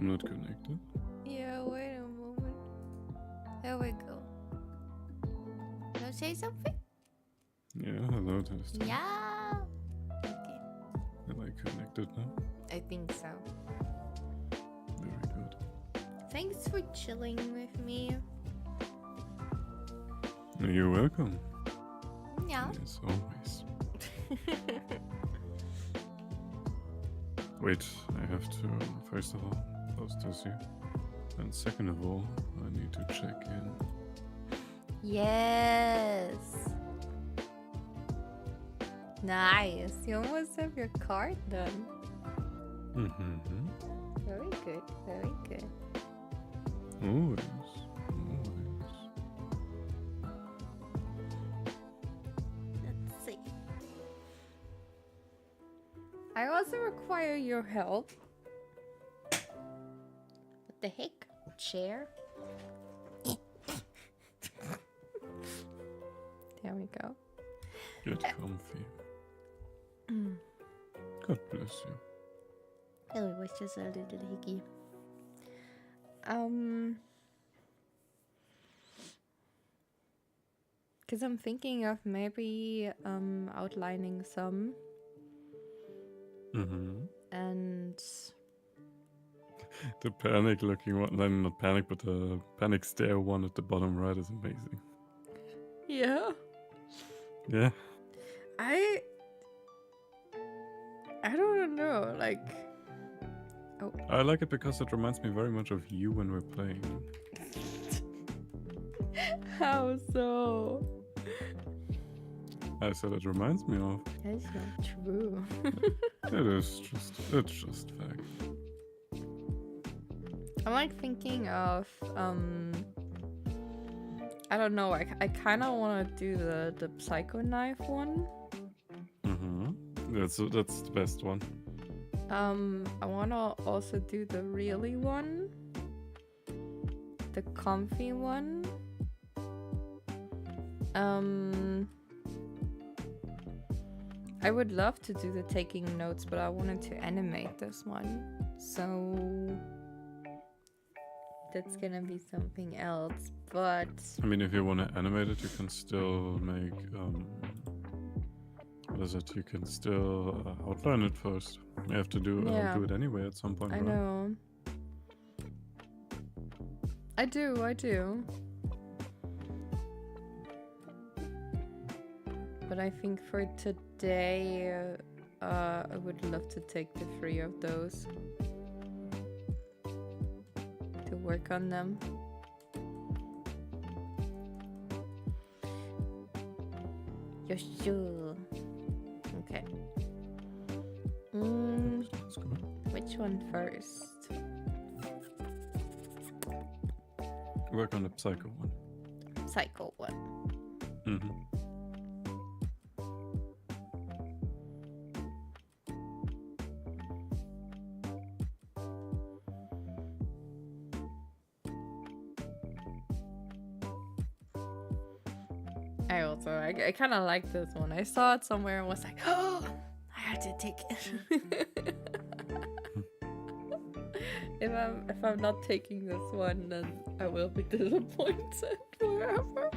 I'm not connected. Yeah, wait a moment. There we go. Wanna say something? Yeah, hello, testing. Yeah. Okay. Am I connected now? I think so. Very good. Thanks for chilling with me. You're welcome. Yeah. As always. Wait, I have to, first of all, post this here. And second of all, I need to check in. Yes. Nice. You almost have your card done. Mm-hmm. Very good. Very good. Always. Let's see. I also require your help. What the heck? Chair? There we go. Get comfy. God bless you. Oh, it was just a little hickey. Because I'm thinking of maybe outlining some Mm-hmm. and The panic looking one, then not panic, but the panic stare one at the bottom right is amazing. yeah. Yeah. I don't know, like I like it because it reminds me very much of you when we're playing. how so? I said it reminds me of. That's not true. It's just fact. I'm like thinking of I don't know, I kind of want to do the Psycho Knife one. Mm-hmm. That's the best one. I want to also do the really one, the comfy one. I would love to do the taking notes, but I wanted to animate this one, so that's gonna be something else. But I mean, if you want to animate it, you can still make what is it? You can still outline it first. You have to do it anyway at some point. I right? know. I do. But I think for today, I would love to take the 3 of those to work on them. You're sure? Okay. That's good. Which one first? Work on the psycho one. Psycho one. Mm-hmm. I kind of like this one. I saw it somewhere and was like, oh, I have to take it. If I'm not taking this one, then I will be disappointed forever.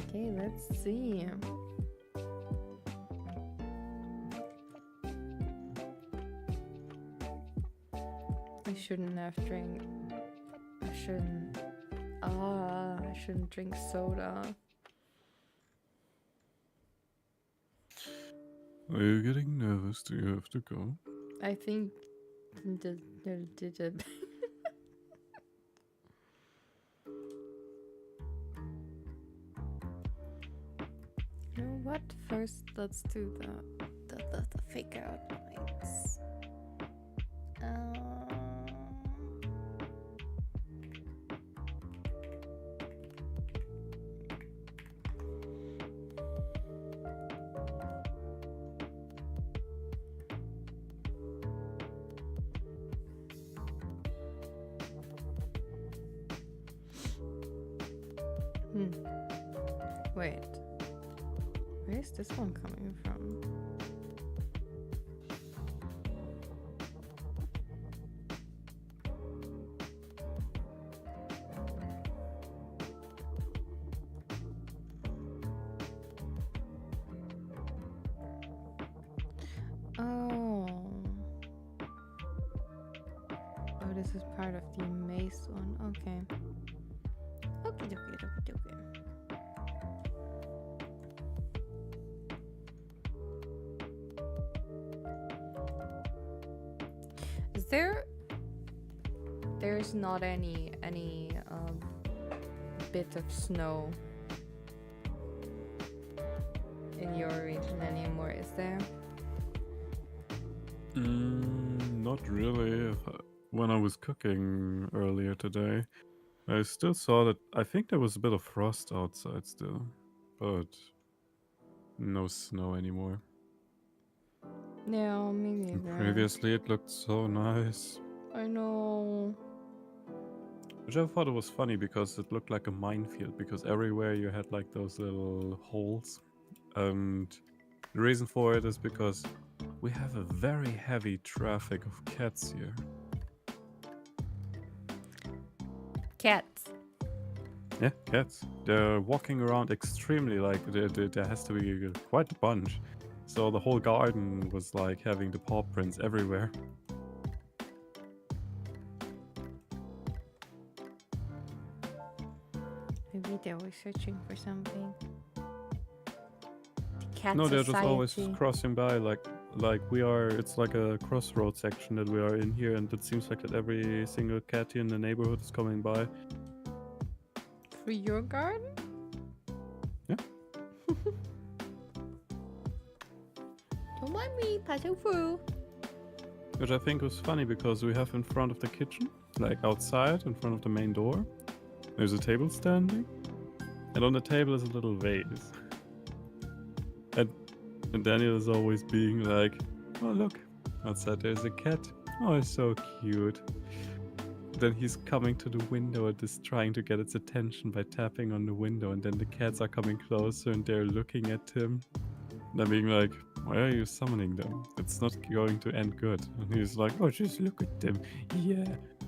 Okay, let's see. I shouldn't have drank. I shouldn't drink soda. Are you getting nervous? Do you have to go? I think did it. You know what? First, let's do the fake out lights. Wait. Where is this one coming from? this is part of the maze one. Okay. Okay, okay. Is there's not any bit of snow in your region anymore, is there? Not really. When I was cooking earlier today, I still saw that. I think there was a bit of frost outside still, but no snow anymore. Yeah, me And neither. previously, it looked so nice. I know. Which I thought it was funny because it looked like a minefield, because everywhere you had like those little holes. And the reason for it is because we have a very heavy traffic of cats here. Cats. Yeah, cats. They're walking around extremely, like, there has to be quite a bunch. So the whole garden was like having the paw prints everywhere. Maybe they were searching for something. The cat No, they're society. just always crossing by, like we are. It's like a crossroad section that we are in here, and it seems like that every single cat here in the neighborhood is coming by. For your garden? Yeah. Don't mind me passing through. Which I think was funny because we have in front of the kitchen, like outside, in front of the main door, there's a table standing, and on the table is a little vase. And Daniel is always being like, oh look, outside there's a cat. Oh, it's so cute. Then he's coming to the window and is trying to get its attention by tapping on the window, and then the cats are coming closer and they're looking at him. And I'm being like, why are you summoning them? It's not going to end good. And he's like, oh, just look at them. Yeah.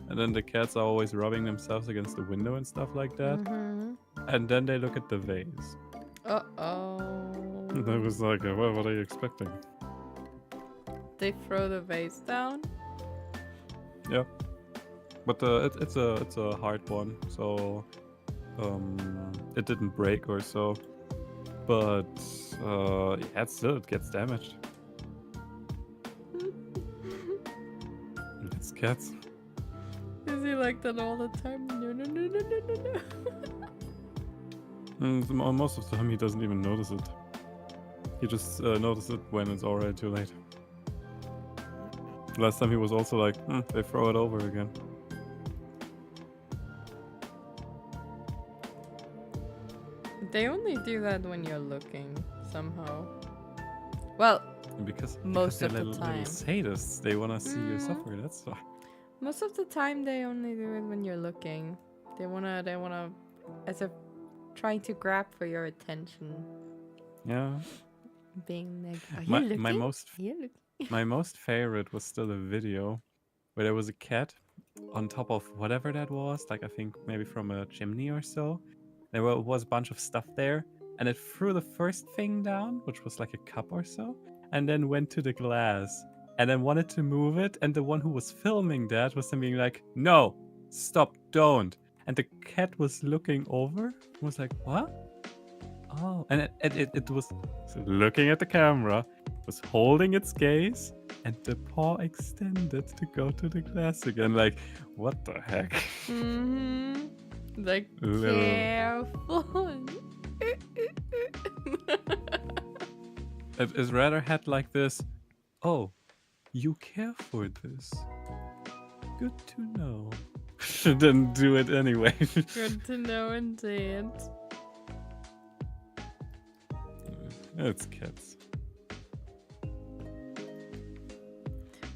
And then the cats are always rubbing themselves against the window and stuff like that. Mm-hmm. And then they look at the vase. Uh-oh. And I was like, well, what are you expecting? They throw the vase down? Yeah. But it's a hard one, so it didn't break or so. But yeah, it gets damaged. It's cats. Is he like that all the time? No. And most of the time he doesn't even notice it. He just notices it when it's already too late. Last time he was also like, they throw it over again. They only do that when you're looking, somehow. Well, Because most they're of the little time. sadists. They wanna see you suffer, that's why. Most of the time they only do it when you're looking. They wanna, as if trying to grab for your attention. Yeah. Being like, are you My looking? most Are you looking? My most favorite was still a video where there was a cat on top of whatever that was, like I think maybe from a chimney or so. There was a bunch of stuff there, and it threw the first thing down, which was like a cup or so, and then went to the glass, and then wanted to move it, and the one who was filming that was then being like, no, stop, don't. And the cat was looking over, was like, what? Oh, and it was looking at the camera, was holding its gaze, and the paw extended to go to the glass again. Like, what the heck? Mm-hmm. Like, Little- careful. It rather had like this, oh, you care for this. Good to know. Didn't do it anyway. Good to know indeed. It's cats.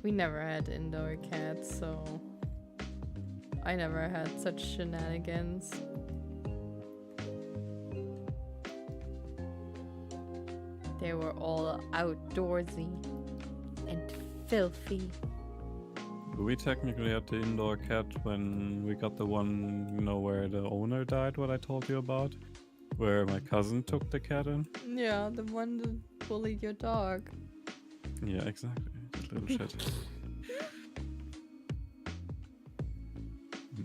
We never had indoor cats, so I never had such shenanigans. They were all outdoorsy and filthy. We technically had the indoor cat when we got the one, you know, where the owner died, what I told you about. Where my cousin took the cat in. Yeah, the one that bullied your dog. Yeah, exactly. That little shit.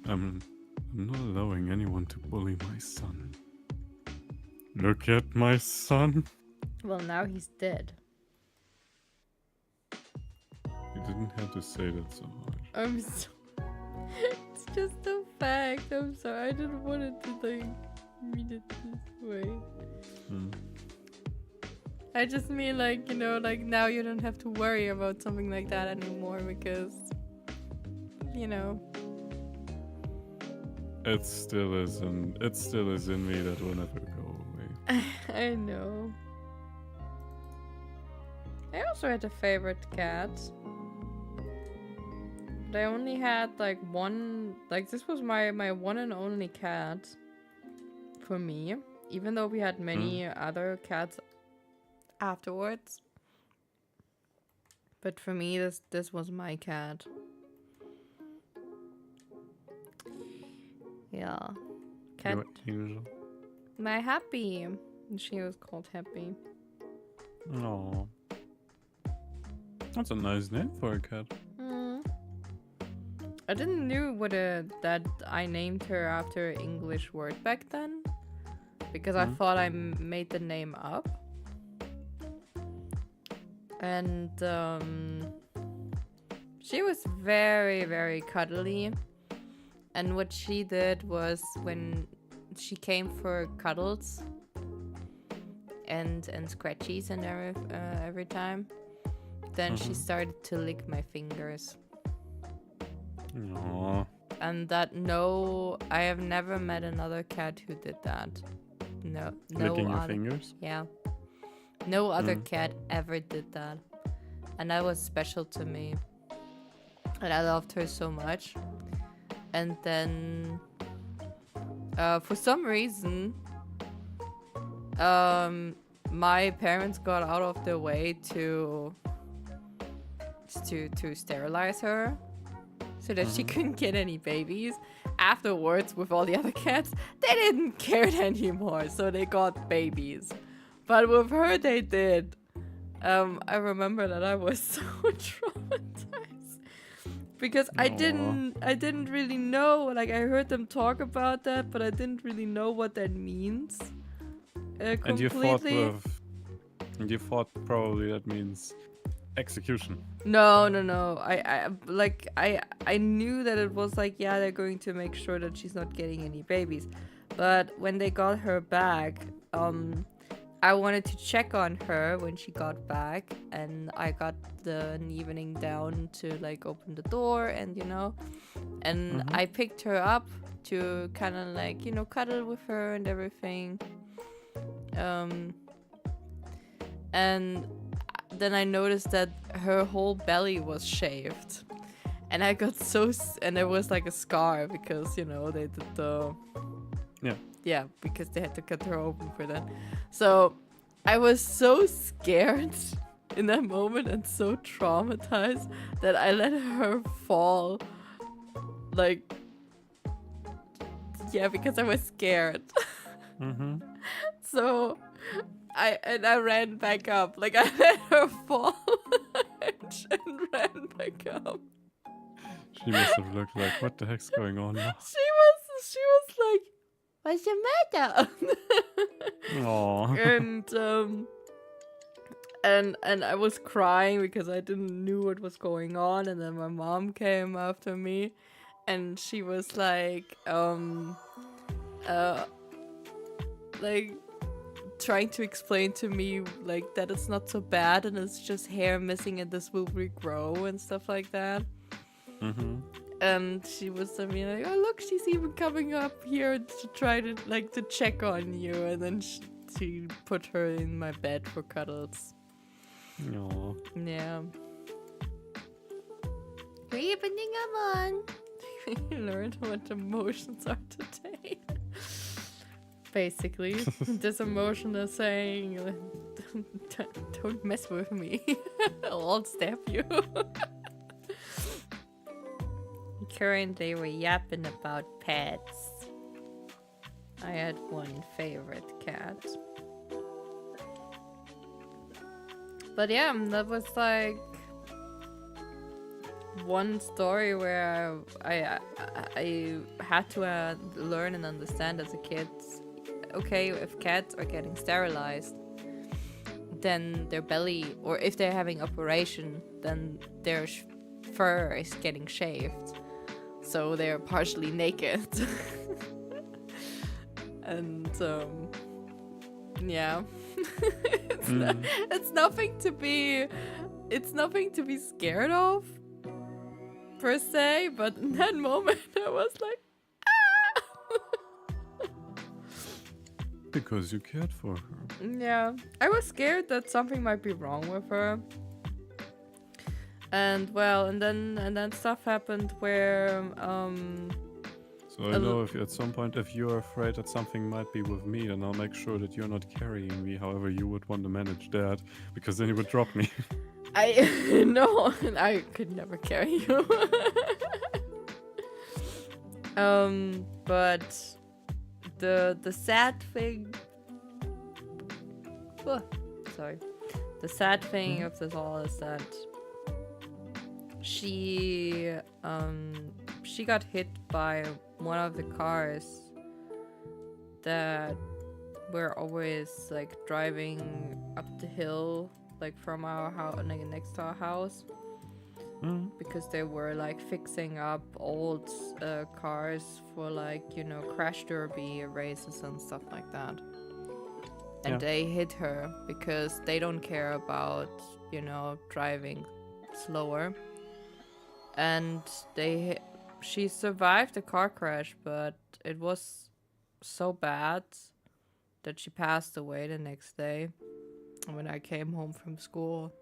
I'm not allowing anyone to bully my son. Look at my son. Well, now he's dead. You didn't have to say that so hard. I'm so... It's just a fact. I'm sorry. I didn't want it to like read it this way. I just mean like, you know, like now you don't have to worry about something like that anymore because, you know. It still is in me. That will never go away. I know. I also had a favorite cat. But I only had like one, like this was my one and only cat for me. Even though we had many other cats afterwards. But for me, this was my cat. Yeah. Cat. Your angel. My Happy. She was called Happy. Oh. That's a nice name for a cat. I didn't knew that I named her after an English word back then. Because I thought I made the name up. And she was very, very cuddly. And what she did was when she came for cuddles and scratchies and every time, then she started to lick my fingers. Aww. And I have never met another cat who did that. No Licking your other, fingers? yeah. No other cat ever did that. And that was special to me. And I loved her so much. And then for some reason my parents got out of their way to sterilize her so that she couldn't get any babies. Afterwards, with all the other cats, they didn't care anymore, so they got babies. But with her, they did. I remember that I was so traumatized because I didn't really know. Like I heard them talk about that, but I didn't really know what that means. Completely. And you thought probably that means execution. No. I knew that it was like, yeah, they're going to make sure that she's not getting any babies. But when they got her back, I wanted to check on her when she got back, and I got an evening down to like open the door and and I picked her up to kind of like, cuddle with her and everything. And then I noticed that her whole belly was shaved. And I got and there was like a scar because, they did the... Yeah, because they had to cut her open for that. So I was so scared in that moment and so traumatized that I let her fall. Like, yeah, because I was scared. So I ran back up. Like I let her fall and ran back up. She must have looked like, what the heck's going on now? She was like, what's the matter? Aww. And I was crying because I didn't knew what was going on, and then my mom came after me, and she was like trying to explain to me like that it's not so bad and it's just hair missing and this will regrow and stuff like that. And she was like, oh look, she's even coming up here to try to to check on you, and then she put her in my bed for cuddles. Aww. Yeah. Opening them on. We learned what emotions are today. Basically, this emotion is saying, don't mess with me. I'll stab you. Currently, we're yapping about pets. I had one favorite cat. But yeah, that was like one story where I had to learn and understand as a kid. Okay, if cats are getting sterilized, then their belly, or if they're having operation, then their fur is getting shaved, so they're partially naked. And yeah, it's nothing to be scared of per se, but in that moment I was like, Because you cared for her. yeah, I was scared that something might be wrong with her. And well, and then stuff happened where So I know if at some point if you're afraid that something might be with me, then I'll make sure that you're not carrying me. However, you would want to manage that, because then you would drop me. no, I could never carry you. But the sad thing. Sorry. The sad thing of this all is that she got hit by one of the cars that were always like driving up the hill, like from our house, like next to our house, because they were like fixing up old cars for, like, you know, crash derby races and stuff like that. And they hit her because they don't care about, you know, driving slower. And she survived the car crash, but it was so bad that she passed away the next day when I came home from school.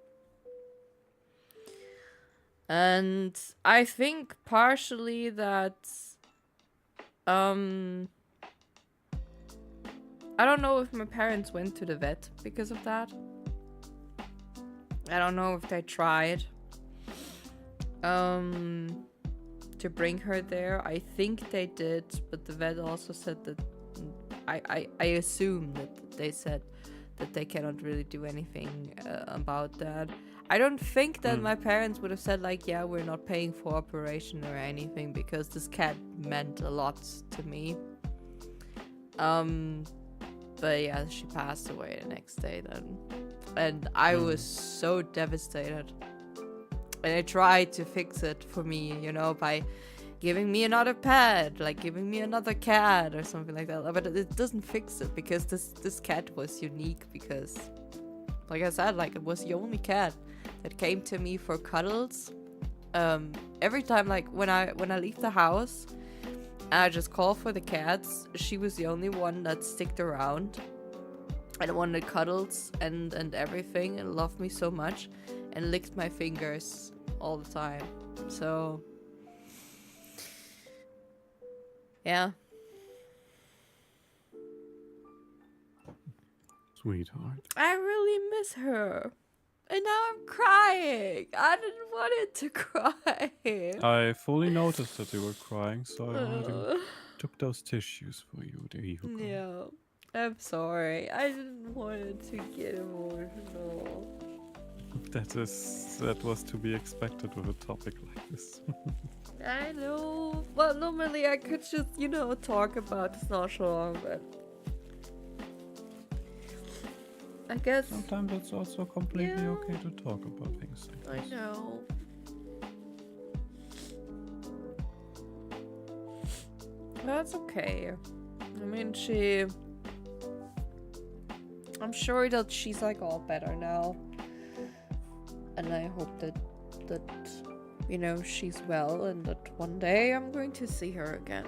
And I think partially that I don't know if my parents went to the vet because of that. I don't know if they tried to bring her there. I think they did, but the vet also said that I assume that they said that they cannot really do anything about that. I don't think that my parents would have said, like, yeah, we're not paying for operation or anything, because this cat meant a lot to me. But yeah, she passed away the next day then. And I was so devastated. And I tried to fix it for me, you know, by giving me another pet, like giving me another cat or something like that. But it doesn't fix it, because this cat was unique, because, like I said, like, it was the only cat that came to me for cuddles. Every time, like, when I leave the house, I just call for the cats. She was the only one that sticked around and wanted cuddles and everything, and loved me so much and licked my fingers all the time. So yeah. Sweetheart. I really miss her. And now I'm crying. I didn't want it to cry. I fully noticed that you were crying, so I already took those tissues for you, dear evil girl. Yeah, I'm sorry. I didn't want it to get emotional. That was to be expected with a topic like this. I know. Well, normally I could just, you know, talk about this not so long, but I guess Sometimes it's also completely okay to talk about things like I this. know. That's okay. I mean, I'm sure that she's like all better now. And I hope that you know, she's well, and that one day I'm going to see her again.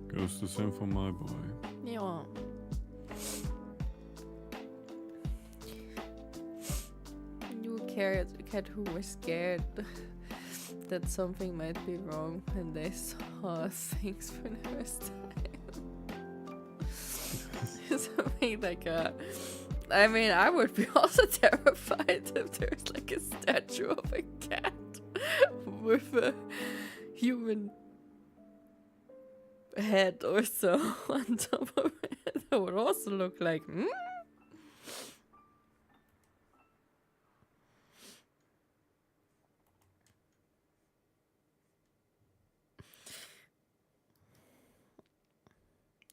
Goes the same for my boy. Yeah. You cat who was scared that something might be wrong when they saw things for the first time. Something like I mean, I would be also terrified if there's like a statue of a cat with a human head or so on top of it. That would also look like, hmm?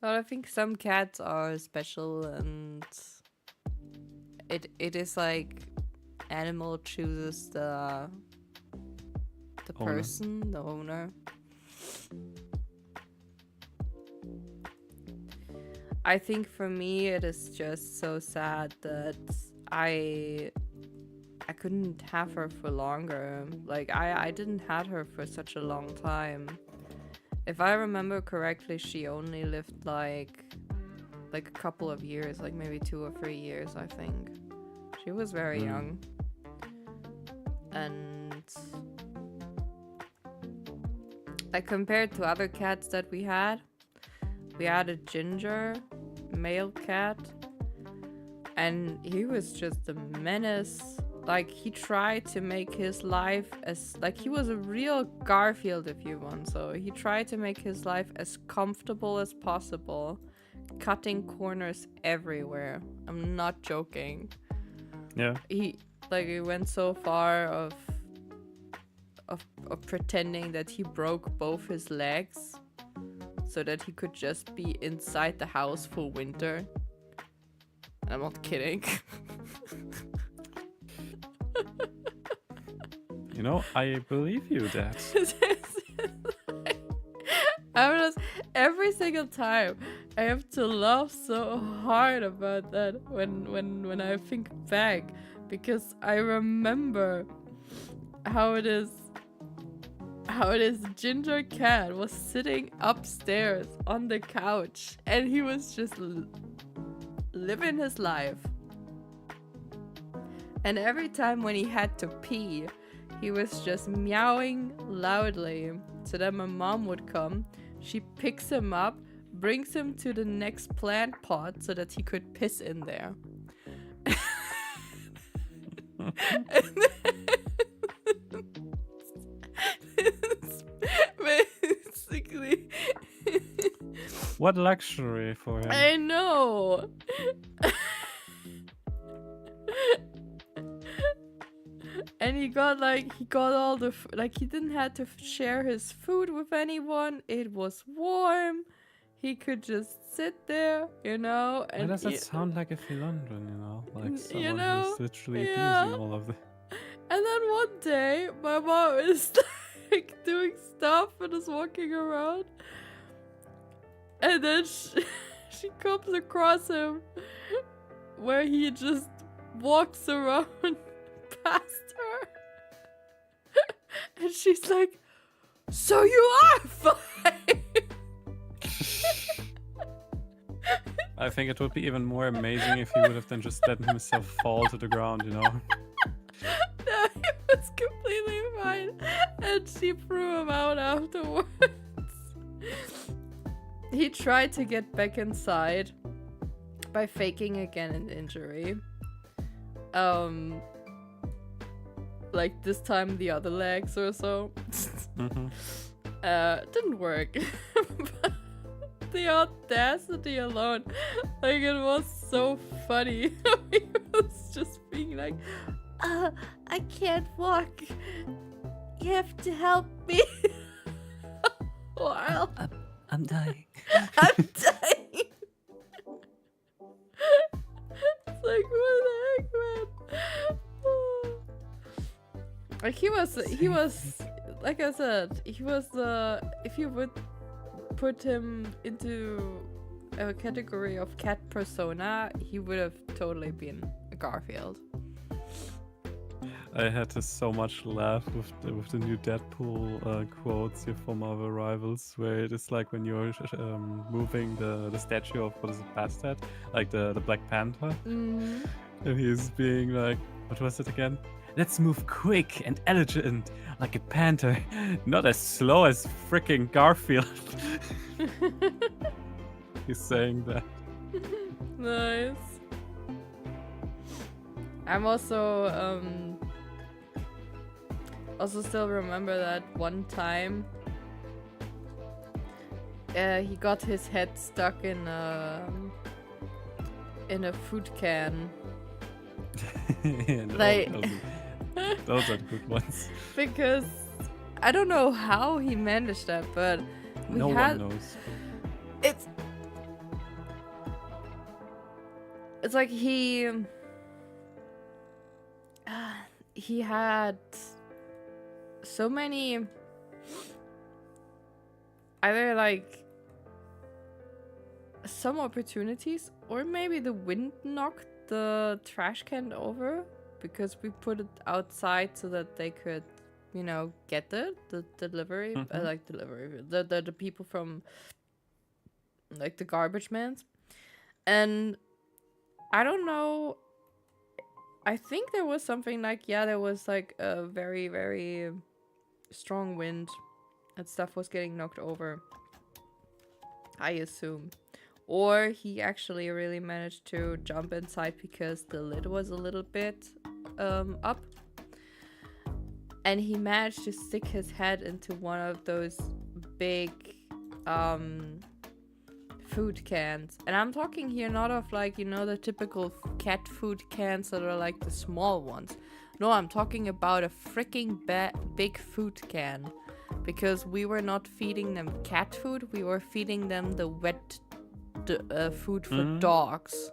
Well, I think some cats are special, and it is like animal chooses the Owner. person, the owner. I think for me it is just so sad that I couldn't have her for longer. Like I didn't have her for such a long time. If I remember correctly, she only lived like a couple of years, like maybe 2 or 3 years, I think. She was very young. And like compared to other cats that we had a ginger male cat, and he was just a menace. Like he tried to make his life as like he was a real Garfield, if you want. So he tried to make his life as comfortable as possible, cutting corners everywhere. I'm not joking. Yeah. He went so far of pretending that he broke both his legs so that he could just be inside the house for winter. I'm not kidding. You know, I believe you that. I'm just, every single time I have to laugh so hard about that when I think back, because I remember how it is Ginger Cat was sitting upstairs on the couch and he was just living his life. And every time when he had to pee, he was just meowing loudly. So then my mom would come, she picks him up, brings him to the next plant pot so that he could piss in there. Basically. What luxury for him. I know. And he got all the he didn't have to share his food with anyone. It was warm. He could just sit there, you know. And Why does that sound like a philondron, you know? Like someone you know, who's literally yeah. abusing all of the... And then one day, my mom is like doing stuff and is walking around. And then she comes across him where he just walks around past her. And she's like, "So you are fine." I think it would be even more amazing if he would have then just let himself fall to the ground, you know? No, he was completely fine. And she threw him out afterwards. He tried to get back inside by faking again an injury. Like this time the other legs or so. Didn't work. But the audacity alone, like it was so funny. He was just being like, I can't walk. You have to help me. Wow. I'm dying. I'm dying. It's like, what the heck, man? Like he was, like I said, he was if you would put him into a category of cat persona, he would have totally been a Garfield. I had to so much laugh with the new Deadpool quotes here from our rivals, where it is like when you're moving the statue of, what is it, Bastet? Like the Black Panther. Mm-hmm. And he's being like, what was it again? Let's move quick and elegant, like a panther, not as slow as freaking Garfield. He's saying that. Nice. I'm also still remember that one time he got his head stuck in a food can. Like those are the good ones. Because I don't know how he managed that, but No one knows. it's like he had so many either like some opportunities, or maybe the wind knocked the trash can over because we put it outside so that they could, you know, get the delivery, the people from like the garbage mans. And I don't know, I think there was something like, yeah, there was like a very, very strong wind and stuff was getting knocked over, I assume. Or he actually really managed to jump inside because the lid was a little bit up. And he managed to stick his head into one of those big food cans. And I'm talking here not of like, you know, the typical cat food cans that are like the small ones. No, I'm talking about a freaking big food can. Because we were not feeding them cat food, we were feeding them the wet food for dogs,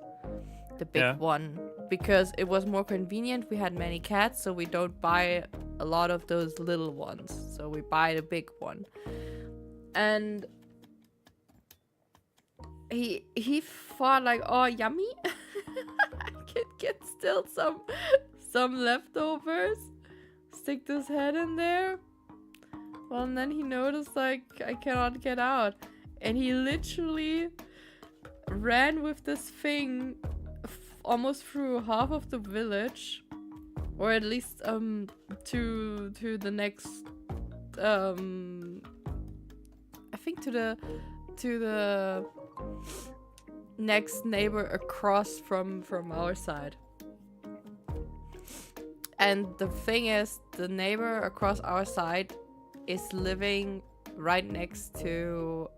the big one, because it was more convenient. We had many cats, so we don't buy a lot of those little ones, so we buy the big one. And he thought like, oh, yummy. I can get still some leftovers, stick this head in there. Well, and then he noticed like I cannot get out, and he literally ran with this thing almost through half of the village, or at least to the next I think to the next neighbor across from our side. And the thing is, the neighbor across our side is living right next to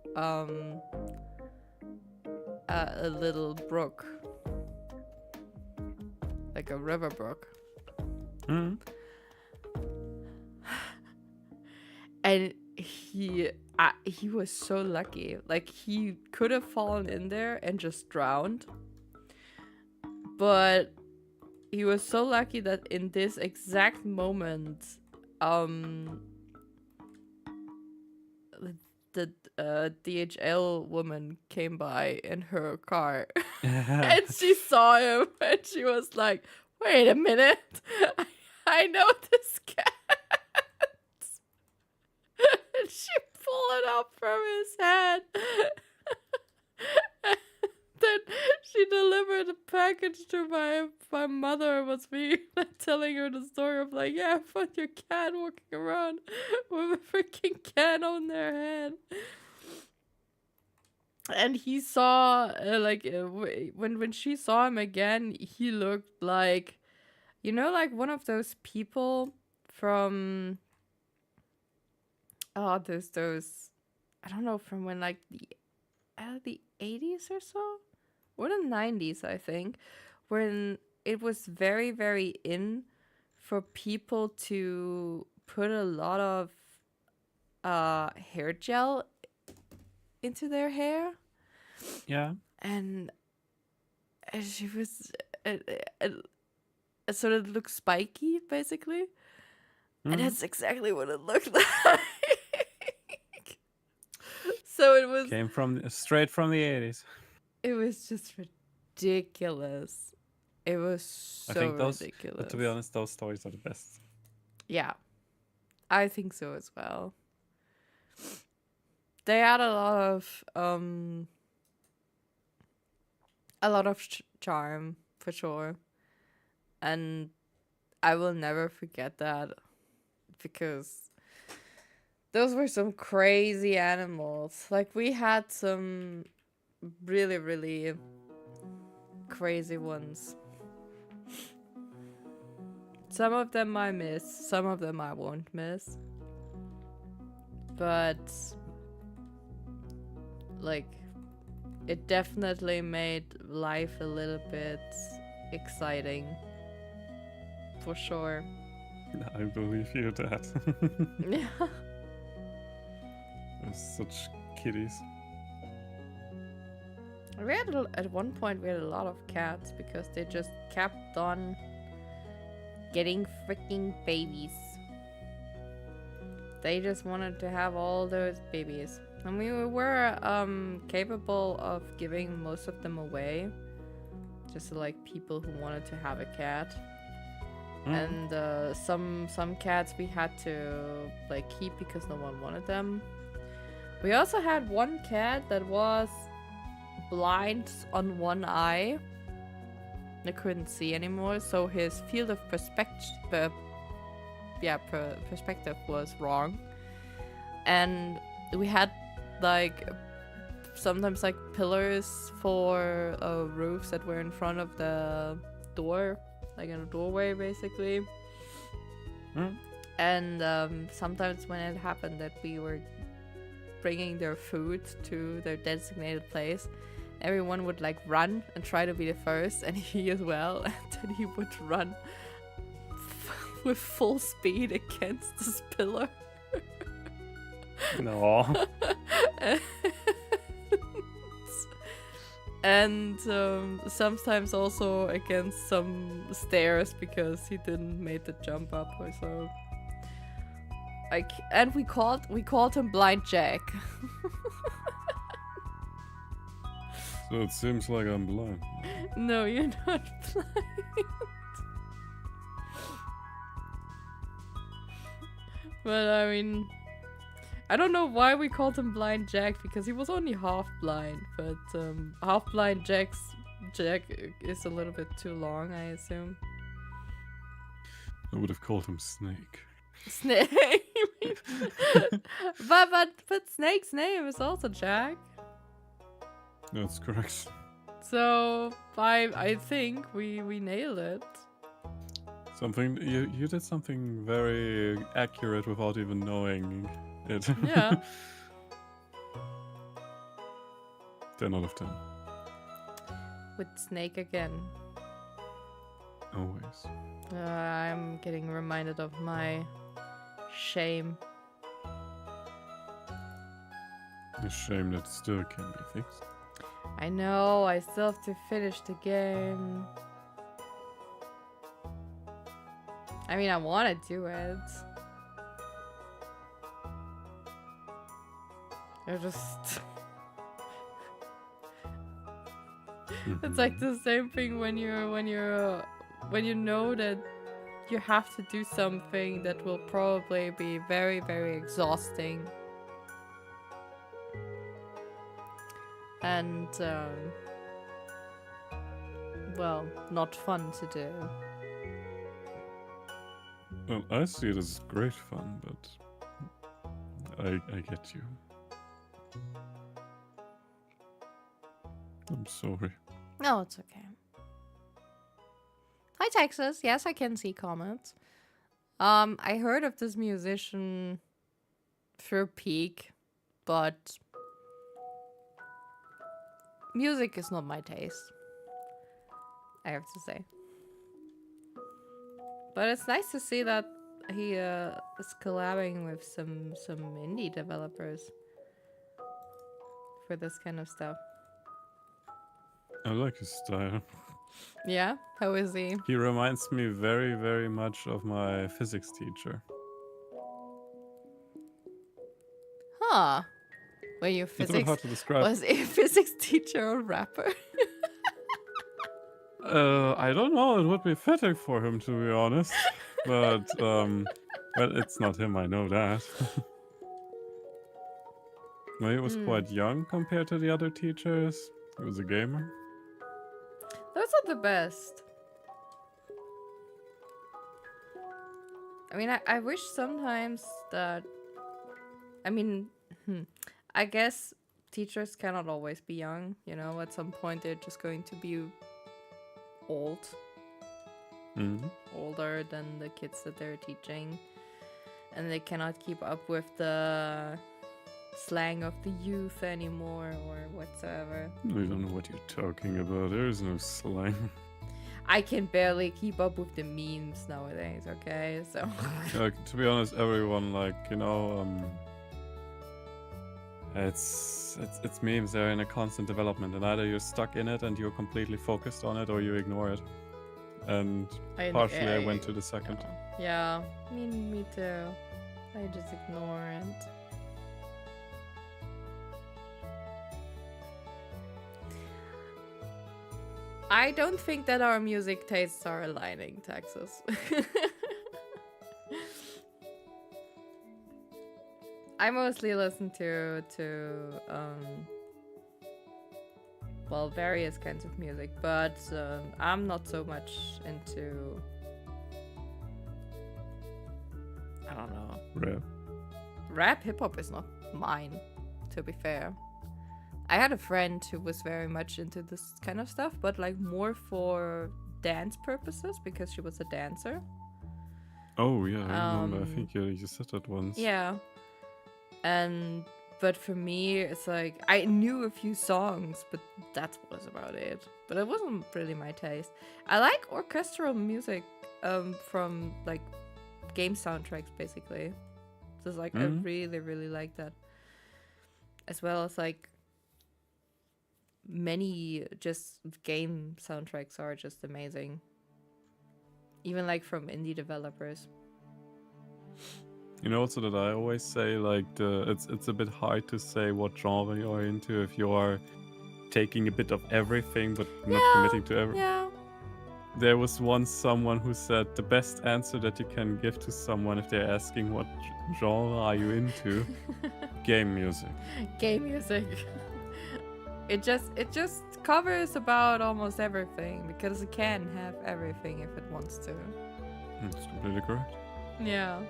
a little brook, like a river brook. And he was so lucky. Like, he could have fallen in there and just drowned, but he was so lucky that in this exact moment the DHL woman came by in her car and she saw him and she was like, wait a minute, I know this cat. And she pulled it up from his head. Then she delivered a package to my mother. Was me telling her the story of like, yeah, I found your cat walking around with a freaking can on their head. And he saw when she saw him again, he looked like, you know, like one of those people from those I don't know, from when like the 80s or so, or the 90s, I think, when it was very, very in for people to put a lot of hair gel into their hair. Yeah. And she was sort of looked spiky, basically. And that's exactly what it looked like. So it was straight from the 80s. It was just ridiculous. It was so ridiculous. But to be honest, those stories are the best. Yeah, I think so as well. They had a lot of charm for sure, and I will never forget that, because those were some crazy animals. Like, we had some really, really crazy ones. Some of them I miss, some of them I won't miss. But, like, it definitely made life a little bit exciting. For sure. I believe you that. Yeah. They're such kitties. At one point we had a lot of cats because they just kept on getting freaking babies. They just wanted to have all those babies. And we were capable of giving most of them away. Just to, like, people who wanted to have a cat. And some cats we had to, like, keep because no one wanted them. We also had one cat that was blind on one eye. They couldn't see anymore, so his field of perspective was wrong. And we had, like, sometimes, like, pillars for roofs that were in front of the door, like in a doorway, basically. And sometimes when it happened that we were bringing their food to their designated place, everyone would, like, run and try to be the first, and he as well, and then he would run with full speed against this pillar. No. And sometimes also against some stairs because he didn't make the jump up or so. And we called him Blind Jack. So it seems like I'm blind. No, you're not blind. But I mean, I don't know why we called him Blind Jack, because he was only half blind. But half blind Jack is a little bit too long, I assume. I would have called him Snake. Snake. but Snake's name is also Jack. That's correct. So I think we nailed it. Something you did something very accurate without even knowing it. Yeah. 10 out of 10. With Snake again. Always. I'm getting reminded of my shame. A shame that still can be fixed. I know, I still have to finish the game. I mean, I want to do it. I just... It's like the same thing when you know that you have to do something that will probably be very, very exhausting. And, well, not fun to do. Well, I see it as great fun, but I get you. I'm sorry. No, it's okay. Hi, Texas. Yes, I can see comments. I heard of this musician through Peak, but music is not my taste, I have to say. But it's nice to see that he is collabing with some indie developers for this kind of stuff. I like his style. Yeah? How is he? He reminds me very, very much of my physics teacher. Huh. Were you It's a bit physics? hard to describe. Was a physics teacher or rapper? I don't know. It would be fitting for him, to be honest. But, well, it's not him, I know that. Well, he was quite young compared to the other teachers. He was a gamer. Those are the best. I mean, I wish sometimes that... I mean, I guess teachers cannot always be young, you know? At some point they're just going to be old. Older than the kids that they're teaching. And they cannot keep up with the slang of the youth anymore or whatsoever. I don't know what you're talking about. There is no slang. I can barely keep up with the memes nowadays, okay? So Like, to be honest, everyone, like, you know, It's memes. They're in a constant development, and either you're stuck in it and you're completely focused on it, or you ignore it. And partially, I went to the second. Yeah, me too. I just ignore it. I don't think that our music tastes are aligning, Texas. I mostly listen to well, various kinds of music, but I'm not so much into, I don't know. Rap, hip-hop is not mine, to be fair. I had a friend who was very much into this kind of stuff, but like more for dance purposes because she was a dancer. Oh yeah, I remember. I think you said that once. Yeah. But for me, it's like I knew a few songs, but that was about it. But it wasn't really my taste. I like orchestral music from like game soundtracks, basically. Just like I really, really like that. As well as like many just game soundtracks are just amazing. Even like from indie developers. You know, also that I always say, like, it's a bit hard to say what genre you're into if you are taking a bit of everything but not committing to everything. Yeah. There was once someone who said the best answer that you can give to someone if they're asking what genre are you into, game music. Game music. It just covers about almost everything because it can have everything if it wants to. That's completely correct. Yeah.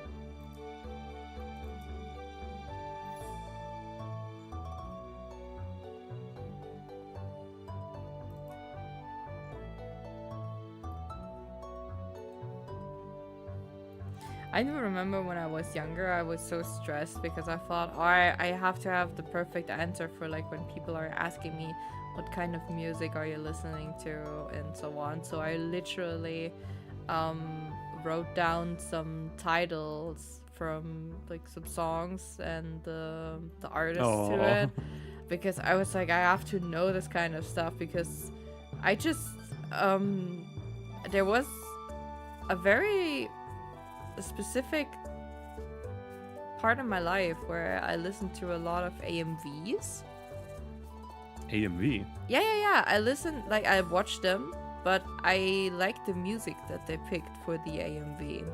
I do remember when I was younger, I was so stressed because I thought, I have to have the perfect answer for like when people are asking me what kind of music are you listening to and so on. So I literally wrote down some titles from like some songs and the artists to it because I was like, I have to know this kind of stuff because I just there was a very specific part of my life where I listened to a lot of AMVs. AMV? Yeah. I watched them, but I liked the music that they picked for the AMV.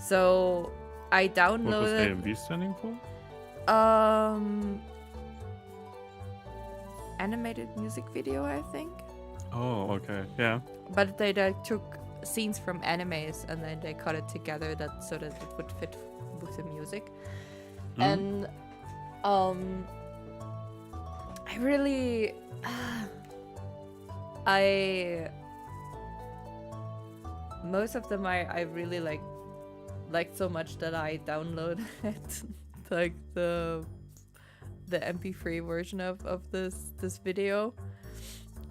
So I downloaded. What was AMV standing for? Animated music video, I think. Oh, okay, yeah. But they took scenes from animes and then they cut it together so that it would fit with the music. And I really most of them I really liked so much that I downloaded like the MP3 version of this video.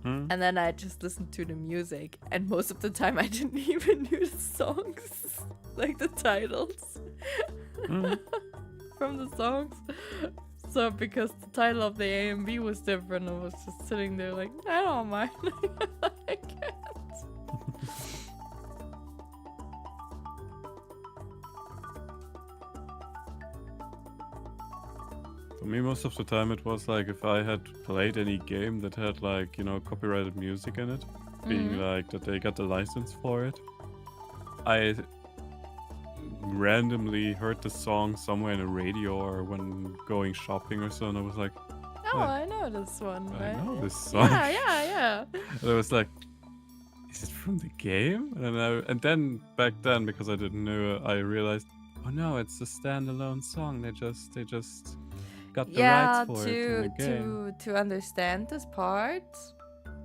And then I just listened to the music, and most of the time I didn't even knew the songs, like the titles from the songs. So because the title of the AMV was different, I was just sitting there like, I don't mind. I can't. For me, most of the time it was like if I had played any game that had like, you know, copyrighted music in it, being like that they got the license for it, I randomly heard the song somewhere in a radio or when going shopping or so, and I was like, oh, I know this one, right? I know this song. Yeah. And I was like, is it from the game? And then back then, because I didn't know, I realized, oh no, it's a standalone song. They just got the rights for it in the game. To understand this part,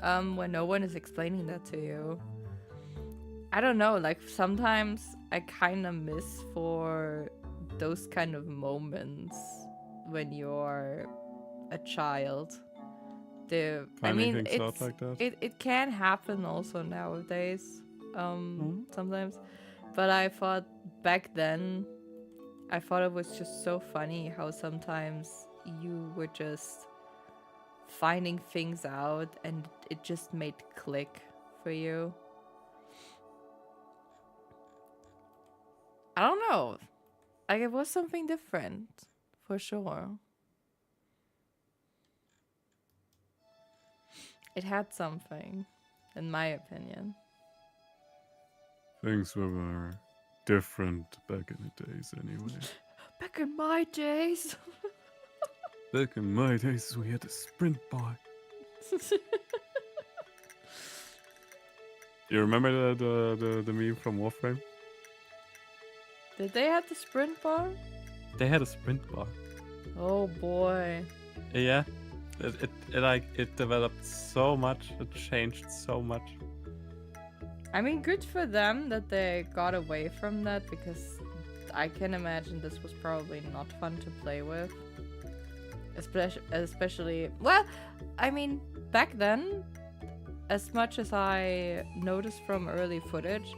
when no one is explaining that to you, I don't know, like sometimes I kind of miss for those kind of moments when you're a child. Things out like that. It can happen also nowadays, sometimes, but I thought back then, I thought it was just so funny how sometimes you were just finding things out and it just made click for you. I don't know. Like, it was something different, for sure. It had something, in my opinion. Things were different back in the days anyway. Back in my days. Back in my days we had a sprint bar. You remember the meme from Warframe? Did they have the sprint bar? They had a sprint bar. Oh boy. Yeah. It developed so much. It changed so much. I mean, good for them that they got away from that, because I can imagine this was probably not fun to play with. Especially, well, I mean, back then, as much as I noticed from early footage,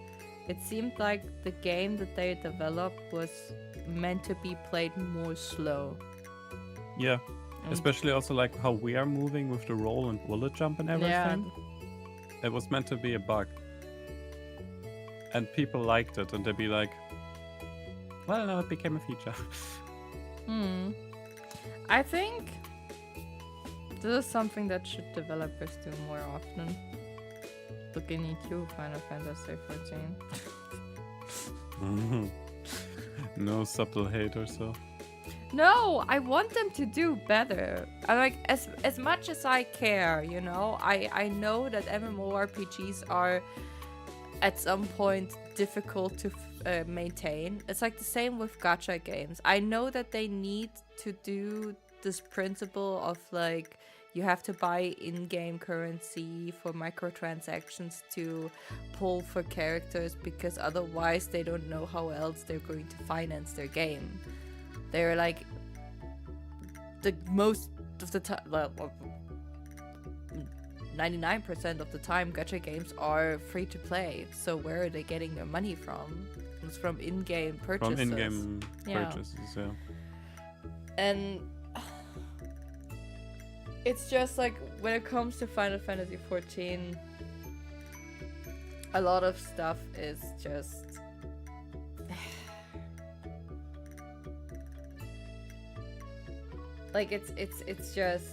it seemed like the game that they developed was meant to be played more slow. Yeah. Especially also like how we are moving with the roll and bullet jump and everything. Yeah. It was meant to be a bug. And people liked it, and they'd be like, well, now it became a feature. I think this is something that should developers do more often. Looking at you, Final Fantasy 14. No subtle hate or so. No, I want them to do better. I like, as much as I care, you know, I know that MMORPGs are at some point difficult to maintain. It's like the same with gacha games. I know that they need to do this principle of like, you have to buy in-game currency for microtransactions to pull for characters, because otherwise they don't know how else they're going to finance their game. They're like, the most of the time, 99% of the time, gacha games are free to play. So where are they getting their money from? It's from in-game purchases. From in-game purchases, yeah. And it's just like, when it comes to Final Fantasy 14, a lot of stuff is just like, it's just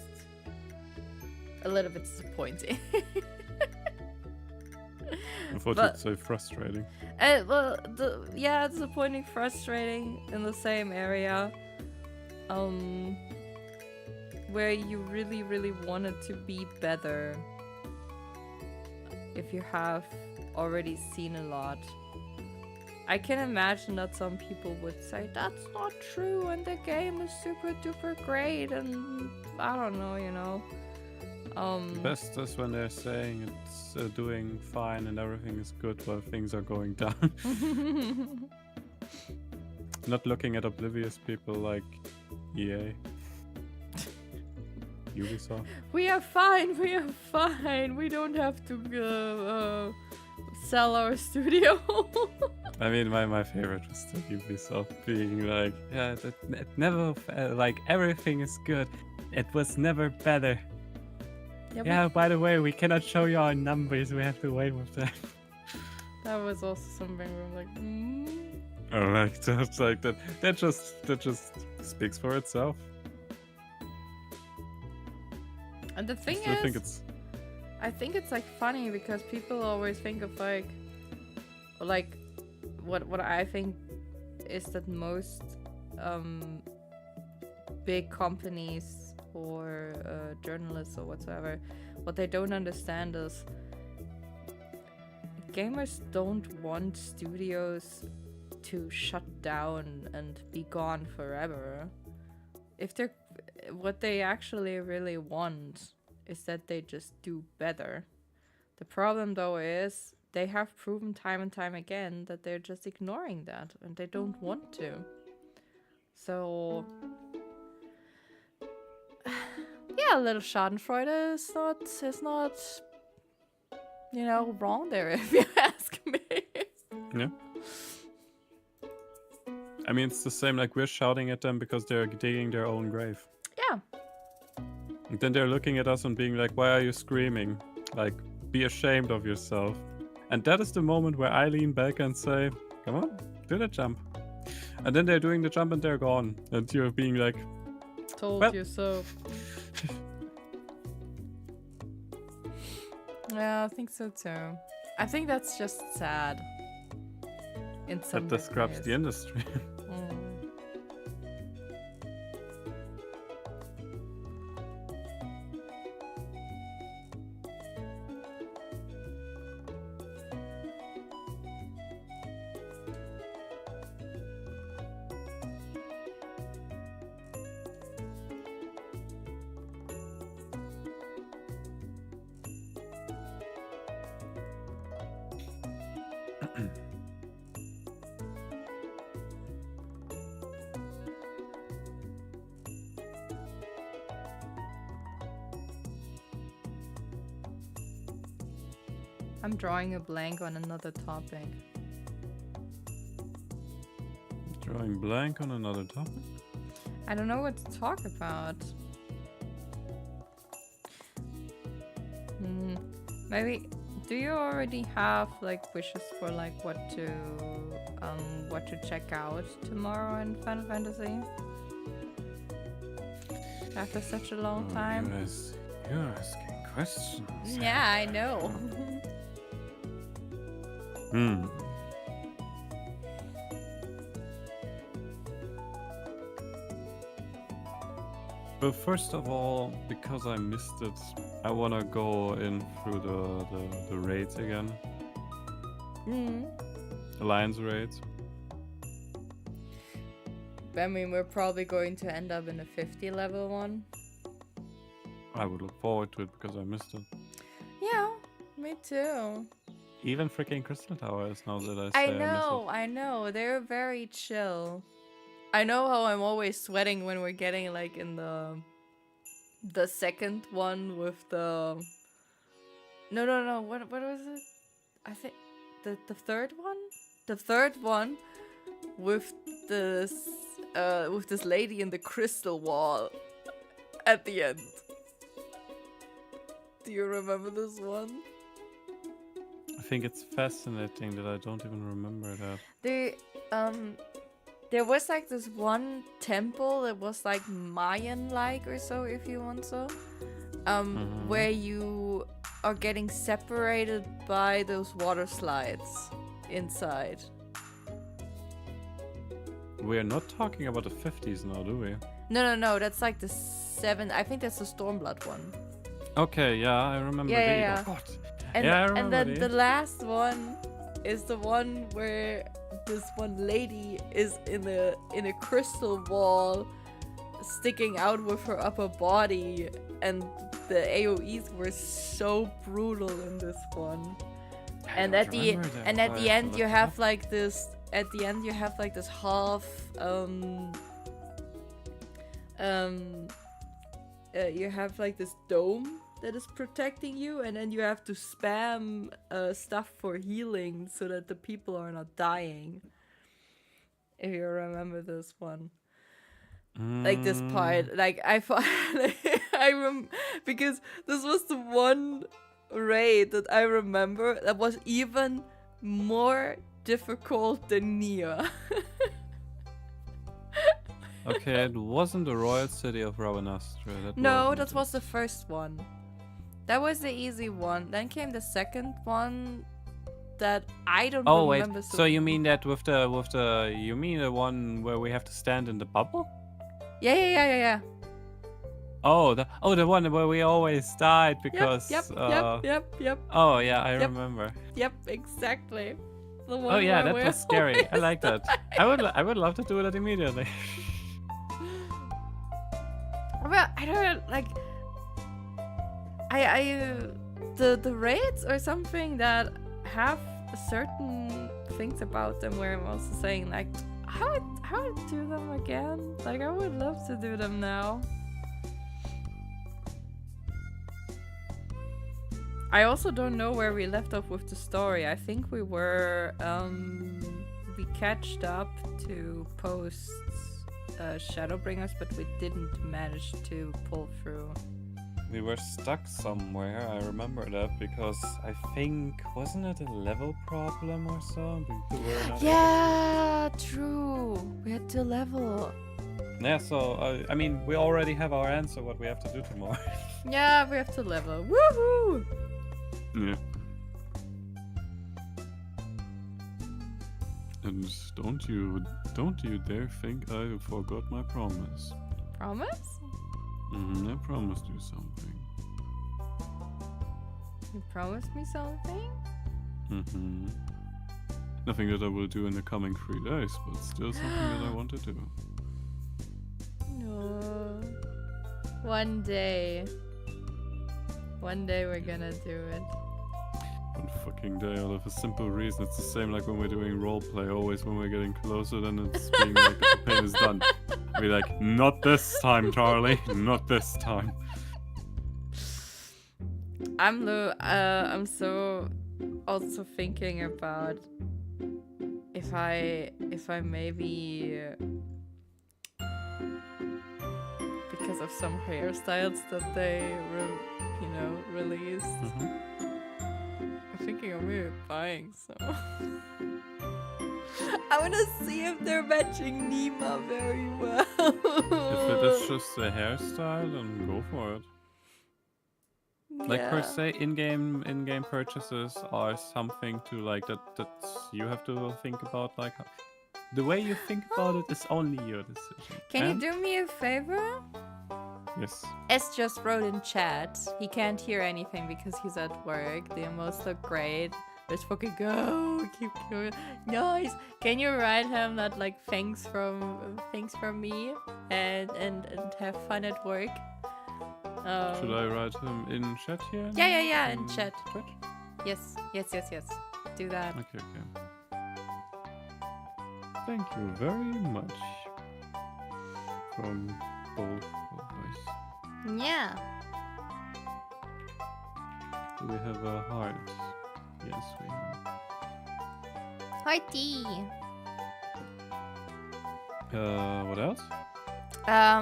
a little bit disappointing. I thought you'd say frustrating. Well, yeah, disappointing, frustrating in the same area. Where you really, really want it to be better. If you have already seen a lot. I can imagine that some people would say, that's not true, and the game is super duper great, and I don't know, you know. Best is when they're saying it's doing fine and everything is good while things are going down. Not looking at oblivious people like EA. Ubisoft. We are fine, we are fine. We don't have to sell our studio. I mean, my favorite was still Ubisoft being like, yeah, it never, like, everything is good. It was never better. Yeah, by the way, we cannot show you our numbers. We have to wait with that. That was also something where I'm like, Oh, like that, like that. That just speaks for itself. And the thing is, I think it's like funny because people always think of like what I think is that most big companies or journalists or whatsoever, what they don't understand is gamers don't want studios to shut down and be gone forever. If they're, what they actually really want is that they just do better. The problem though is they have proven time and time again that they're just ignoring that and they don't want to. So yeah, a little schadenfreude is not, you know, wrong there if you ask me. Yeah. I mean, it's the same, like we're shouting at them because they're digging their own grave. Yeah. And then they're looking at us and being like, why are you screaming? Like, be ashamed of yourself. And that is the moment where I lean back and say, come on, do the jump. And then they're doing the jump and they're gone. And you're being like, Told well. you so. Yeah, I think so too. I think that's just sad. In some That describes ways. the industry. Mm. I'm drawing a blank on another topic. Drawing blank on another topic? I don't know what to talk about. Maybe do you already have like wishes for like what to check out tomorrow in Final Fantasy? After such a long time? You're asking questions. Yeah, I know. Well, first of all, because I missed it, I wanna go in through the raids again. Alliance raids. I mean, we're probably going to end up in a 50 level one. I would look forward to it because I missed it. Yeah, me too. Even freaking Crystal Towers, now that I say I know. They're very chill. I know how I'm always sweating when we're getting like in the second one with the no. What was it? I think the third one? The third one with this lady in the crystal wall at the end. Do you remember this one? I think it's fascinating that I don't even remember that. There was like this one temple that was like Mayan-like or so, if you want so, where you are getting separated by those water slides inside. We're not talking about the 50s now, do we? No, that's like the 7. I think that's the Stormblood one. Okay, yeah, I remember. Yeah. Oh, God. And, yeah, I remember. And then the last one is the one where this one lady is in a crystal wall sticking out with her upper body, and the AoEs were so brutal in this one. And at the end you have like this half you have like this dome that is protecting you, and then you have to spam stuff for healing so that the people are not dying. If you remember this one. Like this part, like because this was the one raid that I remember that was even more difficult than Nia. Okay, it wasn't the royal city of Ravenastra. That was the first one. That was the easy one. Then came the second one that I don't remember. So you mean that with the you mean the one where we have to stand in the bubble? Yeah. Oh, the one where we always died because. Yep. Oh yeah, I remember. Yep, exactly. The one oh yeah, that where was scary. I like that. I would love to do that immediately. Well, I don't like. The raids or something that have certain things about them where I'm also saying like, how to do them again? Like, I would love to do them now. I also don't know where we left off with the story. I think we were we catched up to post Shadowbringers, but we didn't manage to pull through. we were stuck somewhere. I remember that because I think wasn't it a level problem or so? We were not Yeah, true. We had to level. Yeah, so I mean, we already have our answer. What we have to do tomorrow. Yeah, we have to level. Woohoo! Yeah. And don't you dare think I forgot my promise. Promise? I promised you something. You promised me something? Nothing that I will do in the coming 3 days, but still something that I want to do. No. One day. One day we're gonna do it. One fucking day, out of a simple reason. It's the same like when we're doing roleplay. Always when we're getting closer, then it's being like the campaign is done. We're like, not this time, Charlie. Not this time. I'm so also thinking about if I maybe because of some hairstyles that they released. I'm thinking of maybe buying some. I want to see if they're matching Nima very well. If it is just a hairstyle, then go for it. Like per se, in-game purchases are something to like that you have to think about. Like the way you think about it is only your decision. Can you do me a favor? Yes. S just wrote in chat. He can't hear anything because he's at work. The emotes look great. Let's fucking go. Keep going. Nice. Can you write him that like thanks from me and have fun at work? Should I write him in chat here? Yeah, in chat. Twitch? Yes. Do that. Okay. Thank you very much. From both of us. Yeah. Do we have a heart? Yes, we have. Hearty. What else? I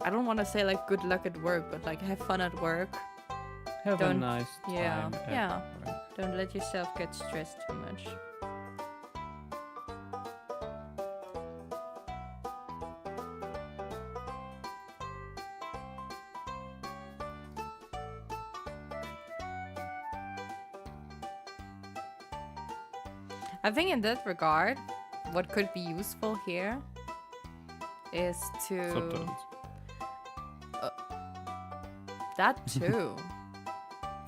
don't want to say like good luck at work, but like have fun at work. Have a nice time. Yeah. At work. Don't let yourself get stressed too much. I think in that regard, what could be useful here is to... Subtitles. That too.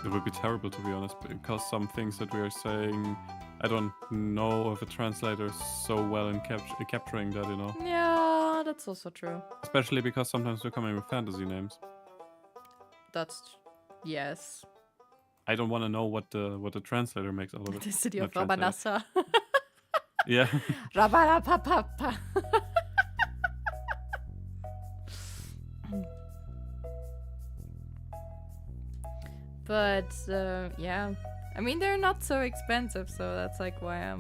It would be terrible, to be honest, because some things that we are saying, I don't know if a translator is so well in capturing that, you know? Yeah, that's also true. Especially because sometimes we're coming with fantasy names. Yes. I don't want to know what the translator makes out of it. The city of Not translator. Rabanassa. Yeah. Rabarapapapa. But yeah, I mean they're not so expensive, so that's like why I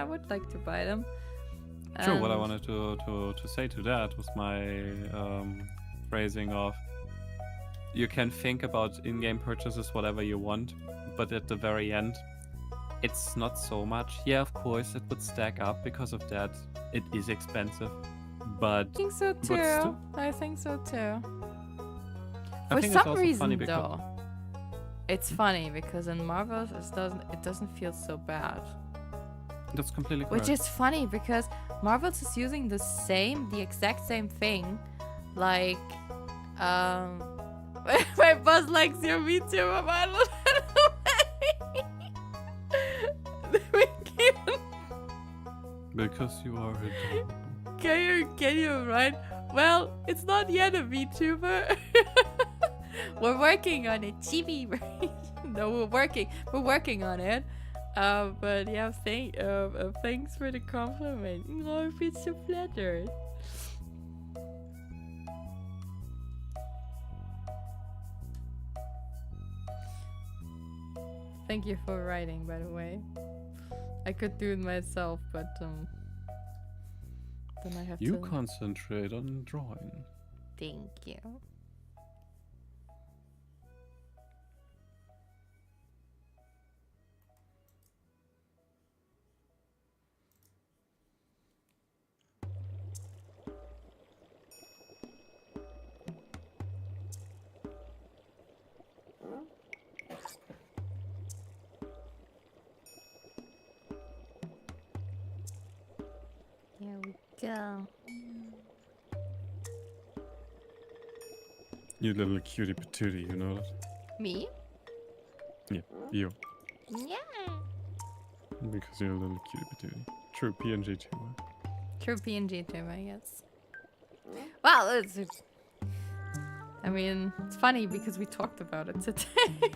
would like to buy them. Sure. What I wanted to say to that was my phrasing of you can think about in-game purchases whatever you want, but at the very end, it's not so much. Yeah, of course, it would stack up because of that. It is expensive, but I think so too. I think so too. For think some it's reason, though, it's funny because in Marvel it doesn't feel so bad. That's completely correct. Which is funny because Marvel's is using the exact same thing, like my boss likes your VTuber model. Because you are adorable. Can you write? Well, it's not yet a VTuber. We're working on it, chibi. No, we're working on it. But yeah, thanks for the compliment. Oh, I feel so flattered. Thank you for writing, by the way. I could do it myself, but then I have You to... concentrate on drawing. Thank you. Here we go. You little cutie patootie, you know that? Me? Yeah, you. Yeah. Because you're a little cutie patootie. True PNG too. Huh? True PNG too, I guess. Well, I mean, it's funny because we talked about it today.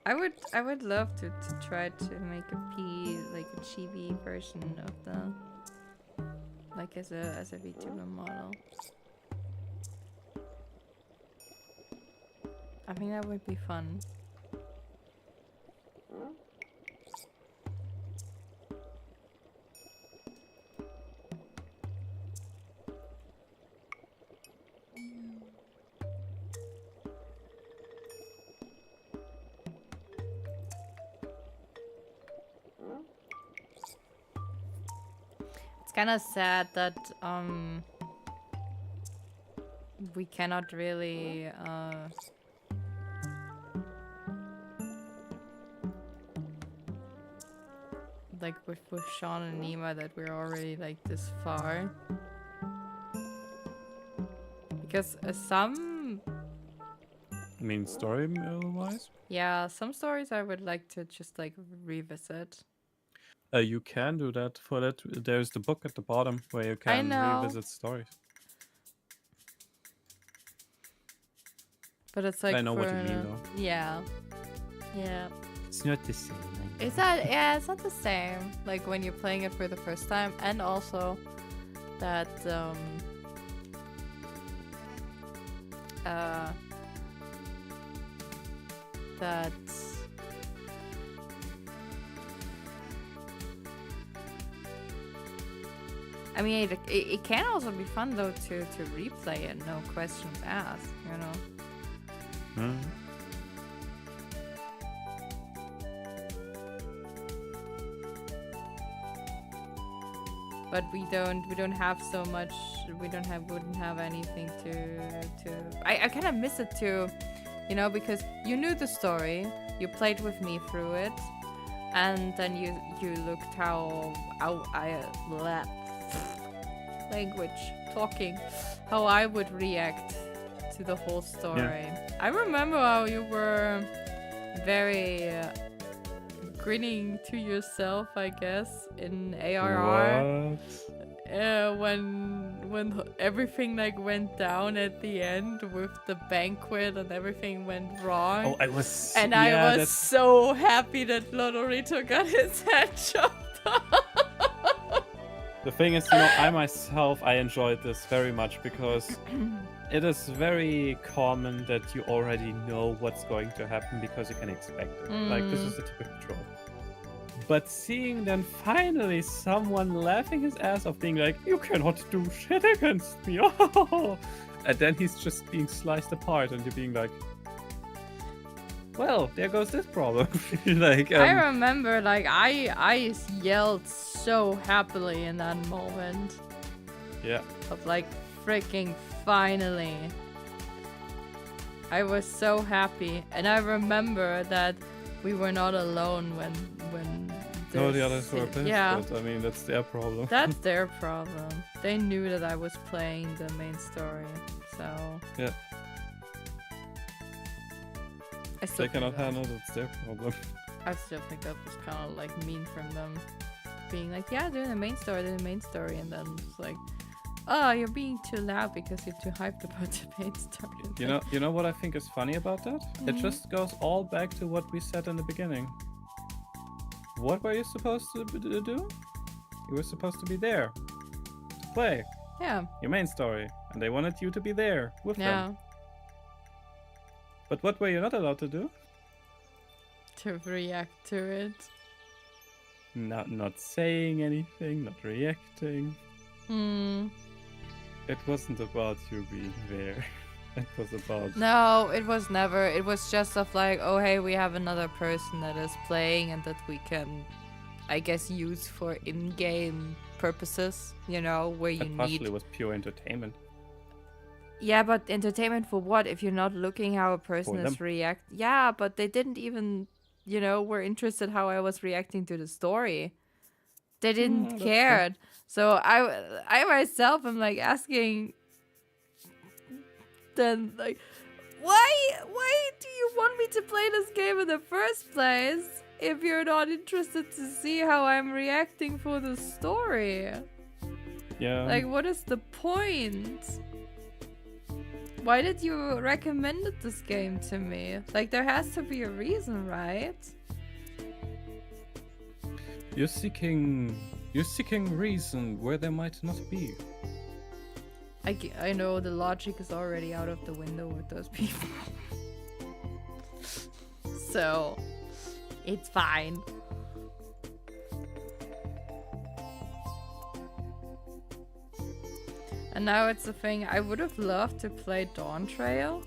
I would love to try to make like a chibi version of the, like as a VTuber model. I think that would be fun. It's kind of sad that we cannot really like with Sean and Nima that we're already like this far, because some I mean, story wise? yeah, some stories I would like to just like revisit. You can do that. For that, there's the book at the bottom where you I can know. revisit stories. But it's like I know for, what you mean, though. yeah, yeah. It's not the same. It's not, yeah, it's not the same. Like when you're playing it for the first time, and also that that I mean, it can also be fun though to replay it, no questions asked, you know. Hmm. But we don't have so much. Wouldn't have anything to. I kind of miss it too, you know, because you knew the story, you played with me through it, and then you looked how how I would react to the whole story. Yeah. I remember how you were very grinning to yourself, I guess, in ARR. What? When everything like went down at the end with the banquet and everything went wrong. Oh, I was. And yeah, I was so happy that Lodorito got his head chopped off. The thing is, you know, I myself, I enjoyed this very much because it is very common that you already know what's going to happen because you can expect it. Like, this is a typical trope. But seeing then finally someone laughing his ass off, being like, you cannot do shit against me, oh! And then he's just being sliced apart and you're being like, well, there goes this problem. Like, I remember, like, I yelled so happily in that moment. Yeah. Of like, freaking finally. I was so happy. And I remember that we were not alone when no, the others were pissed, yeah. but I mean, that's their problem. That's their problem. They knew that I was playing the main story, so... Yeah. They cannot handle it, it's their problem. I still think that was kind of like mean from them. Being like, yeah, they're the main story, and then it's like, oh, you're being too loud because you're too hyped about the main story. You know what I think is funny about that? It just goes all back to what we said in the beginning. What were you supposed to do? You were supposed to be there to play. Yeah. Your main story, and they wanted you to be there with them. But what were you not allowed to do? To react to it. not saying anything, not reacting. It wasn't about you being there. It was about... No, it was never. It was just of like, oh hey, we have another person that is playing and that we can, I guess, use for in-game purposes, you know, where you It partially need... was pure entertainment. Yeah, but entertainment for what? If you're not looking how a person For is them. react. Yeah, but they didn't even, you know, were interested how I was reacting to the story. They didn't That's true. care. So I myself am like asking then like, why do you want me to play this game in the first place if you're not interested to see how I'm reacting for the story? Yeah. Like, what is the point? Why did you recommend this game to me? Like, there has to be a reason, right? You're seeking reason where there might not be. I know the logic is already out of the window with those people. So, it's fine. And now it's a thing. I would have loved to play Dawn Trail,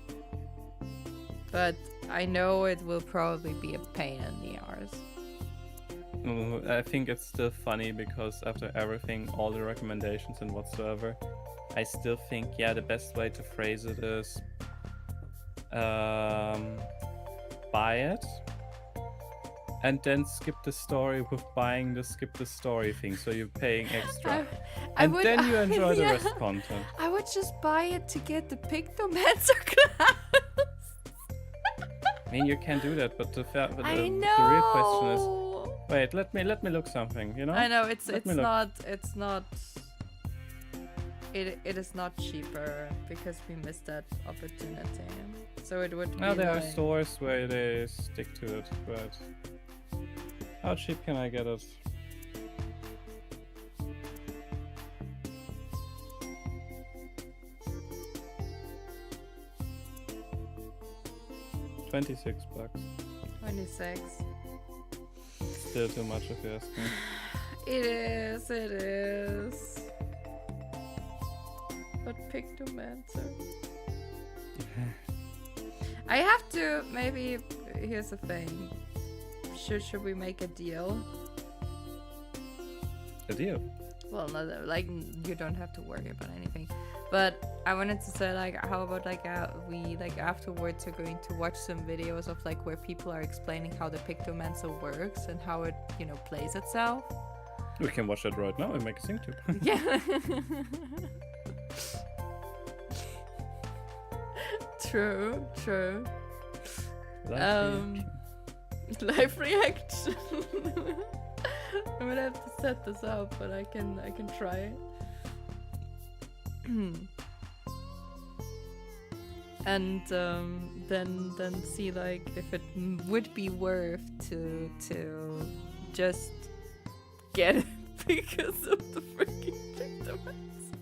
but I know it will probably be a pain in the arse. I think it's still funny because after everything, all the recommendations and whatsoever, I still think, yeah, the best way to phrase it is buy it and then skip the story with buying the skip the story thing, so you're paying extra. And then you enjoy the rest content. I would just buy it to get the Pictomancer class. I mean, you can do that, but the real question is, wait, let me look something, you know? I know, it is not cheaper because we missed that opportunity. So it would be Now there are like... stores where they stick to it, but how cheap can I get it? $26. 26. Still too much if you ask me. It is. But Pictomancer. I have to, maybe, here's the thing. Should we make a deal? A deal? Well, no, like, you don't have to worry about anything. But I wanted to say, like, how about, like, we, like, afterwards are going to watch some videos of, like, where people are explaining how the Pictomancer works and how it, you know, plays itself. We can watch that right now and make a sync too. Yeah. True. Live reaction. I'm gonna have to set this up, but I can try. And then see like if it would be worth to just get it because of the freaking Pictomancer.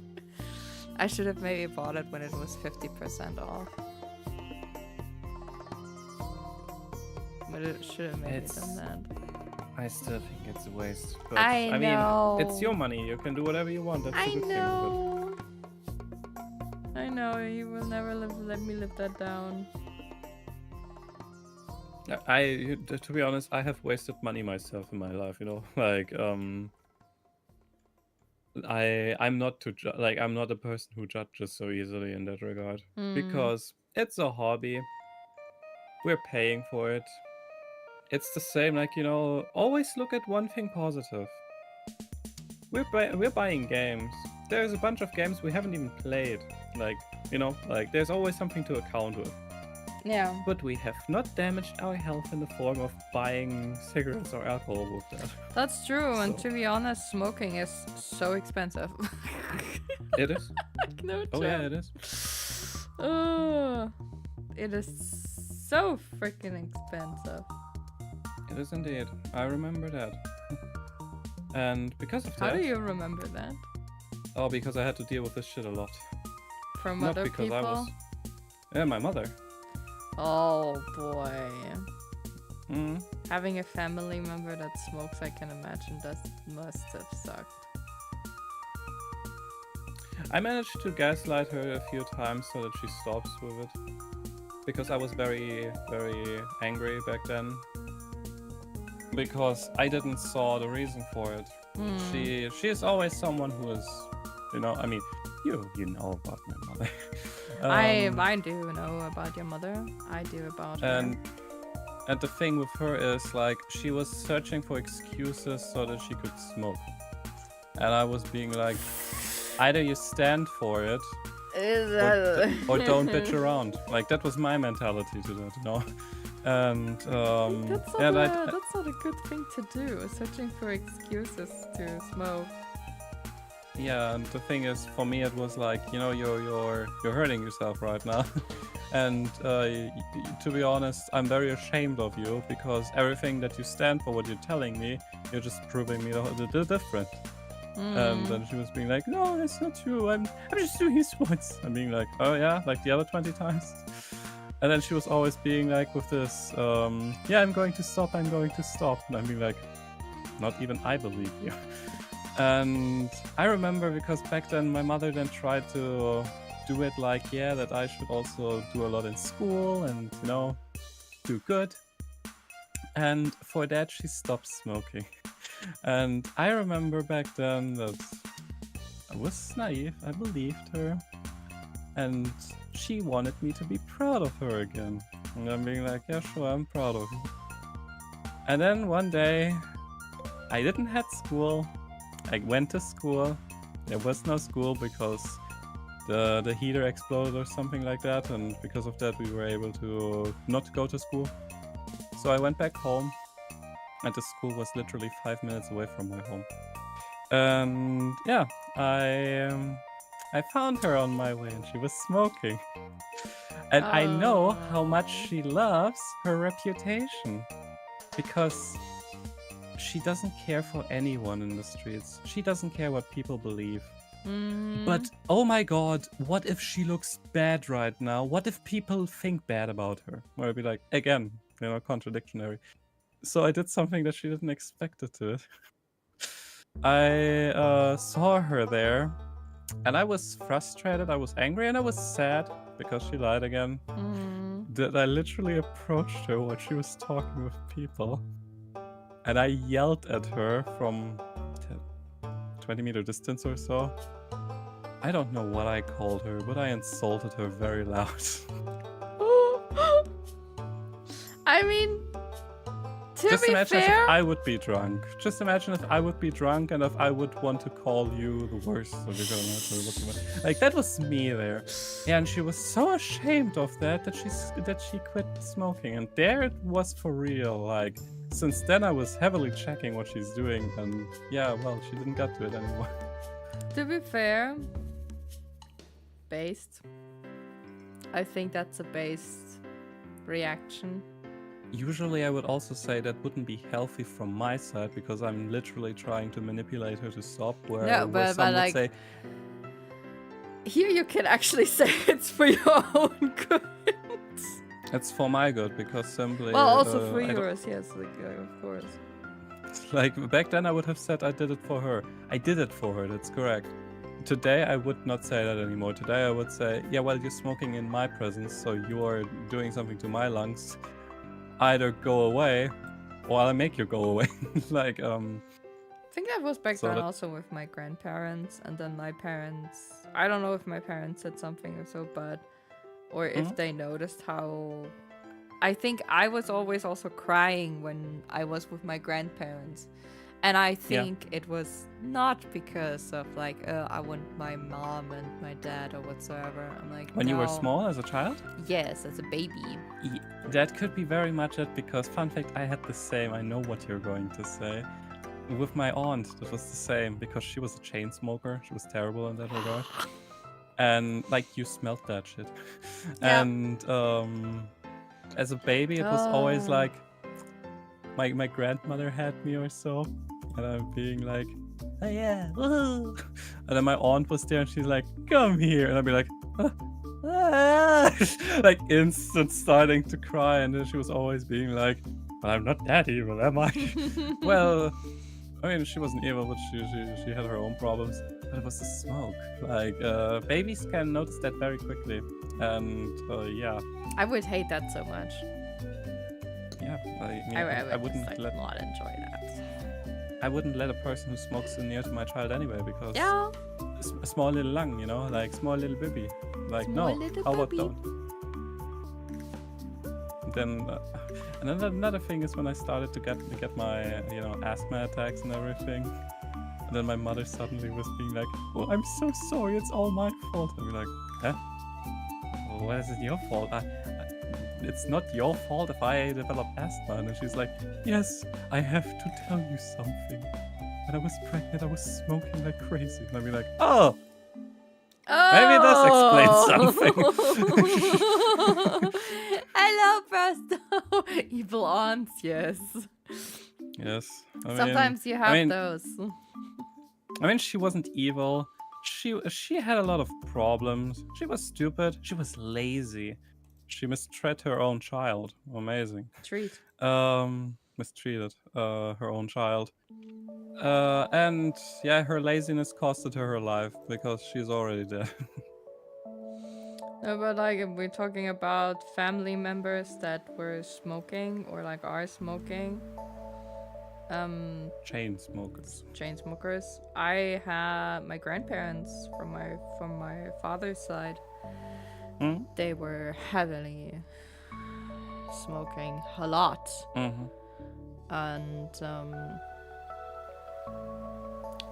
I should have maybe bought it when it was 50% off. But it should have maybe done that. I still think it's a waste. But I know. mean, it's your money. You can do whatever you want. That's the good thing. I know. You will never let me live that down. To be honest, I have wasted money myself in my life. You know, like I'm not I'm not a person who judges so easily in that regard because it's a hobby. We're paying for it. It's the same, like, you know, always look at one thing positive. We're buying games. There's a bunch of games we haven't even played. Like, you know, like there's always something to account with. Yeah. But we have not damaged our health in the form of buying cigarettes or alcohol with that. That's true, and to be honest, smoking is so expensive. It is? Like, no Oh joke. yeah, it is. It is so freaking expensive. It is indeed. I remember that. And because of that... How do you remember that? Oh, because I had to deal with this shit a lot. From Not other because people? I was... Yeah, my mother. Oh boy. Mm. Having a family member that smokes, I can imagine that must have sucked. I managed to gaslight her a few times so that she stops with it. Because I was very, very angry back then. Because I didn't saw the reason for it. She is always someone who is, I mean, you know about my mother. I do know about your mother. I do about her. And the thing with her is, like, she was searching for excuses so that she could smoke. And I was being like, either you stand for it, or don't bitch around. Like, that was my mentality to that, And that's not a good thing to do, searching for excuses to smoke. Yeah, and the thing is, for me, it was like, you're hurting yourself right now. And to be honest, I'm very ashamed of you, because everything that you stand for, what you're telling me, you're just proving me the different. And then she was being like, no, it's not true. I'm just doing this once. I'm being like, oh yeah, like the other 20 times. And then she was always being like with this, yeah, I'm going to stop. And I'm being like, not even I believe you. And I remember, because back then my mother then tried to do it like, yeah, that I should also do a lot in school and, do good. And for that, she stopped smoking. And I remember back then that I was naive, I believed her. And she wanted me to be proud of her again. And I'm being like, yeah, sure, I'm proud of you. And then one day, I didn't have school. I went to school. There was no school because the heater exploded or something like that. And because of that, we were able to not go to school. So I went back home. And the school was literally 5 minutes away from my home. And yeah, I found her on my way and she was smoking. And I know how much she loves her reputation. Because she doesn't care for anyone in the streets. She doesn't care what people believe. But oh my god, what if she looks bad right now? What if people think bad about her? Or I'd be like, again, contradictory. So I did something that she didn't expect it to. I saw her there, and I was frustrated, I was angry, and I was sad because she lied again. That I literally approached her while she was talking with people, and I yelled at her from 20-meter distance or so. I don't know what I called her, but I insulted her very loud. I mean, just imagine if I would be drunk. Just imagine if I would be drunk and if I would want to call you the worst. Like, that was me there. Yeah, and she was so ashamed of that she quit smoking. And there it was for real. Like, since then I was heavily checking what she's doing. And yeah, well, she didn't get to it anymore. To be fair, based. I think that's a based reaction. Usually I would also say that wouldn't be healthy from my side, because I'm literally trying to manipulate her to stop, where some would say... Here you can actually say it's for your own good. It's for my good, because simply... Well, also for yours, yes, of course. Like, back then I would have said I did it for her. I did it for her, that's correct. Today I would not say that anymore. Today I would say, yeah, well, you're smoking in my presence, so you are doing something to my lungs. Either go away, or I'll make you go away. Like, I think that was back then also with my grandparents, and then my parents. I don't know if my parents said something or so, but or if they noticed how. I think I was always also crying when I was with my grandparents, and I think it was not because of like I want my mom and my dad or whatsoever. I'm like, when you were small as a child? Yes, as a baby. That could be very much it, because fun fact, I had the same. I know what you're going to say. With my aunt, that was the same, because she was a chain smoker. She was terrible in that regard. And like, you smelled that shit. Yeah. And as a baby, it was always like my grandmother had me or so, and I'm being like, oh yeah, woohoo! And then my aunt was there and she's like, come here, and I'd be like, like instant starting to cry, and then she was always being like, But I'm not that evil, am I? Well, I mean, she wasn't evil, but she had her own problems. But it was the smoke. Like, babies can notice that very quickly. And, yeah. I would hate that so much. Yeah, I mean, I would wouldn't just, like, not enjoy that. I wouldn't let a person who smokes so near to my child anyway, because Yeah. a small little lung, you know, like small little baby. Like, Small no, little how about baby. don't? Then another thing is when I started to get my asthma attacks and everything, and then my mother suddenly was being like, "Oh, I'm so sorry, it's all my fault." I'd be like, "Huh? Well, why is it your fault? It's not your fault if I develop asthma." And then she's like, "Yes, I have to tell you something. When I was pregnant, I was smoking like crazy." And I'd be like, "Oh." Maybe it does explain something. Hello, Presto. Evil aunts, yes. Yes. Sometimes you have those. I mean, she wasn't evil. She had a lot of problems. She was stupid. She was lazy. She mistreated her own child. Amazing. Mistreated her own child. And yeah, her laziness costed her life because she's already dead. No, but like if we're talking about family members that were smoking or like are smoking. Chain smokers. Chain smokers. I had my grandparents from my father's side. They were heavily smoking a lot. And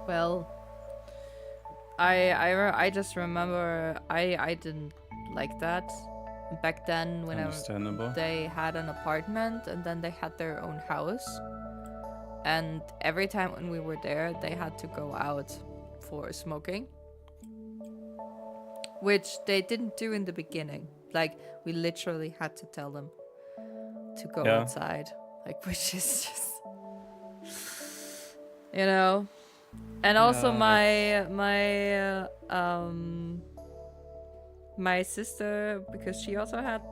well, I just remember I didn't like that back then when they had an apartment and then they had their own house, and every time when we were there they had to go out for smoking, which they didn't do in the beginning. Like we literally had to tell them to go outside, like, which is just, you know. And also my sister, because she also had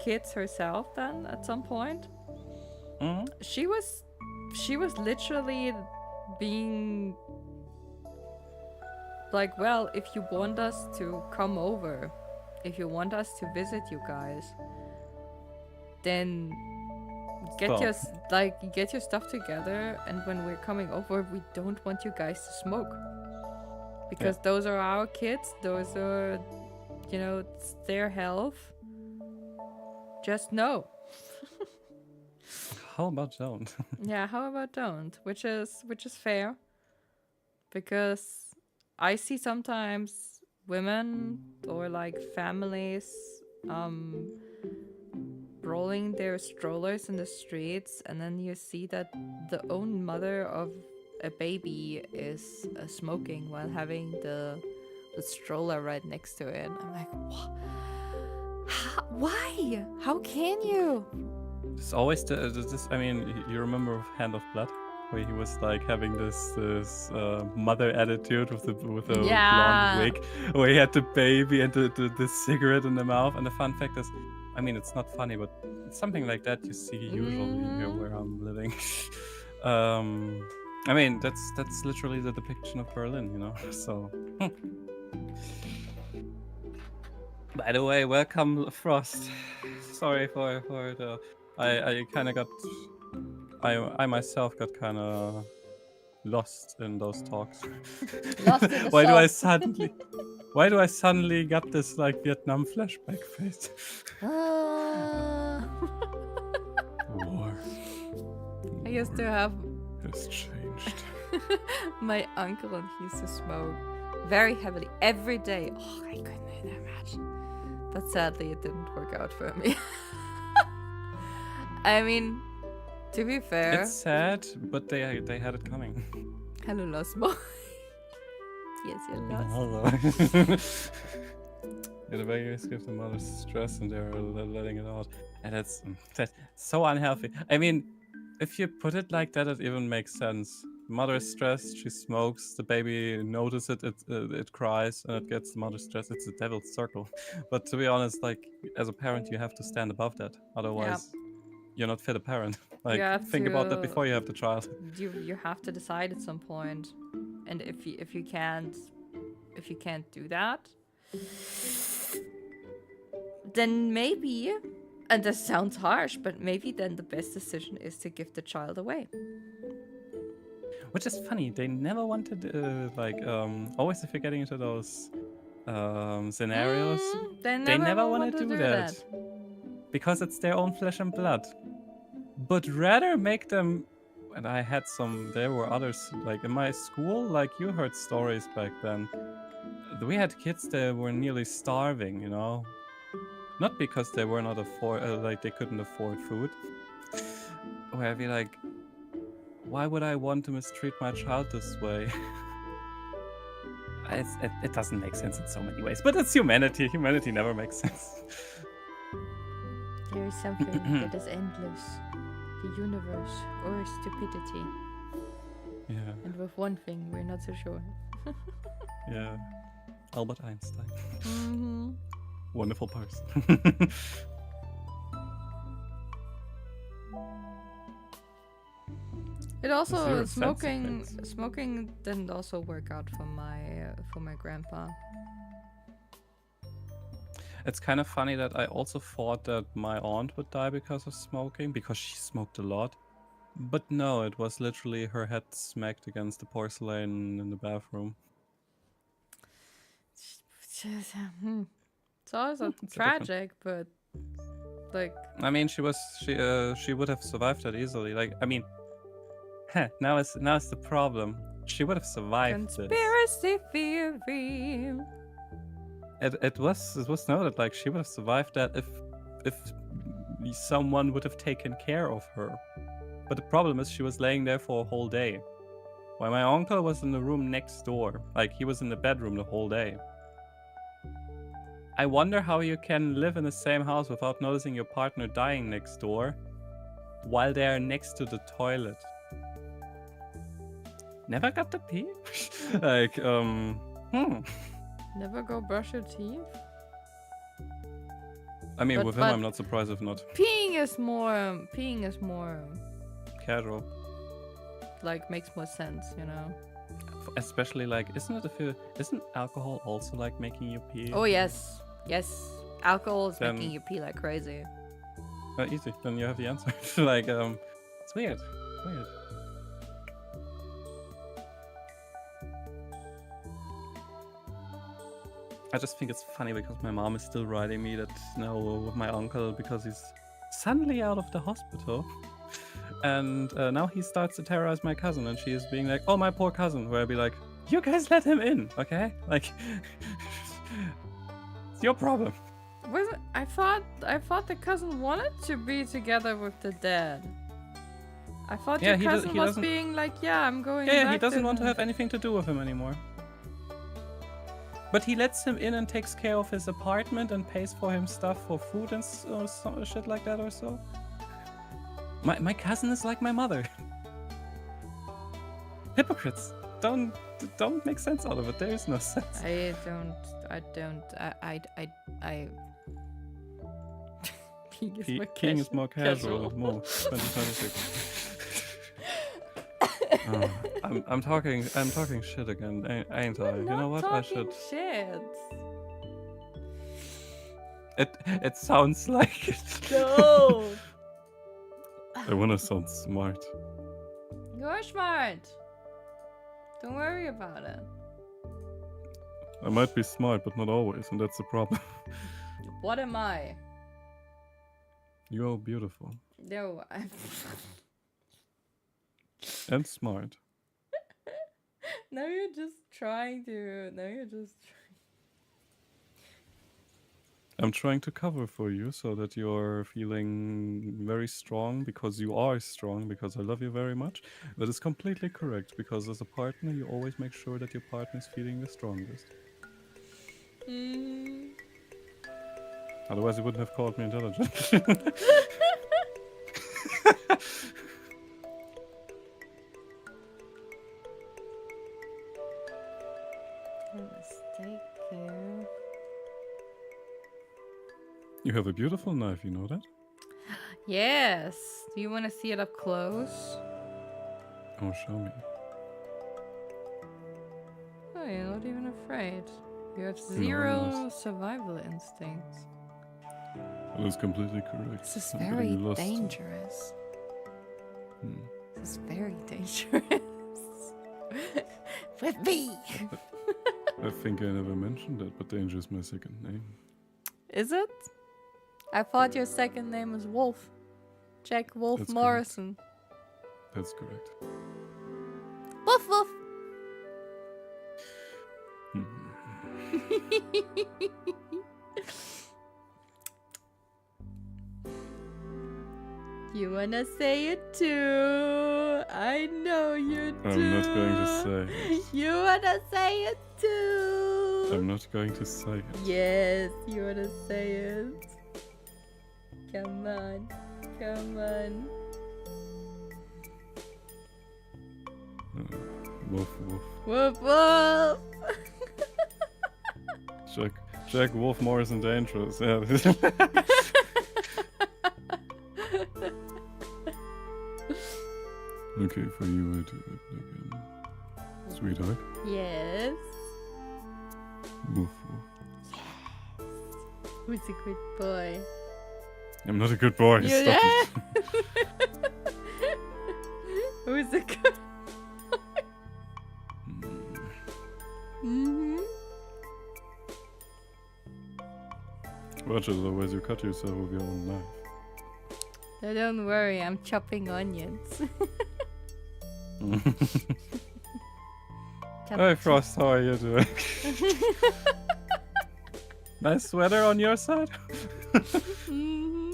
kids herself then at some point. She was literally being like, well, if you want us to come over, if you want us to visit you guys, then get your stuff together, and when we're coming over, we don't want you guys to smoke, because those are our kids, those are, you know, it's their health. Just no. How about don't? Yeah, how about don't? Which is fair, because I see sometimes women or like families rolling their strollers in the streets, and then you see that the own mother of a baby is smoking while having the stroller right next to it. I'm like, what? Why? How can you? It's always this. I mean, you remember Hand of Blood, where he was like having this mother attitude with the blonde wig, where he had the baby and the cigarette in the mouth. And the fun fact is, I mean, it's not funny, but it's something like that you see usually here where I'm living. I mean, that's literally the depiction of Berlin, you know. So. By the way, welcome, Frost. Sorry for the. I kind of got. I myself got kind of lost in those talks. Lost in the Why do I suddenly got this like Vietnam flashback face? War. I used to have. Has changed. My uncle, and he used to smoke very heavily every day. Oh, I couldn't imagine. But sadly, it didn't work out for me. I mean, to be fair, it's sad, but they had it coming. Hello, Losmo. Yes, you're lost. Yeah, the babies give the mothers stress, and they're letting it out, and that's so unhealthy. I mean, if you put it like that, it even makes sense. Mother is stressed, she smokes, the baby notices it cries, and it gets the mother stressed. It's a devil's circle. But to be honest, like, as a parent, you have to stand above that. Otherwise, you're not fit a parent. You Like, have think about that to. before you have the child. You have to decide at some point, and if you can't do that, then maybe, and this sounds harsh, but maybe then the best decision is to give the child away. Which is funny. They never wanted, always if you're getting into those scenarios, They never want to do that. Because it's their own flesh and blood. But rather make them. And I had there were others, like in my school, like you heard stories back then. We had kids that were nearly starving, you know? Not because they were not they couldn't afford food. Where I'd be like, why would I want to mistreat my child this way? It doesn't make sense in so many ways, but it's humanity. Humanity never makes sense. There is something that is endless. The universe or stupidity. Yeah. And with one thing, we're not so sure. Yeah. Albert Einstein. Mm-hmm. Wonderful person. It also Zero sense of smoking didn't also work out for my grandpa. It's kind of funny that I also thought that my aunt would die because of smoking, because she smoked a lot. But no, it was literally her head smacked against the porcelain in the bathroom. It's also tragic, but like. I mean, she would have survived that easily. Like, I mean, now it's the problem. She would have survived Conspiracy theory. It was noted, like, she would have survived that if someone would have taken care of her. But the problem is she was laying there for a whole day, while my uncle was in the room next door. Like, he was in the bedroom the whole day. I wonder how you can live in the same house without noticing your partner dying next door while they are next to the toilet. Never got to pee? Like, Never go brush your teeth? I mean, with him, I'm not surprised if not. Peeing is more casual. Like, makes more sense, you know? Especially, like, isn't alcohol also like making you pee? Oh, yes. Yes. Alcohol is making you pee like crazy. Easy. Then you have the answer. Like, it's weird. Weird. I just think it's funny because my mom is still writing me that now with my uncle, because he's suddenly out of the hospital. And now he starts to terrorize my cousin, and she is being like, oh, my poor cousin. Where I'd be like, you guys let him in, okay? Like, it's your problem. I thought the cousin wanted to be together with the dad. I thought your cousin was being like, yeah, I'm going back. Yeah, he doesn't want to have anything to do with him anymore. But he lets him in and takes care of his apartment and pays for him stuff for food and shit like that or so. My cousin is like my mother. Hypocrites. Don't make sense out of it. There is no sense. Peeing is more casual. More 2026. I'm talking shit again, ain't I? You know what? I should. Shit. It sounds like it. No. I wanna sound smart. You're smart. Don't worry about it. I might be smart, but not always, and that's the problem. What am I? You're beautiful. No, I'm. And smart. Now you're just trying. I'm trying to cover for you so that you're feeling very strong, because you are strong, because I love you very much. That is completely correct, because as a partner, you always make sure that your partner is feeling the strongest. Otherwise, you wouldn't have called me intelligent. Mistake there. You have a beautiful knife, you know that? Yes. Do you want to see it up close? Oh, show me. Oh, you're not even afraid. You have No, I'm zero not. survival instincts. That was completely correct. This is I'm very getting lost. dangerous. Hmm. This is very dangerous. With me. I think I never mentioned that, but Danger is my second name. Is it? I thought your second name was Wolf. Jack Wolf That's Morrison. Correct. That's correct. Woof woof. Hmm. You wanna say it too? I know you do. I'm not going to say it. You wanna say it too? I'm not going to say it. Yes, you wanna say it. Come on, come on. Woof woof. Woof woof. Jack Wolf Morrison Dangerous. Yeah. Okay, for you I do it again. Sweetheart. Yes. Woof woof. Who's a good boy? I'm not a good boy. You Stop it. Who's a good Mm-hmm. Watch it, otherwise you cut yourself with your own knife. No, don't worry, I'm chopping onions. Hi Frost, how are you doing? Nice sweater on your side? Mhm.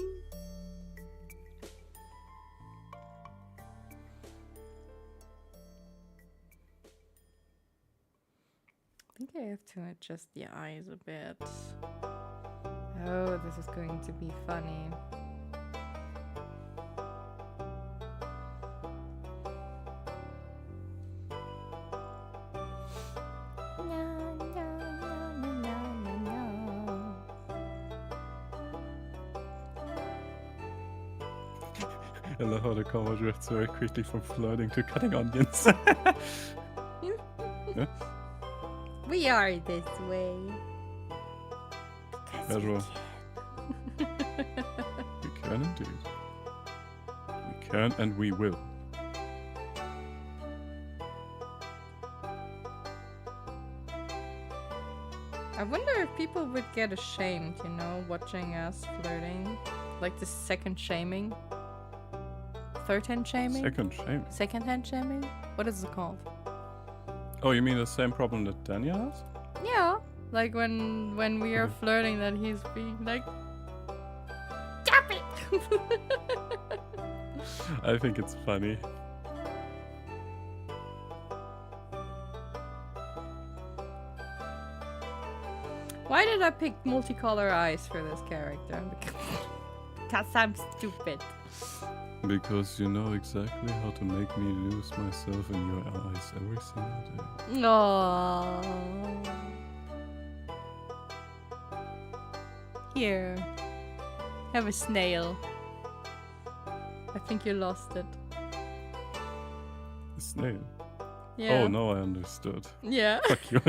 I think I have to adjust the eyes a bit. Oh, this is going to be funny. No, no, no, no, no, no, no. I love how the camera drifts very quickly from flirting to cutting onions. Yeah? We are this way. Because we Casual. can. We can indeed. We can and we will. I wonder if people would get ashamed, you know, watching us flirting. Like the second shaming. Third hand shaming? Second shame. Second hand shaming? What is it called? Oh, you mean the same problem that Daniel has? Yeah. Like when we are flirting that he's being like stop it. I think it's funny. Why did I pick multicolor eyes for this character? Because I'm stupid. Because you know exactly how to make me lose myself in your eyes every single day. No. Here. Have a snail. I think you lost it. A snail. Yeah. Oh, no, I understood. Yeah. Fuck you.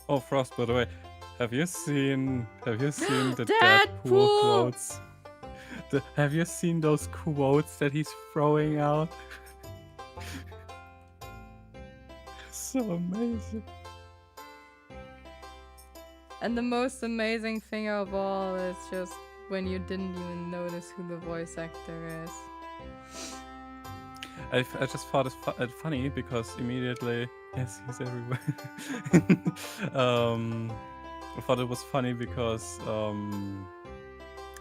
Oh, Frost, by the way, have you seen the Deadpool Deadpool! quotes? Have you seen those quotes that he's throwing out? So amazing. And the most amazing thing of all is just when you didn't even notice who the voice actor is. I just thought it's funny because immediately, yes, he's everywhere. I thought it was funny because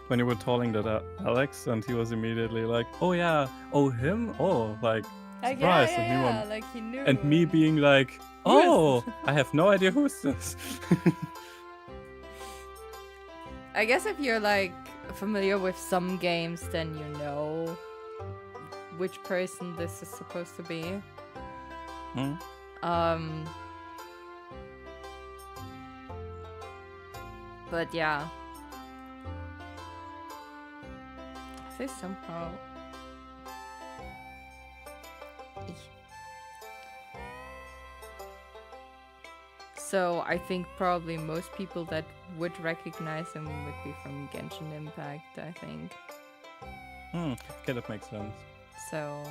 when you were telling that Alex, and he was immediately like, "Oh yeah, oh him, oh like surprise," and like he knew. and me being like, "Oh, I have no idea who's this." I guess if you're like familiar with some games, then you know which person this is supposed to be. Hmm? But yeah. This somehow. So I think probably most people that would recognize him would be from Genshin Impact, I think. Okay, that makes sense. So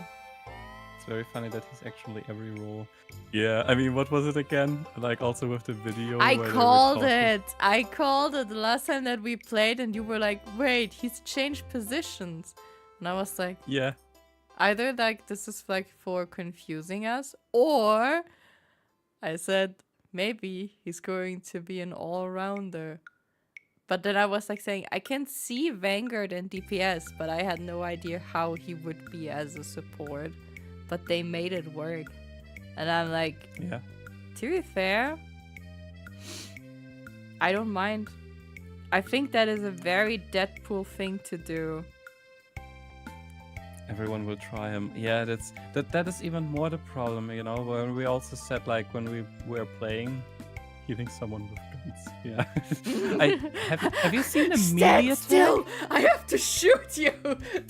It's very funny that he's actually every role. Yeah, I mean, what was it again? Like also with the video. I where they were called talking- it. I called it the last time that we played, and you were like, "Wait, he's changed positions," and I was like, Yeah. either like this is like for confusing us, or I said maybe he's going to be an all-rounder. But then I was like saying I can see Vanguard and DPS, but I had no idea how he would be as a support. But they made it work, and I'm like, Yeah. to be fair, I don't mind. I think that is a very Deadpool thing to do. Everyone will try him. Yeah, that is even more the problem, you know, where we also said like when we were playing, healing someone with guns. Yeah. Have you seen the melee attack? Stand still! I have to shoot you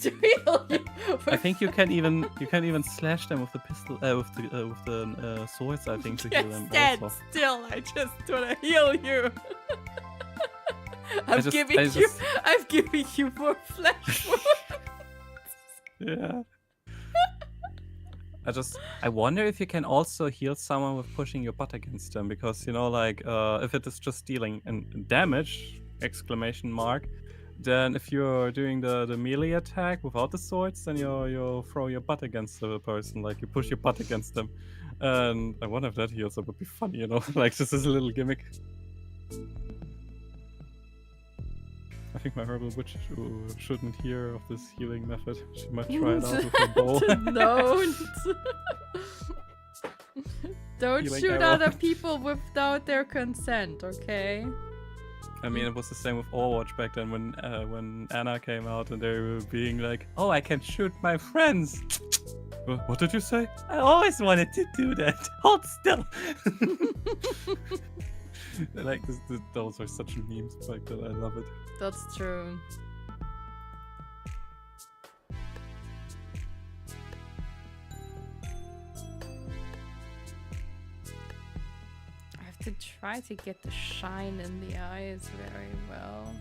to heal you. I think you can even slash them with the pistol with the swords. I think to heal them Stand also. still! I just wanna heal you. I'm just- giving I you. just- I'm giving you more flash. Yeah. I wonder if you can also heal someone with pushing your butt against them, because you know, like if it is just dealing damage exclamation mark, then if you're doing the melee attack without the swords, then you throw your butt against the person, like you push your butt against them. And I wonder if that heals. That would be funny, you know, like this is a little gimmick. I think my herbal witch shouldn't hear of this healing method. She might try it out with her bow. Don't Healing shoot arrow. other people without their consent, okay? I mean, it was the same with Overwatch back then when Anna came out and they were being like, "Oh, I can shoot my friends." What did you say? I always wanted to do that. Hold still. Like those are such memes back then. I love it. That's true. I have to try to get the shine in the eyes very well.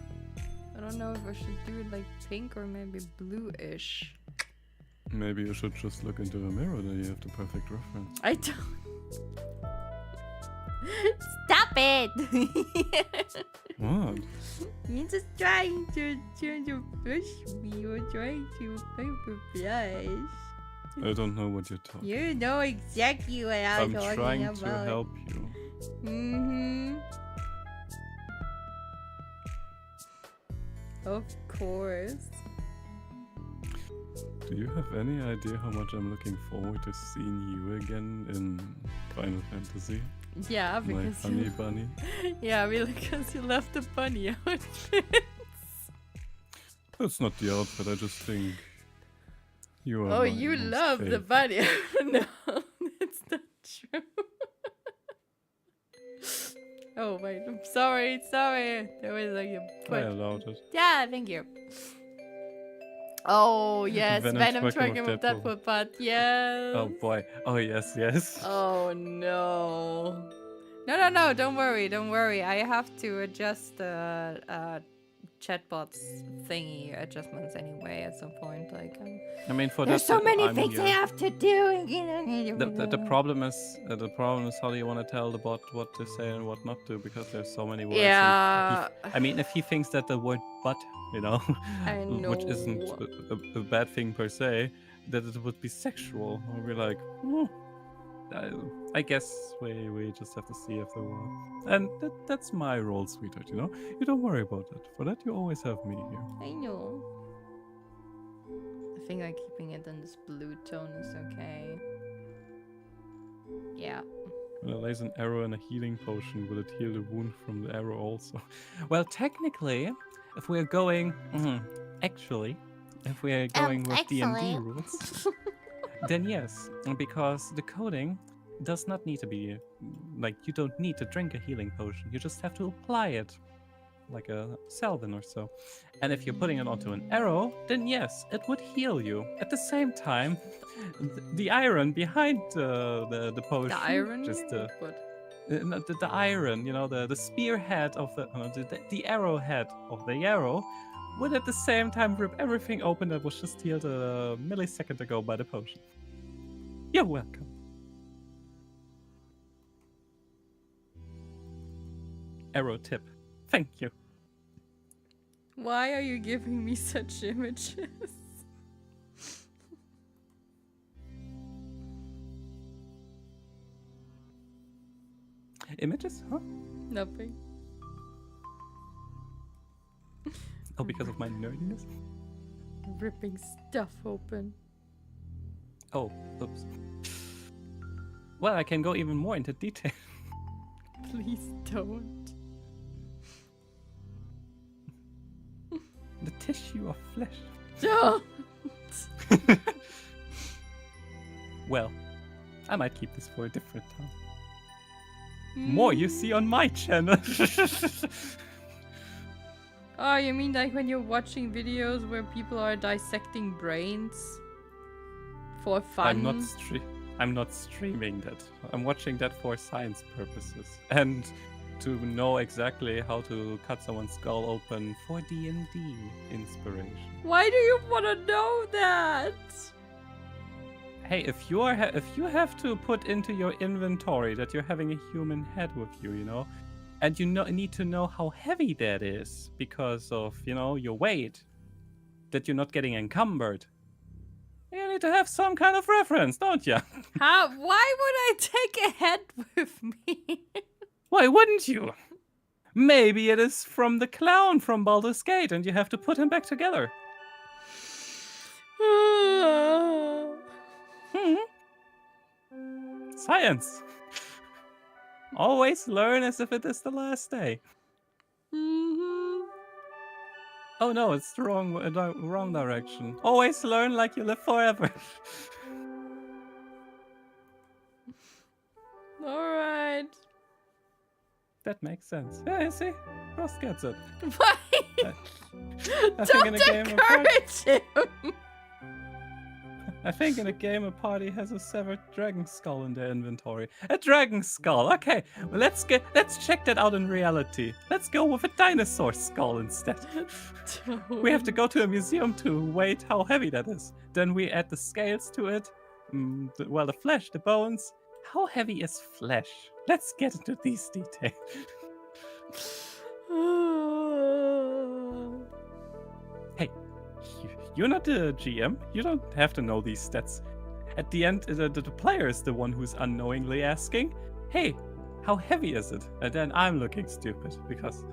I don't know if I should do it like pink or maybe bluish. Maybe you should just look into the mirror, then you have the perfect reference. I don't. Stop it! What? You're just trying to push me. You're trying to paper blush. I don't know what you're talking. You know exactly what I'm talking trying about. to help you. Mm-hmm. Of course. Do you have any idea how much I'm looking forward to seeing you again in Final Fantasy? Yeah, My because honey bunny. yeah, because you left the bunny outfit. That's not the outfit, I just think you are. Oh, my you most love the favorite. bunny. No, that's not true. Oh wait, I'm sorry. There was like a I point. allowed it. Yeah, thank you. Oh yes, Venom Venom twerking twerking with with Deadpool, but yes. Oh boy. Oh yes, yes. Oh no. No, don't worry. I have to adjust the chatbots thingy adjustments anyway at some point. Like, I mean, for there's that, so many I'm things I here. have to do. The problem is how do you want to tell the bot what to say and what not to, because there's so many words. and Yeah. I mean, if he thinks that the word "but," you know, I which isn't know. a bad thing per se, that it would be sexual, and we're like, I guess we just have to see if there were. And that's my role, sweetheart. You know, you don't worry about that. For that, you always have me here. I know. I think like keeping it in this blue tone is okay. Yeah. When I lays an arrow and a healing potion, will it heal the wound from the arrow also? Well, technically, if we're going, actually, if we're going with D&D excellent. rules, then yes, because the coding does not need to be like, you don't need to drink a healing potion. You just have to apply it like a Selvin or so. And if you're putting it onto an arrow, then yes, it would heal you. At the same time, the iron behind the potion, The iron? just What? the iron, the spearhead of the arrowhead of the arrow, would at the same time rip everything open that was just healed a millisecond ago by the potion. You're welcome. Arrow tip. Thank you. Why are you giving me such images? Images? Huh? Nothing. Oh, because of my nerdiness? Ripping stuff open. Oh, oops. Well, I can go even more into detail. Please don't. The tissue of flesh. Don't! Well, I might keep this for a different time. More you see on my channel. Oh, you mean like when you're watching videos where people are dissecting brains? For fun? I'm not streaming that. I'm watching that for science purposes. And to know exactly how to cut someone's skull open for D&D inspiration. Why do you want to know that? Hey, if you have to put into your inventory that you're having a human head with you, and you need to know how heavy that is because of, your weight, that you're not getting encumbered. You need to have some kind of reference, don't you? How? Why would I take a head with me? Why wouldn't you? Maybe it is from the clown from Baldur's Gate and you have to put him back together. Science. Always learn as if it is the last day. Oh no, it's the wrong direction. Always learn like you live forever. Alright. That makes sense. Yeah, you see? Ross gets it. Why? Don't encourage him! I think in a game a party has a severed dragon skull in their inventory. A dragon skull. Okay, well, let's check that out in reality. Let's go with a dinosaur skull instead. We have to go to a museum to weigh how heavy that is. Then we add the scales to it. The flesh, the bones. How heavy is flesh? Let's get into these details. Hey, you're not the GM. You don't have to know these stats. At the end, the player is the one who's unknowingly asking, hey, how heavy is it? And then I'm looking stupid because...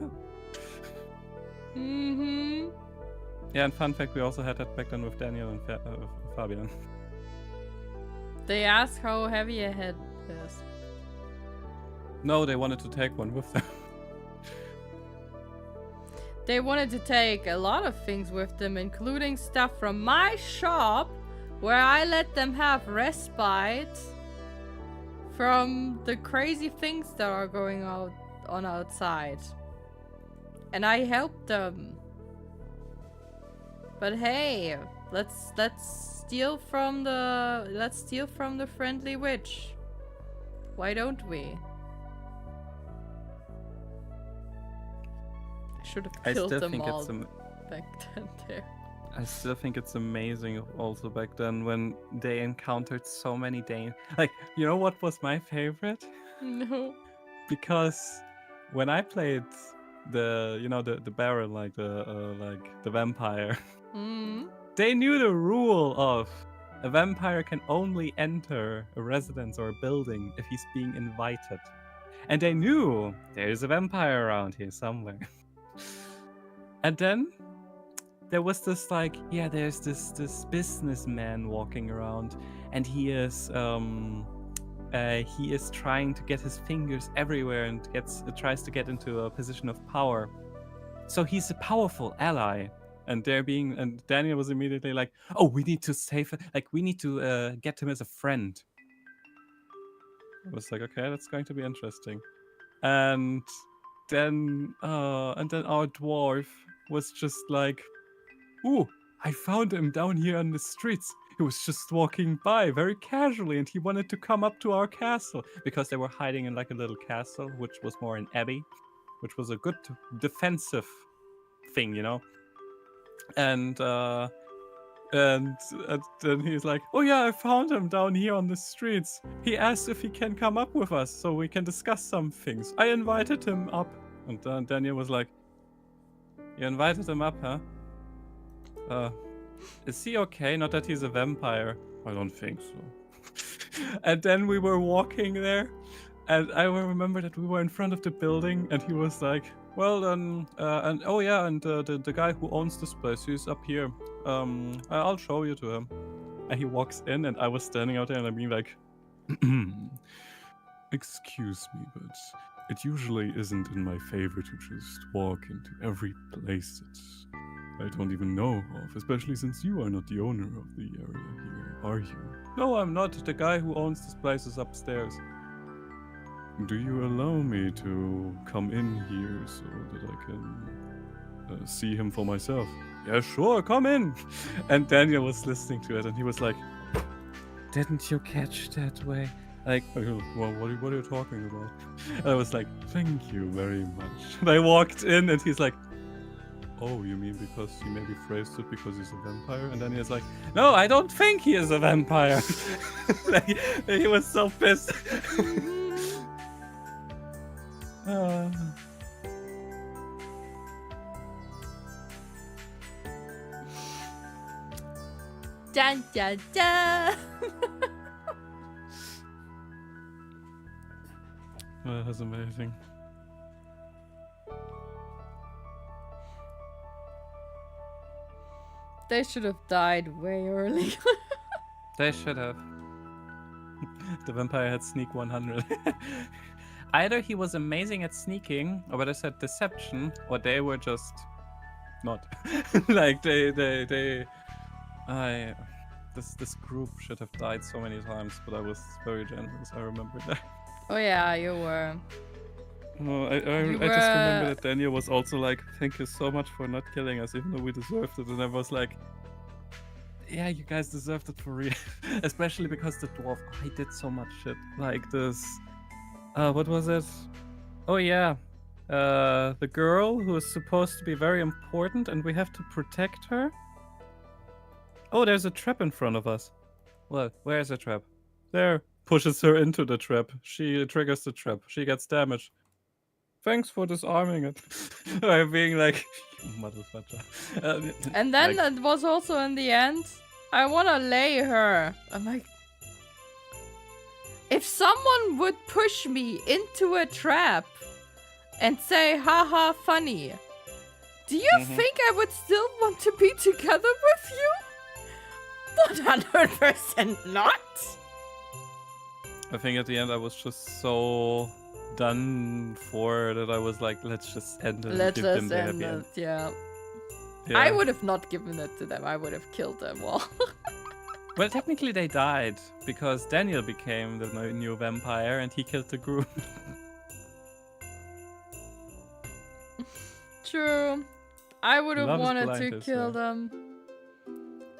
Yeah, and fun fact, we also had that back then with Daniel and Fabian. They ask how heavy a head is. No, they wanted to take one with them. They wanted to take a lot of things with them, including stuff from my shop, where I let them have respite from the crazy things that are going on outside. And I helped them. But hey, let's steal from the friendly witch. Why don't we? I should have killed them all back then there. I still think it's amazing also back then when they encountered so many Danes. Like, you know what was my favorite? No. Because when I played the Baron, like the vampire, they knew the rule of a vampire can only enter a residence or a building if he's being invited. And they knew there's a vampire around here somewhere. And then there was this there's this businessman walking around, and he is trying to get his fingers everywhere and tries to get into a position of power. So he's a powerful ally. And Daniel was immediately like, "Oh, we need to save it. Like, we need to get him as a friend." I was like, "Okay, that's going to be interesting." And then our dwarf was just like, "Ooh, I found him down here on the streets. He was just walking by very casually, and he wanted to come up to our castle because they were hiding in like a little castle, which was more an abbey, which was a good defensive thing, you know." And and then he's like, "Oh yeah, I found him down here on the streets. He asked if he can come up with us so we can discuss some things. I invited him up." And Daniel was like, "You invited him up, huh? Is he okay? Not that he's a vampire." "I don't think so." And then we were walking there, and I remember that we were in front of the building, and he was like, "Well, then, and oh yeah, and the guy who owns this place, he's up here. I'll show you to him." And he walks in, and I was standing out there, and I'm being like, "Excuse me, but it usually isn't in my favor to just walk into every place that I don't even know of, especially since you are not the owner of the area here, are you?" "No, I'm not. The guy who owns this place is upstairs." "Do you allow me to come in here so that I can see him for myself?" "Yeah, sure, come in." And Daniel was listening to it, and he was like, "Didn't you catch that way?" Like, "Well, what are you talking about?" I was like, "Thank you very much." And I walked in, and he's like, "Oh, you mean because he maybe phrased it because he's a vampire?" And then he's like, "No, I don't think he is a vampire." Like, he was so pissed. Dun, dun, dun. That was amazing. They should have died way early. They should have. The vampire had sneak 100. Either he was amazing at sneaking, or what I said, deception, or they were just not. Like this group should have died so many times, but I was very generous. I remember that. Oh yeah, you were. Oh, I just remember that Daniel was also like, "Thank you so much for not killing us, even though we deserved it." And I was like, "Yeah, you guys deserved it for real." Especially because the dwarf, I did so much shit. Like this, what was it? Oh yeah, the girl who is supposed to be very important, and we have to protect her. Oh, there's a trap in front of us. Well, where's the trap? There. Pushes her into the trap. She triggers the trap. She gets damaged. "Thanks for disarming it." I'm being like, motherfucker. And then like, it was also in the end, "I wanna lay her." I'm like, if someone would push me into a trap and say, haha, funny, do you think I would still want to be together with you? 100% not. I think at the end I was just so done for that I was like, let's just end it and give them the happy end. Yeah. Yeah. I would have not given it to them. I would have killed them all. Well, technically they died because Daniel became the new vampire and he killed the group. True. I would have Love is wanted blind, to is kill there. them.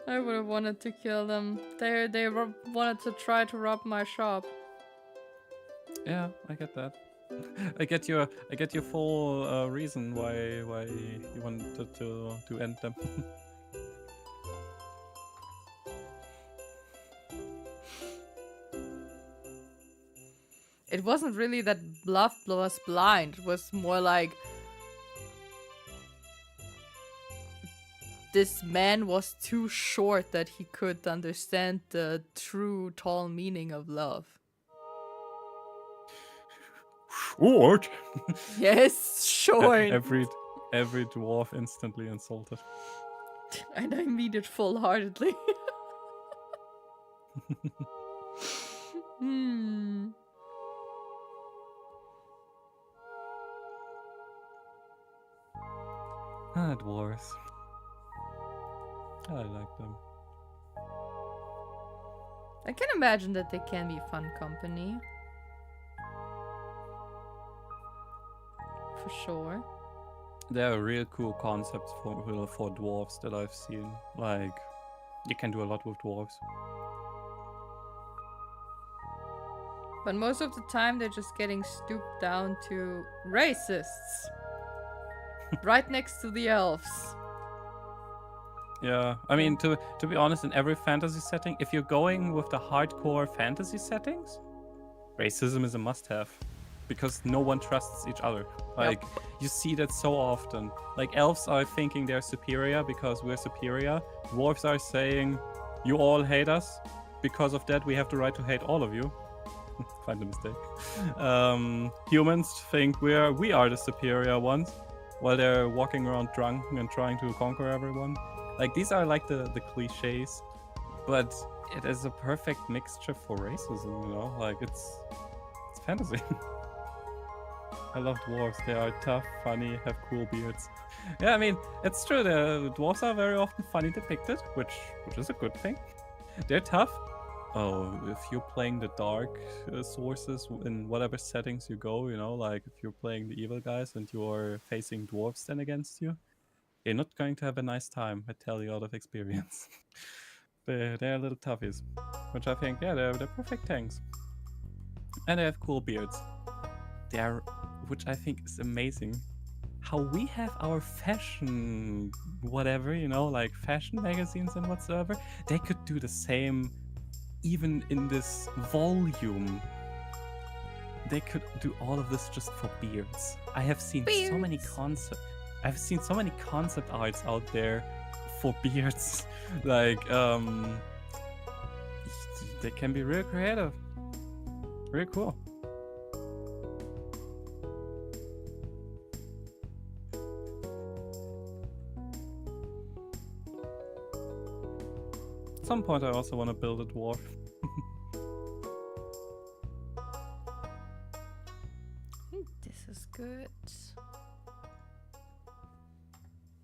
I would have wanted to kill them. They wanted to try to rob my shop. Yeah, I get that. I get your full reason why you wanted to end them. It wasn't really that Bluff was blind. It was more like this man was too short that he could understand the true tall meaning of love. Short. Yes, short. Every dwarf instantly insulted. And I mean it full-heartedly. Ah, dwarves. I like them. I can imagine that they can be fun company. For sure. There are real cool concepts for dwarves that I've seen. Like, you can do a lot with dwarves. But most of the time they're just getting stooped down to racists. Right next to the elves. Yeah, I mean, to be honest, in every fantasy setting, if you're going with the hardcore fantasy settings, racism is a must-have. Because no one trusts each other. Like, you see that so often. Like, elves are thinking they're superior because we're superior. Dwarves are saying, you all hate us. Because of that, we have the right to hate all of you. Find the mistake. Humans think we are the superior ones, while they're walking around drunk and trying to conquer everyone. Like, these are like the cliches, but it is a perfect mixture for racism, you know? Like, it's fantasy. I love dwarves. They are tough, funny, have cool beards. Yeah, I mean, it's true. The dwarves are very often funny depicted, which is a good thing. They're tough. Oh, if you're playing the dark sources in whatever settings you go, you know, like if you're playing the evil guys and you're facing dwarves then against you, you're not going to have a nice time. I tell you out of experience. They're little toughies, which I think, yeah, they're perfect tanks. And they have cool beards. Which I think is amazing, how we have our fashion whatever, you know, like fashion magazines and whatsoever. They could do the same even in this volume. They could do all of this just for beards. I have seen so many concept arts out there for beards. Like, they can be real creative. Really cool. At some point I also want to build a dwarf. This is good.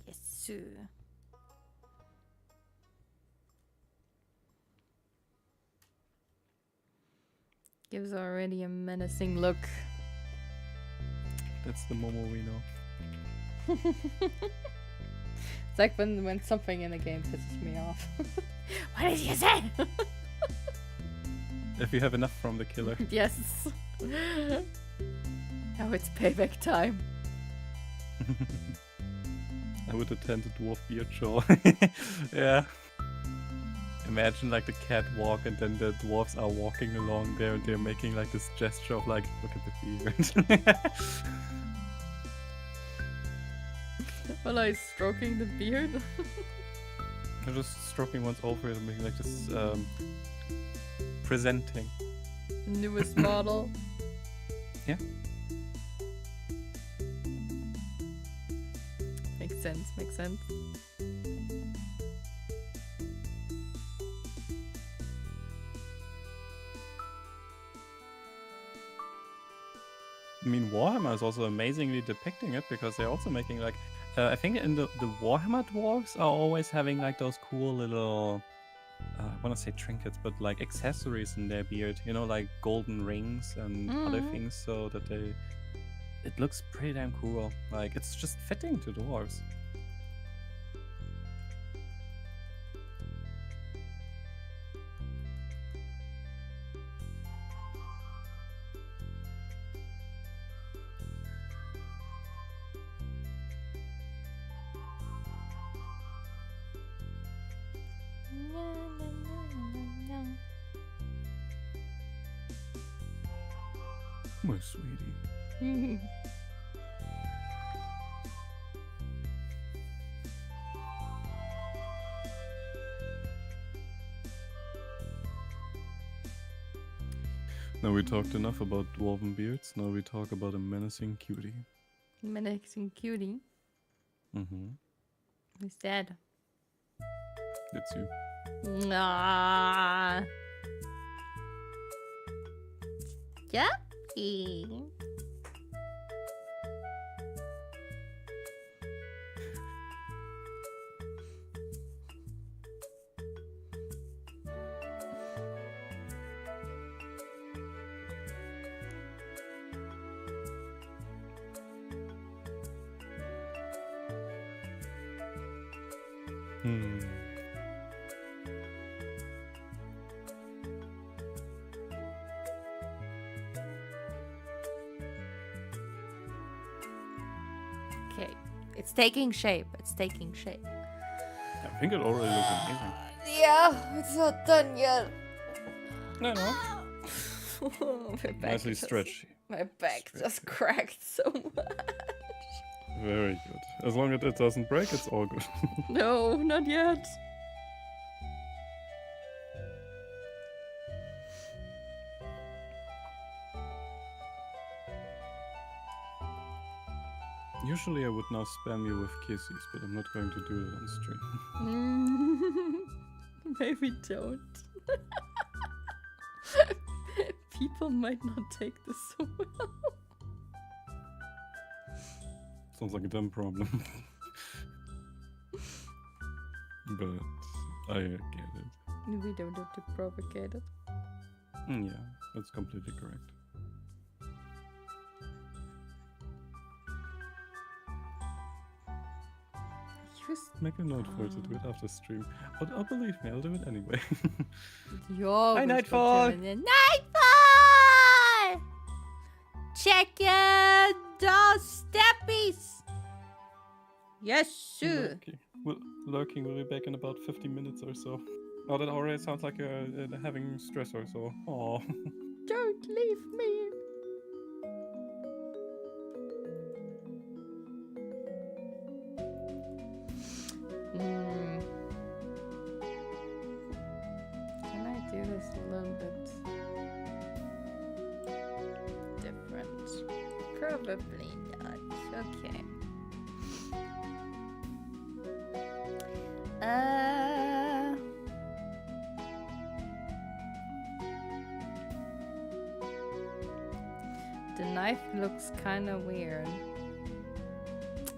Yes, sir. Gives already a menacing look. That's the Momo we know. It's like when something in the game pisses me off. What did you say? If you have enough from the killer. Yes. Now it's payback time. I would attend a dwarf beard show. Yeah. Imagine like the catwalk and then the dwarves are walking along there and they're making like this gesture of like, look at the beard. Well, I stroking the beard. I'm just stroking one's over and making like this presenting. Newest model. Yeah. Makes sense, makes sense. I mean, Warhammer is also amazingly depicting it because they're also making like, I think in the Warhammer dwarves are always having like those cool little, I want to say trinkets, but like accessories in their beard, you know, like golden rings and other things, so that it looks pretty damn cool. Like, it's just fitting to dwarves. My sweetie. Now we talked enough about dwarven beards. Now we talk about a menacing cutie. Menacing cutie. Mm-hmm. Who's that? It's you. Ah. Yucky. Hmm. Okay, it's taking shape. It's taking shape. I think it already looks amazing. Yeah, it's not done yet. No. My back Nicely just- stretchy. My back just cracked so much. Very good. As long as it doesn't break, it's all good. No, not yet. Usually I would now spam you with kisses, but I'm not going to do that on stream. Maybe don't. People might not take this so well. Sounds like a dumb problem. But I get it. We don't have to provocate it. Yeah, that's completely correct. Make a note for it to do it after stream. Oh, believe me, I'll do it anyway. Hi, Nightfall! Nightfall! Check those steppies! Yes, sir. Lurking will be back in about 50 minutes or so. Oh, that already sounds like having stress or so. Oh. Don't leave me. Can I do this a little bit different? Probably not. Okay. The knife looks kind of weird.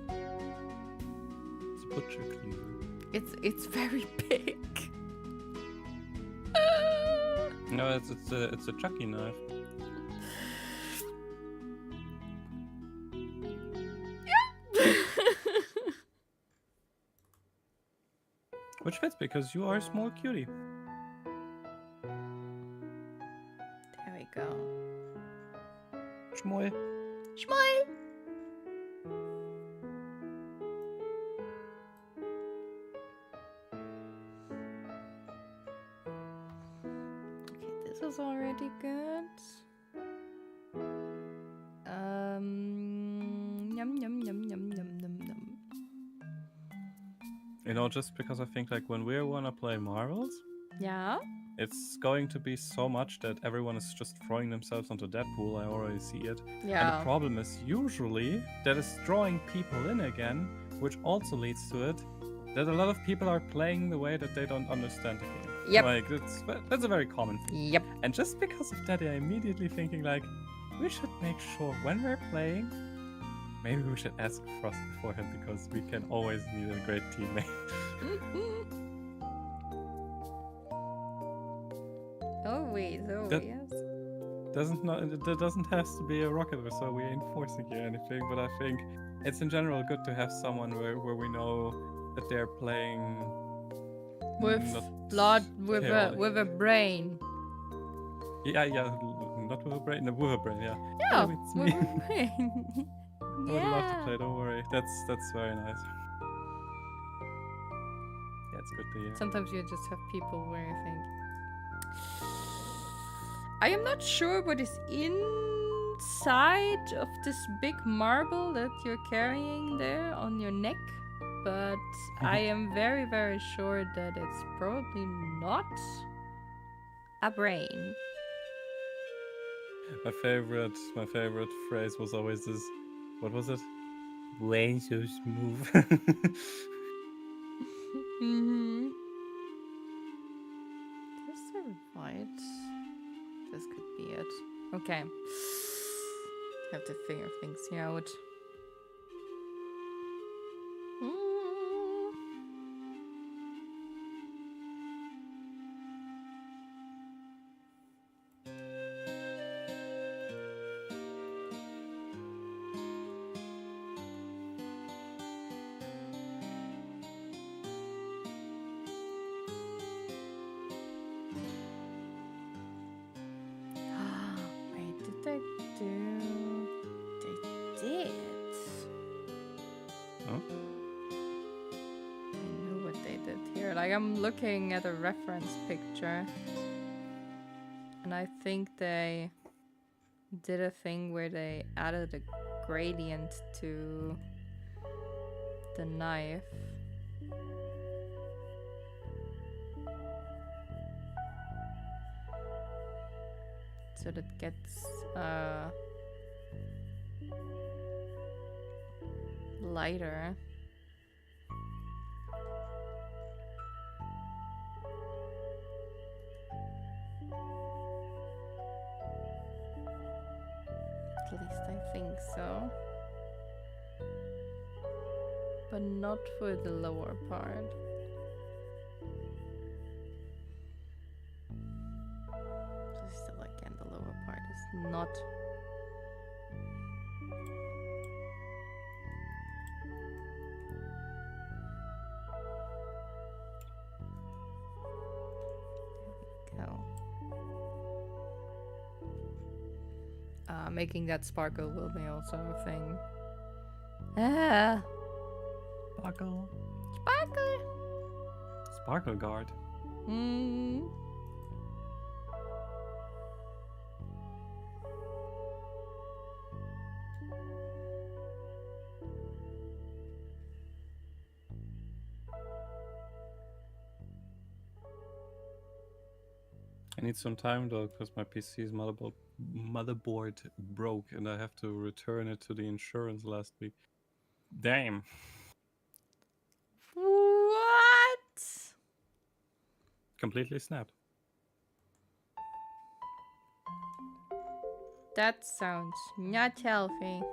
It's a butcher cleaver. It's very big. No, it's a Chucky knife. Which fits because you are a small cutie. There we go. Schmoy. Schmoy! Okay, this is already good. Yum yum yum yum yum yum yum. You know, just because I think like when we wanna play Marvels, Yeah. it's going to be so much that everyone is just throwing themselves onto that pool. I already see it. And the Yeah. problem is usually that is drawing people in again, which also leads to it that a lot of people are playing the way that they don't understand the game. Yep. Like that's a very common thing. Yep. And just because of that, I'm immediately thinking like, we should make sure when we're playing, maybe we should ask Frost beforehand because we can always need a great teammate. Always, That- yes. There doesn't have to be a rocket or so. We ain't forcing you anything, but I think it's in general good to have someone where we know that they're playing With not blood, with chaotic. a brain. Yeah, not with a brain, no, with a brain, yeah. Yeah, Maybe it's with me. a brain. I would love to play. Don't worry. That's very nice. Yeah, it's good to hear. Sometimes you just have people where you think, I am not sure what is inside of this big marble that you're carrying there on your neck, but I am very, very sure that it's probably not a brain. My favorite phrase was always this. What was it? Brain so smooth. Mm-hmm. Is there right? This could be it. Okay. Have to figure things out. They did. Huh? I know what they did here. Like, I'm looking at a reference picture. And I think they did a thing where they added a gradient to the knife. So that it gets lighter. At least I think so. But not for the lower part. So still again, the lower part is not. There we go. Making that sparkle will be also a thing. Ah! Sparkle. Sparkle! Sparkle guard. Hmm. I need some time though, because my PC's motherboard broke and I have to return it to the insurance last week. Damn. What? Completely snapped. That sounds not healthy.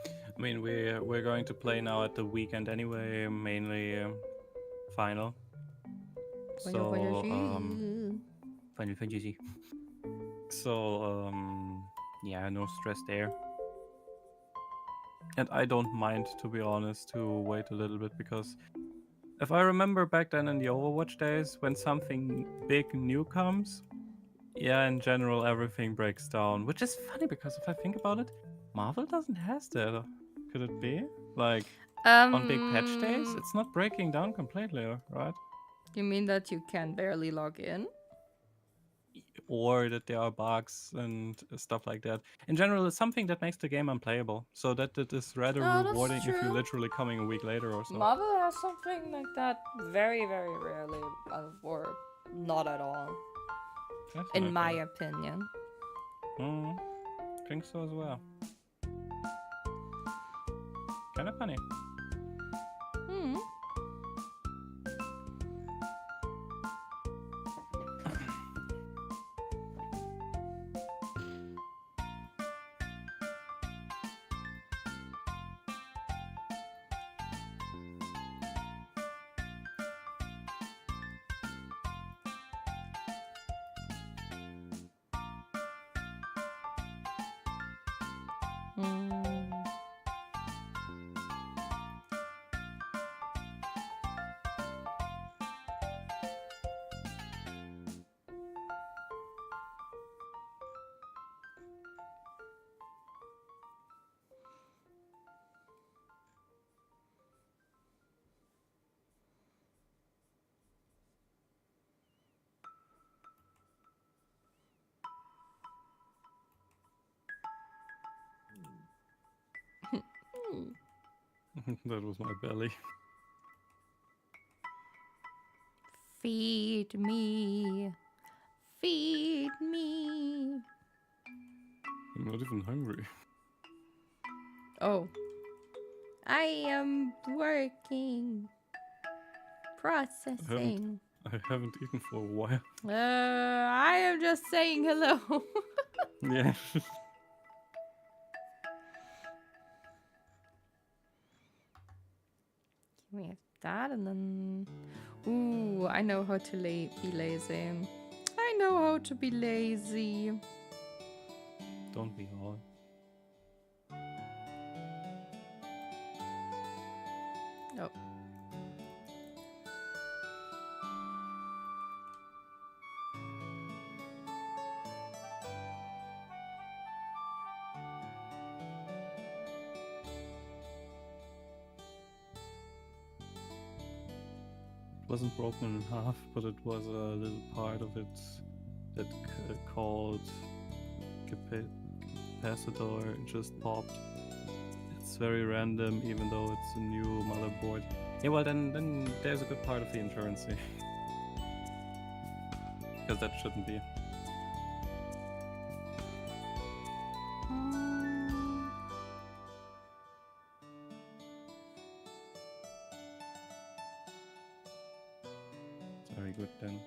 I mean, we're going to play now at the weekend anyway, mainly final. So Final Fantasy. So yeah, no stress there. And I don't mind, to be honest, to wait a little bit, because if I remember back then in the Overwatch days, when something big new comes, yeah, in general everything breaks down, which is funny because if I think about it, Marvel doesn't have that. Could it be? Like, on big patch days, it's not breaking down completely, right? You mean that you can barely log in? Or that there are bugs and stuff like that. In general, it's something that makes the game unplayable. So that it is rather rewarding if you're literally coming a week later or so. Marvel has something like that very, very rarely, or not at all. In my opinion. I think so as well. Kind of funny. That was my belly. Feed me. Feed me. I'm not even hungry. Oh. I am working. Processing. I haven't eaten for a while. I am just saying hello. Yeah. We have that, and then... Ooh, I know how to be lazy. I know how to be lazy. Don't we all? Oh. wasn't broken in half, but it was a little part of it that called capacitor just popped. It's very random, even though it's a new motherboard. Yeah, well then there's a good part of the insurance here. Because that shouldn't be. It's very good then.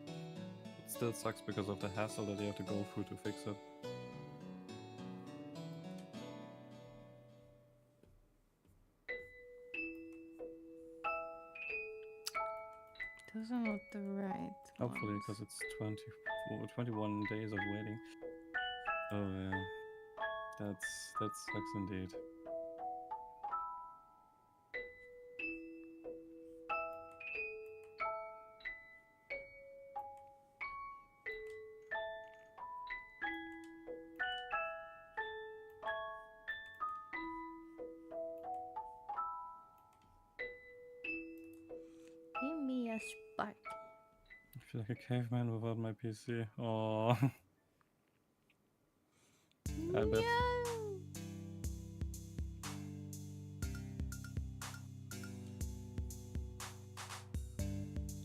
It still sucks because of the hassle that you have to go through to fix it. Those are not the right Hopefully, ones. because it's 21 days of waiting. Oh yeah, that sucks indeed. Give me a spark. I feel like a caveman without my PC. Oh, I bet.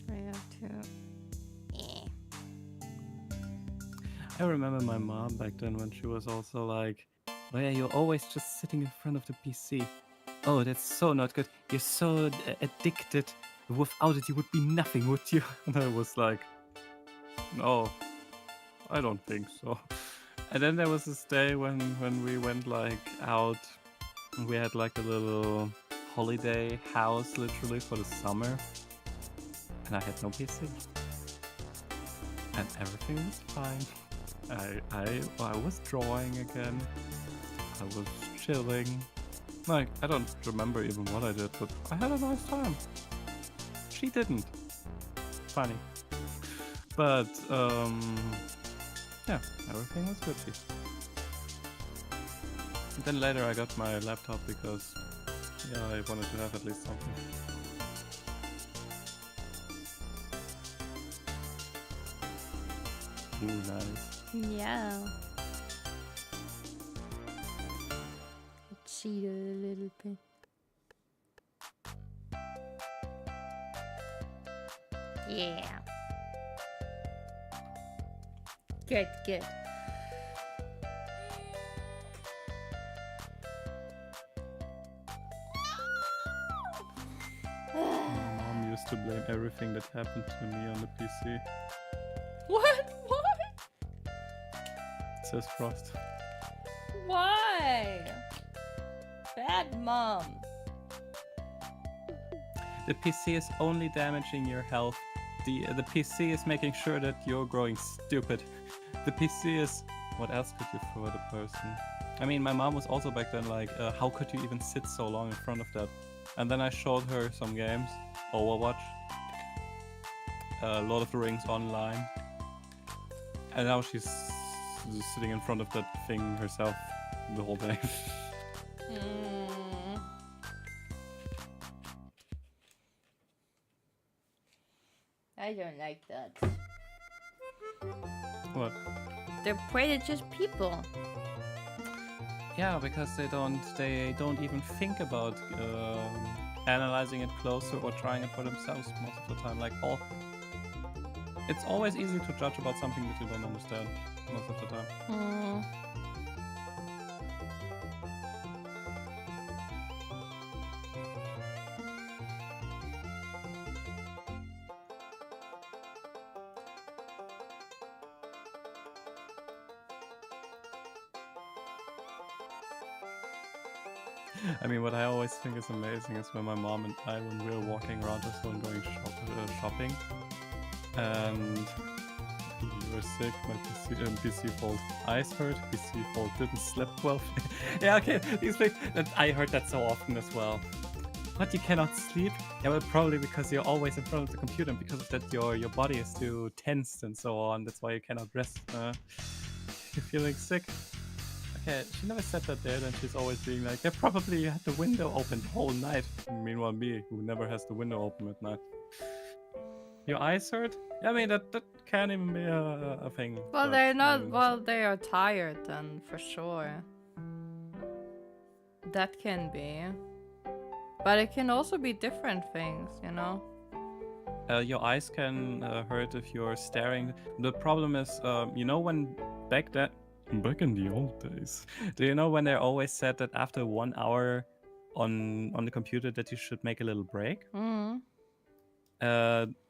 I have to. I remember my mom back then when she was also like, "Oh yeah, you're always just sitting in front of the PC. Oh, that's so not good. You're so addicted. Without it, you would be nothing, would you?" And I was like, "No, I don't think so." And then there was this day when we went like out. We had like a little holiday house literally for the summer. And I had no PC. And everything was fine. I was drawing again. I was chilling. Like, I don't remember even what I did, but I had a nice time. She didn't. Funny. But, yeah, everything was good. And then later I got my laptop because, yeah, I wanted to have at least something. Ooh, nice. Yeah. I cheated a little bit. Yeah. Good, good. My mom used to blame everything that happened to me on the PC. What? Says Frost. Why? Bad mom. The PC is only damaging your health. The PC is making sure that you're growing stupid. The PC is... What else could you throw at a person? I mean, my mom was also back then like, how could you even sit so long in front of that? And then I showed her some games. Overwatch. Lord of the Rings Online. And now she's just sitting in front of that thing herself the whole day. I don't like that. What? They're just people. Yeah, because they don't even think about analyzing it closer or trying it for themselves most of the time. Like it's always easy to judge about something that you don't understand most of the time. I mean, what I always think is amazing is when my mom and I, when we were walking around us and going shopping, and you were sick, my PC fault eyes hurt, PC fault didn't sleep well. Yeah, okay, these things, I heard that so often as well. But you cannot sleep? Yeah, well, probably because you're always in front of the computer, and because of that your body is too tensed and so on. That's why you cannot rest. You're feeling sick? I Okay, she never said that there, then she's always being like, yeah, probably you had the window open the whole night. Meanwhile, me, who never has the window open at night. Your eyes hurt? I mean, that can't even be a thing. Well, but they're I not. mean, Well, they are tired then, for sure. That can be. But it can also be different things, you know? your eyes can hurt if you're staring. The problem is, you know, when back in the old days, do you know when they always said that after 1 hour on the computer that you should make a little break?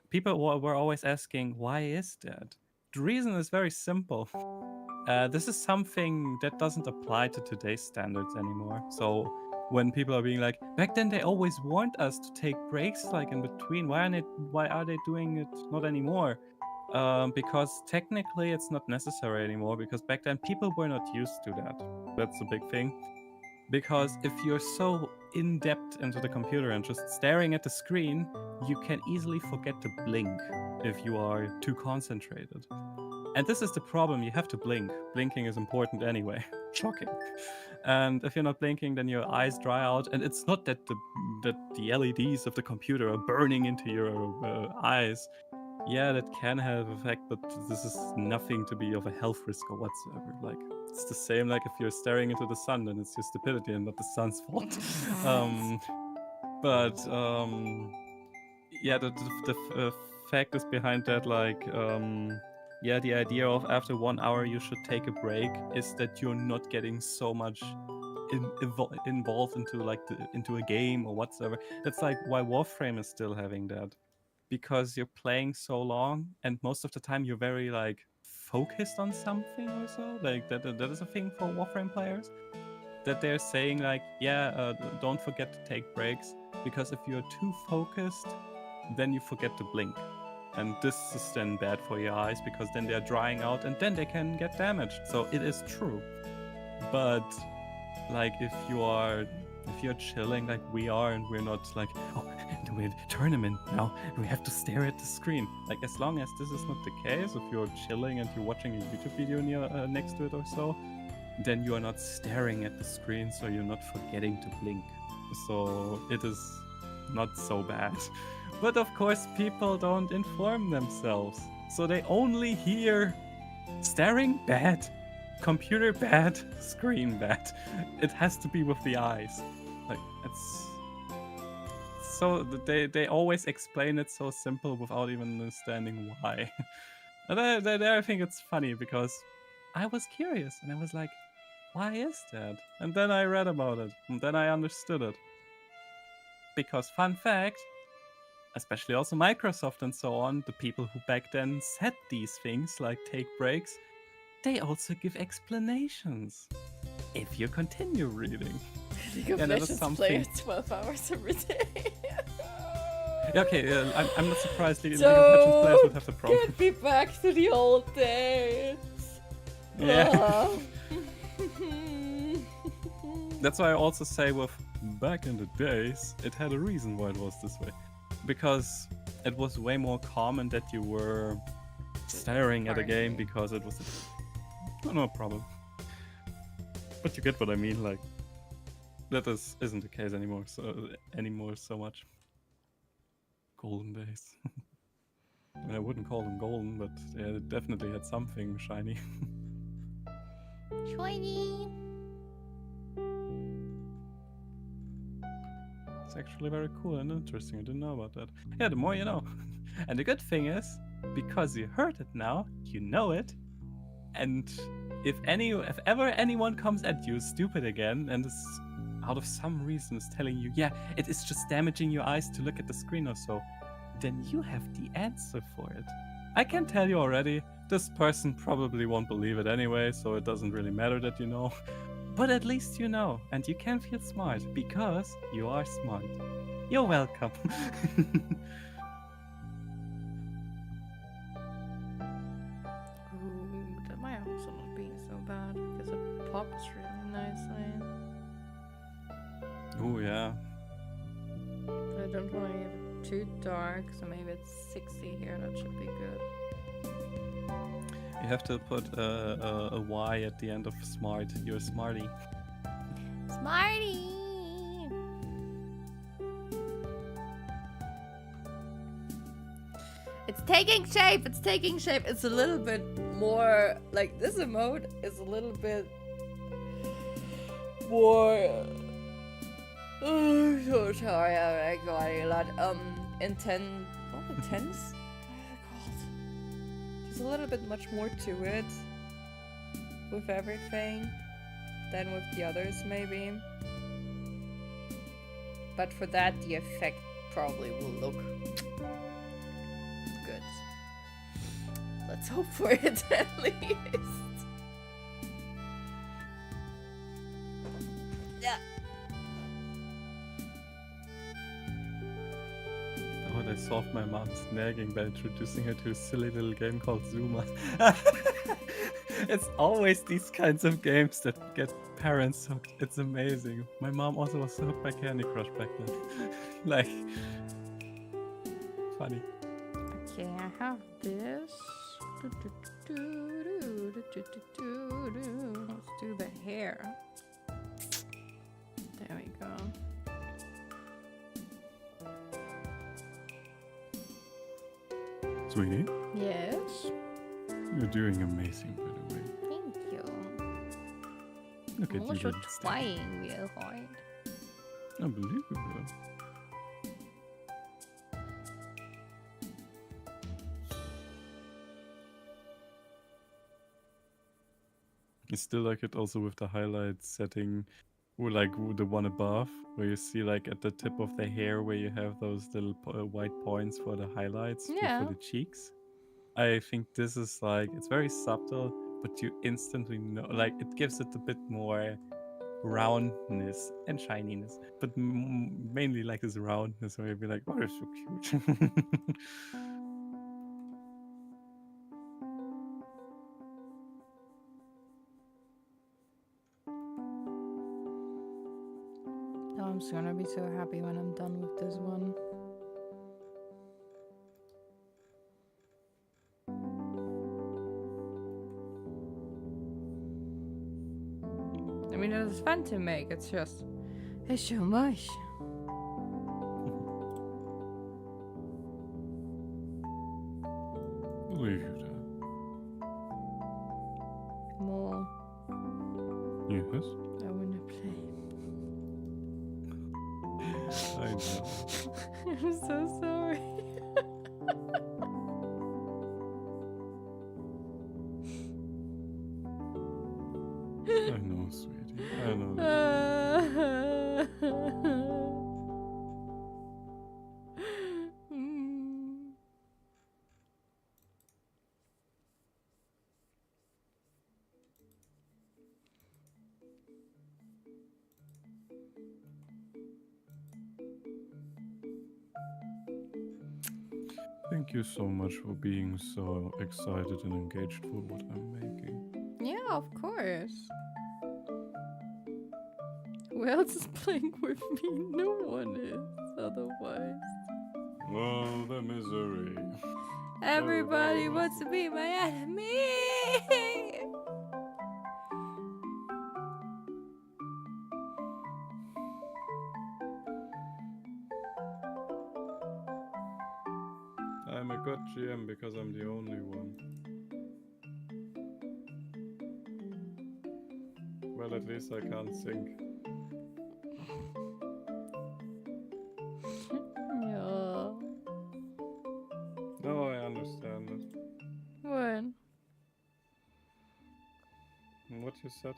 People were always asking, why is that? The reason is very simple. This is something that doesn't apply to today's standards anymore. So when people are being like, back then they always warned us to take breaks like in between. Why are they doing it not anymore? Because technically it's not necessary anymore, because back then people were not used to that. That's the big thing. Because if you're so in depth into the computer and just staring at the screen, you can easily forget to blink if you are too concentrated. And this is the problem, you have to blink. Blinking is important anyway. Shocking. And if you're not blinking, then your eyes dry out. And it's not that the LEDs of the computer are burning into your eyes. Yeah, that can have effect, but this is nothing to be of a health risk or whatsoever. Like, it's the same like if you're staring into the sun, then it's your stupidity and not the sun's fault. Yeah, the fact is behind that, like, yeah, the idea of after 1 hour you should take a break is that you're not getting so much involved into like into a game or whatsoever. That's like why Warframe is still having that, because you're playing so long and most of the time you're very like focused on something or so. Like that is a thing for Warframe players, that they're saying like, yeah, don't forget to take breaks, because if you're too focused, then you forget to blink. And this is then bad for your eyes, because then they're drying out and then they can get damaged. So it is true. But like if you're chilling like we are, and we're not like, oh, we're in a tournament now, we have to stare at the screen. Like, as long as this is not the case, if you're chilling and you're watching a YouTube video next to it or so, then you are not staring at the screen, so you're not forgetting to blink. So it is not so bad. But of course, people don't inform themselves. So they only hear staring bad, computer bad, screen bad. It has to be with the eyes. Like, it's so they always explain it so simple without even understanding why. And I think it's funny, because I was curious and I was like, why is that? And then I read about it, and then I understood it. Because, fun fact, especially also Microsoft and so on, the people who back then said these things like take breaks, they also give explanations if you continue reading. League of Legends play 12 hours every day. Yeah, okay, I'm not surprised League of Legends players would have the problem. Get me back to the old days. Yeah. That's why I also say with back in the days, it had a reason why it was this way. Because it was way more common that you were staring at a game because it was no problem. But you get what I mean, like, that isn't the case anymore so much. Golden days. I mean, I wouldn't call them golden, but yeah, it definitely had something shiny. Shiny. It's actually very cool and interesting. I didn't know about that. Yeah, the more you know. And the good thing is, because you heard it now, you know it. And if ever anyone comes at you stupid again and is out of some reason is telling you, yeah, it is just damaging your eyes to look at the screen or so, then you have the answer for it. I can tell you already, this person probably won't believe it anyway, so it doesn't really matter that you know. But at least you know, and you can feel smart, because you are smart. You're welcome. Ooh, that might also not be so bad, because it pops really nicely. Oh yeah. But I don't want to get it too dark, so maybe it's 60 here, that should be good. You have to put a Y at the end of smart. You're a smarty. Smarty! It's taking shape, it's taking shape. It's a little bit more, like this emote is a little bit more, oh, so sorry, I'm going a lot, intense, intense? There's a little bit much more to it with everything than with the others, maybe. But for that, the effect probably will look good. Let's hope for it at least. Yeah. Oh, they solved my mom's nagging by introducing her to a silly little game called Zuma. It's always these kinds of games that get parents hooked. It's amazing. My mom also was hooked by Candy Crush back then. Like, funny. Okay, I have this. Let's do the hair. There we go. Sweetie, Yes. you're doing amazing, by the way. Thank you. Look at I'm you. also little stick. trying real hard. Unbelievable. I still like it also with the highlight setting, or like the one above, where you see like at the tip of the hair where you have those little white points for the highlights Yeah. for the cheeks. I think this is like, it's very subtle, but you instantly know, like it gives it a bit more roundness and shininess, but mainly like this roundness where you'd be like, oh, they're so cute. Oh, I'm just gonna be so happy when I'm done with this one. I mean, it's fun to make, it's just... It's so much. Leave you there. More. Yes, I wanna play. I know. I'm so sorry. I know, sweetie. I know. Thank you so much for being so excited and engaged for what I'm making. Yeah, of course. Who else is playing with me? No one is, otherwise. Oh, the misery. Everybody wants to be my enemy! I'm a good GM because I'm the only one. Well, at least I can't sing. Yeah. No, I understand it. What? What you said?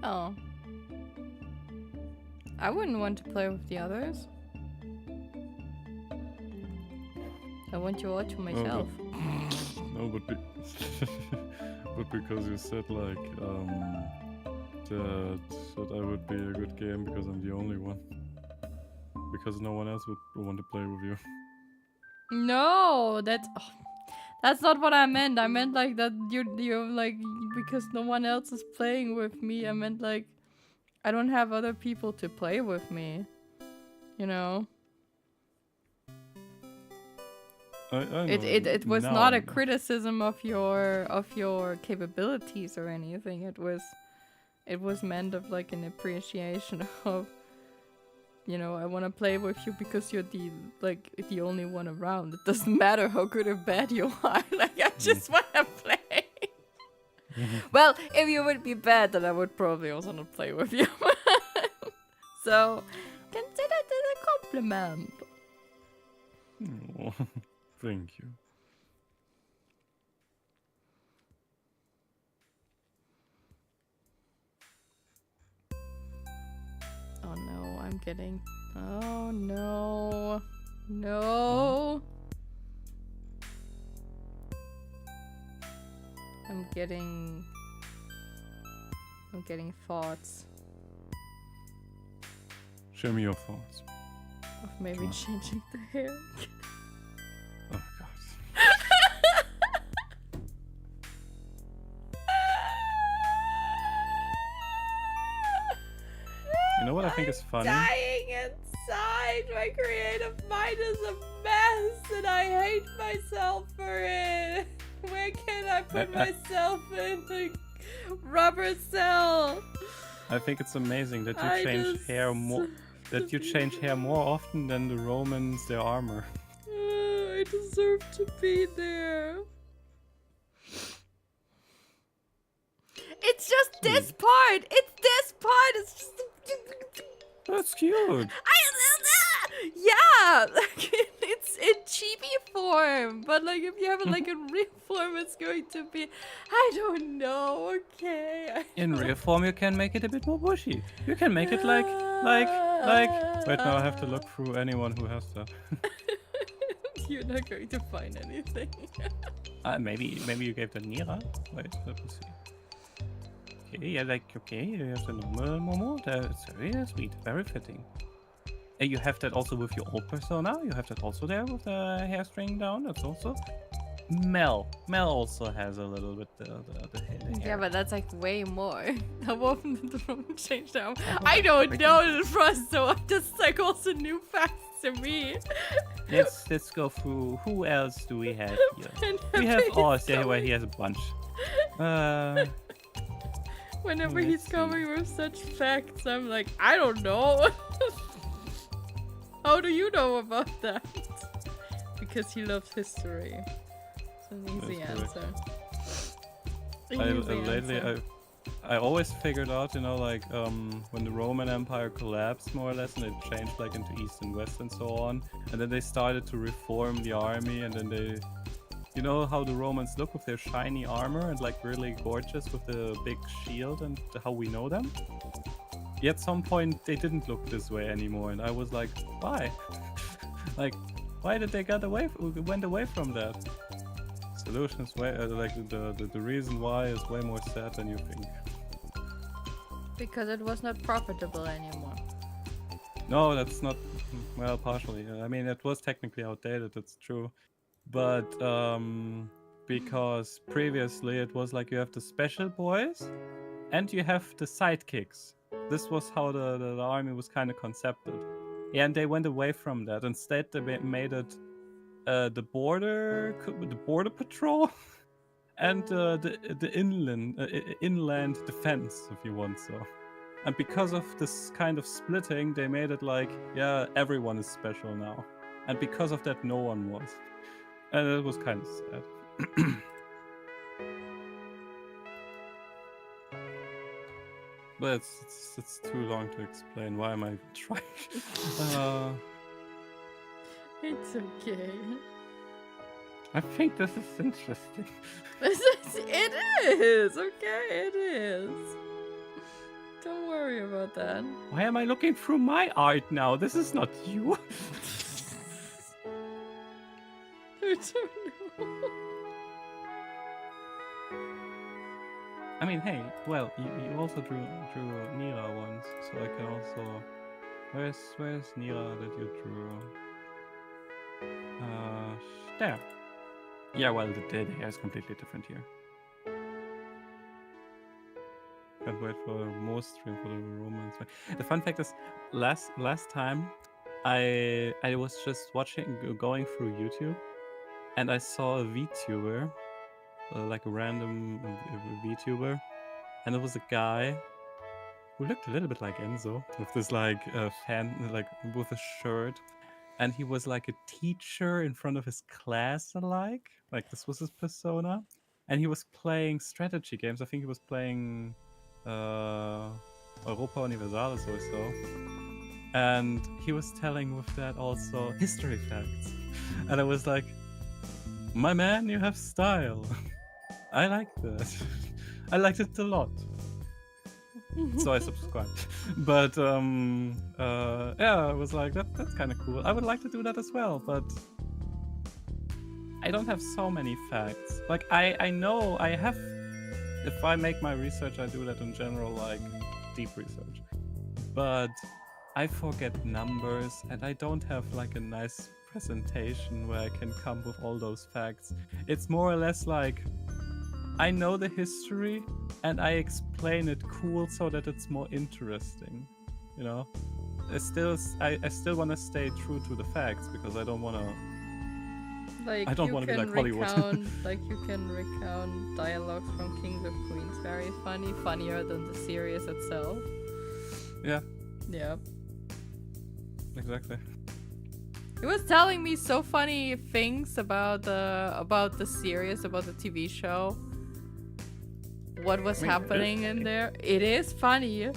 Oh. I wouldn't want to play with the others. I want you all to myself. No, but but because you said like that I would be a good game because I'm the only one. Because no one else would want to play with you. No, that's not what I meant. I meant like that you're like, because no one else is playing with me. I meant like, I don't have other people to play with me. You know? I know. It was Now not I a know. criticism of your capabilities or anything. It was meant of like an appreciation of, you know, I want to play with you because you're the only one around. It doesn't matter how good or bad you are. Like I just want to play. Well, if you would be bad, then I would probably also not play with you. So consider it a compliment. Oh, thank you. Oh no, I'm getting... Oh no. No. I'm getting thoughts Show me your thoughts. of maybe changing the hair. Oh god. You know what I think is funny? Dying inside. My creative mind is a mess, and I hate myself for it. Where can I put myself in a rubber cell? I think it's amazing that you change hair more. That you change hair more often than the Romans their armor. I deserve to be there. It's just this part. It's this part. It's just. That's cute. Yeah, like it's in chibi form, but like if you have it like in real form, it's going to be. I don't know. Okay. In real form, you can make it a bit more bushy. You can make it like. Wait, now I have to look through anyone who has that. You're not going to find anything. Maybe you gave the Nira. Wait, let me see. Okay, yeah, like okay, you have the normal Momo. That's very sweet, very fitting. And you have that also with your old persona. You have that also there with the hair string down. That's also Mel. Mel also has a little bit the hair. Yeah, but that's like way more. How often did the room change down? I don't know the front, so I'm just like also new facts to me. Let's go through. Who else do we have here? We have yeah, where he has a bunch. Whenever he's coming with such facts, I'm like, I don't know. How do you know about that? Because he loves history. It's an easy answer. Lately, I always figured out, you know, like when the Roman Empire collapsed more or less, and it changed like into East and West and so on, and then they started to reform the army, and then they, you know how the Romans look with their shiny armor and like really gorgeous with the big shield and how we know them? At some point they didn't look this way anymore, and I was like, why? Like, why did they went away from that? Solution is way like the reason why is way more sad than you think. Because it was not profitable anymore. No, that's not, well, partially. I mean, it was technically outdated, that's true. But because previously it was like you have the special boys and you have the sidekicks. This was how the army was kind of concepted. Yeah, and they went away from that. Instead, they made it the border patrol and the inland defense, if you want so. And because of this kind of splitting, they made it like, yeah, everyone is special now. And because of that, no one was. And it was kind of sad. But it's too long to explain. Why am I trying? It's okay. I think this is interesting. It is! Okay, it is. Don't worry about that. Why am I looking through my art now? This is not you. I don't know. I mean, hey, well, you also drew Nira once, so I can also. Where's Nira that you drew? There. Yeah, well, the hair is completely different here. Can't wait for more stream for the romance. The fun fact is, last time I was just going through YouTube, and I saw a VTuber, like a random VTuber, and it was a guy who looked a little bit like Enzo with this like fan, like with a shirt, and he was like a teacher in front of his class alike. Like this was his persona, and he was playing strategy games. I think he was playing Europa Universalis or so. And he was telling with that also history facts. And I was like, my man, you have style. I like that. I liked it a lot. So I subscribed. But yeah, I was like, that's kind of cool. I would like to do that as well, but I don't have so many facts. Like I know I have, if I make my research, I do that in general, like deep research. But I forget numbers, and I don't have like a nice presentation where I can come with all those facts. It's more or less like I know the history and I explain it cool so that it's more interesting. You know, I still want to stay true to the facts because I don't want to. Like I don't want to be like Hollywood. Like you can recount dialogues from Kings of Queens. Very funny, funnier than the series itself. Yeah. Yeah. Exactly. He was telling me so funny things about the series, about the TV show. What was happening in there. It is funny.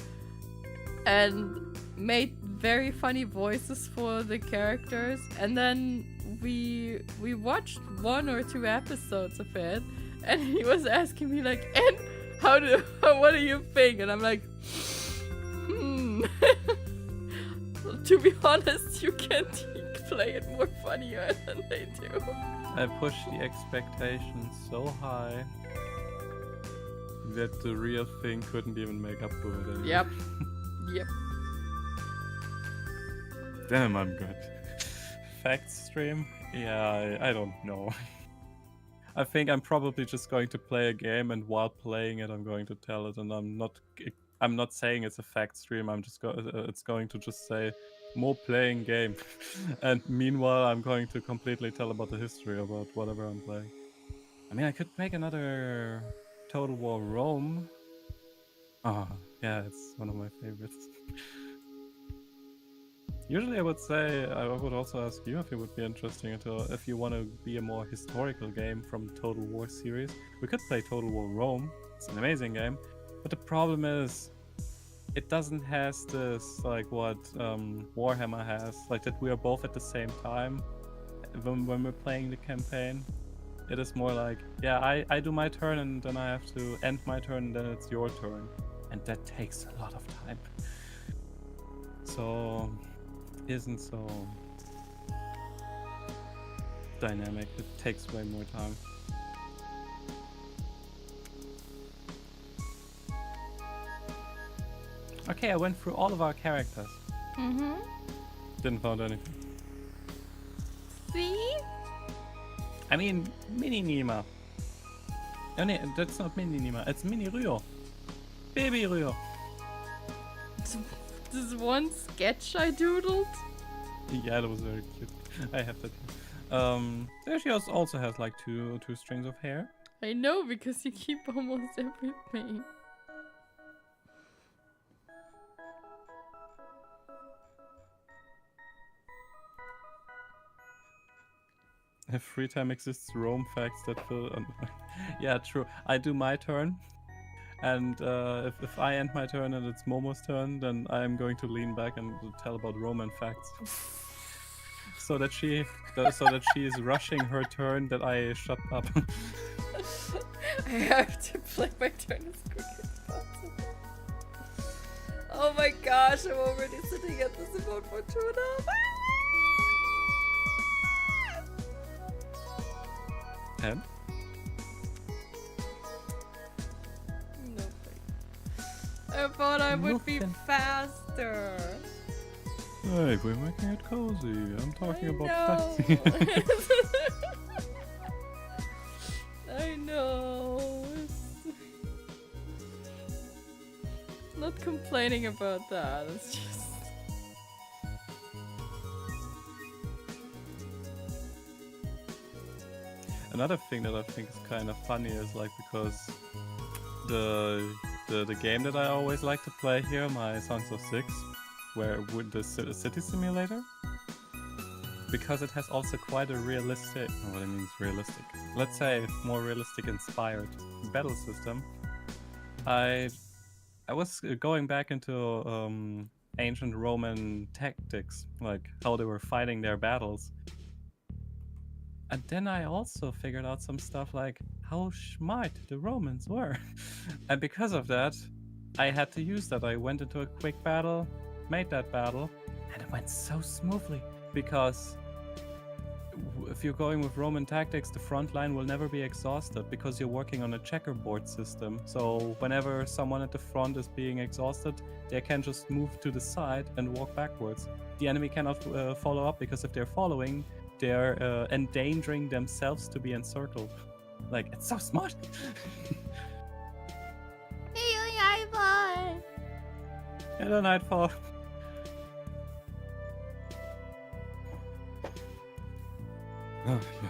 And made very funny voices for the characters. And then we watched 1 or 2 episodes of it. And he was asking me like, and what do you think? And I'm like, To be honest, you can't play it more funnier than they do. I pushed the expectations so high that the real thing couldn't even make up for it anymore. Yep. Yep. Damn, I'm good. Fact stream? Yeah, I don't know. I think I'm probably just going to play a game, and while playing it, I'm going to tell it, and I'm not saying it's a fact stream. I'm just it's going to just say more playing game, and meanwhile I'm going to completely tell about the history about whatever I'm playing. I mean, I could make another Total War Rome. Ah, yeah, it's one of my favorites. Usually I would say, I would also ask you if it would be interesting if you want to be a more historical game from the Total War series. We could play Total War Rome. It's an amazing game. But the problem is, it doesn't has this, like what Warhammer has. Like that we are both at the same time when we're playing the campaign. It is more like, yeah, I do my turn and then I have to end my turn and then it's your turn. And that takes a lot of time. So isn't so dynamic. It takes way more time. Okay, I went through all of our characters. Mm-hmm. Didn't find anything. See? I mean, Mini Nima. Oh no, that's not Mini Nima. It's Mini Ryo. Baby Ryo. This one sketch I doodled? Yeah, that was very cute. I have that here. There she also has like two strings of hair. I know, because you keep almost everything. If free time exists, Rome facts that fill. Yeah, true. I do my turn. And if I end my turn and it's Momo's turn, then I'm going to lean back and tell about Roman facts, so that she is rushing her turn that I shut up. I have to play my turn as quick as possible. Oh my gosh, I'm already sitting at this Emote for 2.5 hours. And? I thought I would be faster. Hey, we're making it cozy. I'm talking about fancy. I know. not complaining about that. It's just. Another thing that I think is kind of funny is like because the game that I always like to play here, my Songs of Six, where with the city simulator, because it has also quite a realistic, what it means realistic, let's say more realistic inspired battle system. I was going back into ancient Roman tactics, like how they were fighting their battles. And then I also figured out some stuff like how smart the Romans were. And because of that, I had to use that. I went into a quick battle, made that battle, and it went so smoothly. Because if you're going with Roman tactics, the front line will never be exhausted because you're working on a checkerboard system. So whenever someone at the front is being exhausted, they can just move to the side and walk backwards. The enemy cannot follow up because if they're following, they're endangering themselves to be encircled. Like, it's so smart. Hello, Nightfall. Oh, yeah.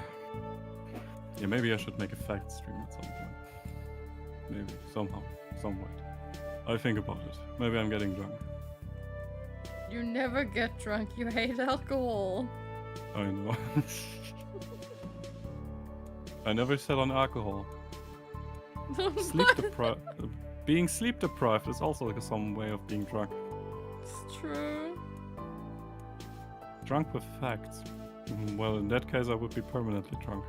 Yeah, maybe I should make a fact stream at some point. Maybe, somehow, somewhat. I think about it. Maybe I'm getting drunk. You never get drunk, you hate alcohol. I know. I never said on alcohol. Sleep deprived. Being sleep deprived is also like some way of being drunk. It's true. Drunk with facts. Well, in that case, I would be permanently drunk.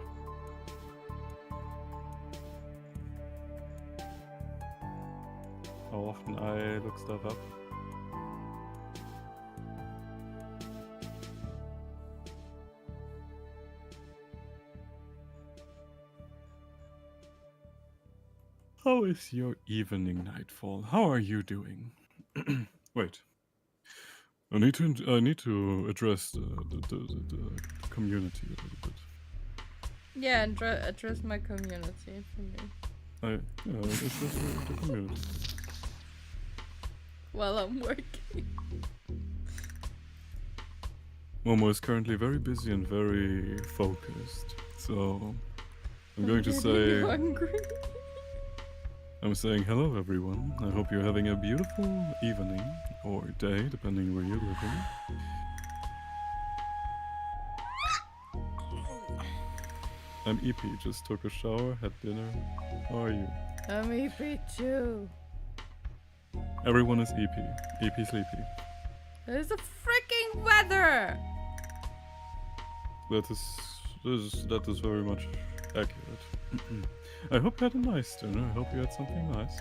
How often I look stuff up. How is your evening, Nightfall? How are you doing? Wait. I need to address the community a little bit. Yeah, and address my community for me. Address the community. While I'm working. Momo is currently very busy and very focused, so I'm going to say... hungry. I'm saying hello everyone. I hope you're having a beautiful evening or day, depending where you're living. I'm EP, just took a shower, had dinner. How are you? I'm EP too. Everyone is EP. EP sleepy. There's a freaking weather! That is very much accurate. I hope you had a nice dinner. I hope you had something nice.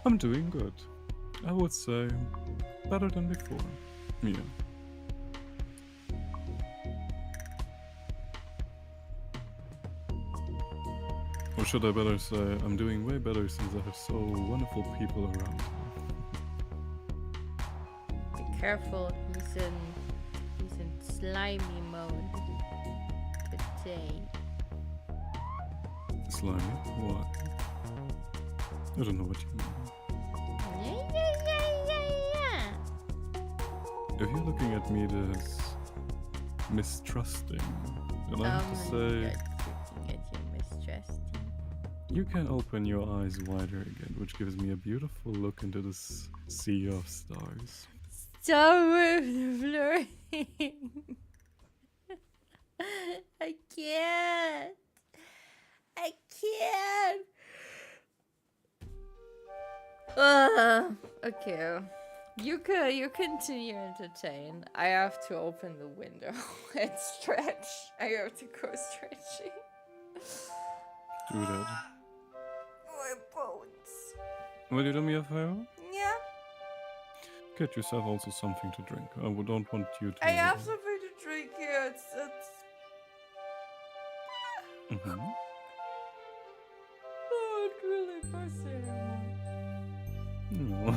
I'm doing good. I would say better than before. Yeah. Or should I better say, I'm doing way better since I have so wonderful people around me. Be careful, he's in slimy mode today. Slimy? What? I don't know what you mean. Yeah. If you're looking at me as mistrusting, then I have to say... looking at you mistrusting. You can open your eyes wider again, which gives me a beautiful look into this sea of stars. Stop with the flirting. I can't. Okay. You continue entertain. I have to open the window and stretch. I have to go stretching. Do that. My bones. Will you do me a favor? Yeah. Get yourself also something to drink. I don't want you to... I have something to drink here. It's... Mm-hmm. Oh, it's really frustrating. No.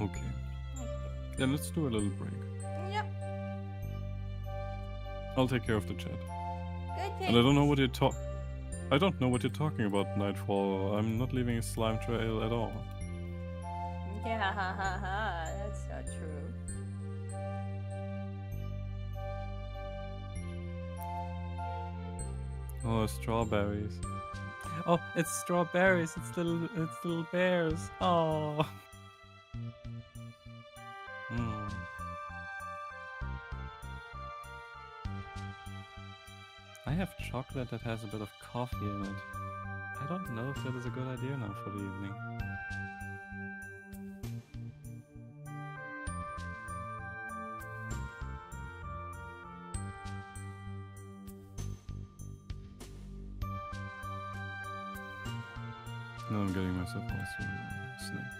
Okay. Then let's do a little break. Yep. I'll take care of the chat. Good. And I don't know what you're talking about, Nightfall. I'm not leaving a slime trail at all. Yeah, that's not true. Oh, strawberries. Oh, it's strawberries. It's little bears. Oh. Hmm. I have chocolate that has a bit of coffee in it. I don't know if that is a good idea now for the evening. No, I'm getting myself also a snack.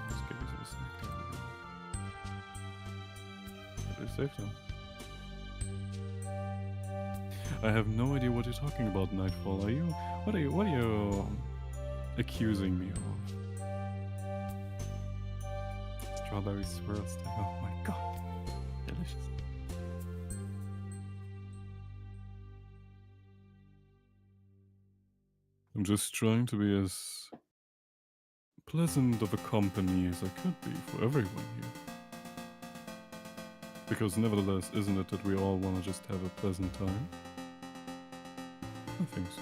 Let's give you some snack there. It is safe now. I have no idea what you're talking about, Nightfall. What are you accusing me of? Strawberry swirls. Oh my god. Delicious. I'm just trying to be as pleasant of a company as I could be for everyone here. Because nevertheless, isn't it that we all want to just have a pleasant time? I think so.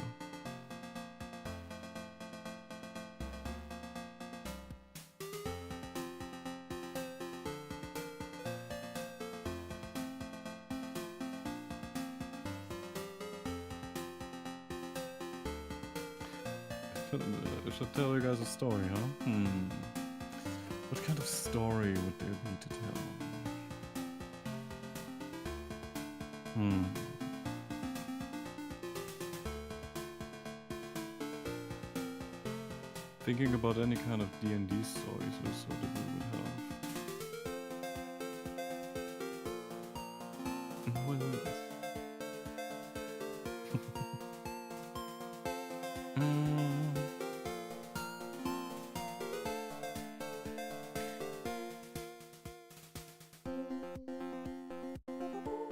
I should tell you guys a story, huh? What kind of story would there be to tell? Thinking about any kind of D&D stories or so that we would have. What is this?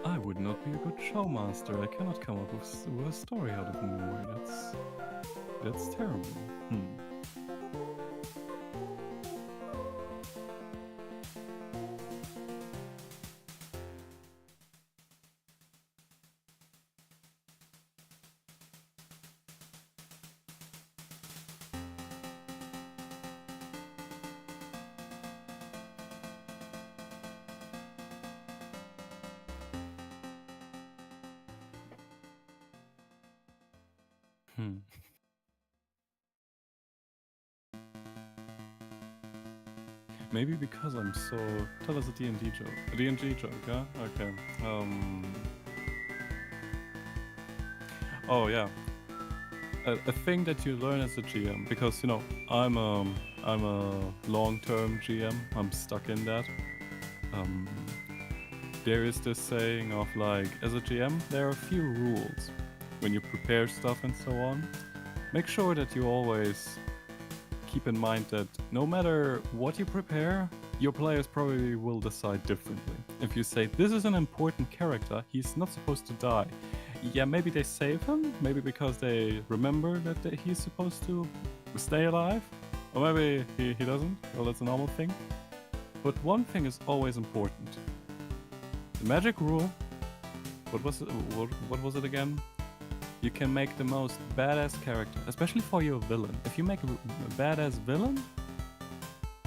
I would not be a good showmaster. I cannot come up with a story out of nowhere. That's terrible. Maybe because I'm so... Tell us a D&D joke. A D&D joke, yeah? Okay. Oh, yeah. A thing that you learn as a GM, because, you know, I'm a long-term GM. I'm stuck in that. There is this saying of, like, as a GM, there are a few rules when you prepare stuff and so on. Make sure that you always keep in mind that no matter what you prepare, your players probably will decide differently. If you say, this is an important character, he's not supposed to die. Yeah, maybe they save him, maybe because they remember that he's supposed to stay alive, or maybe he doesn't, well, that's a normal thing. But one thing is always important. The magic rule, what was it again? You can make the most badass character, especially for your villain. If you make a badass villain,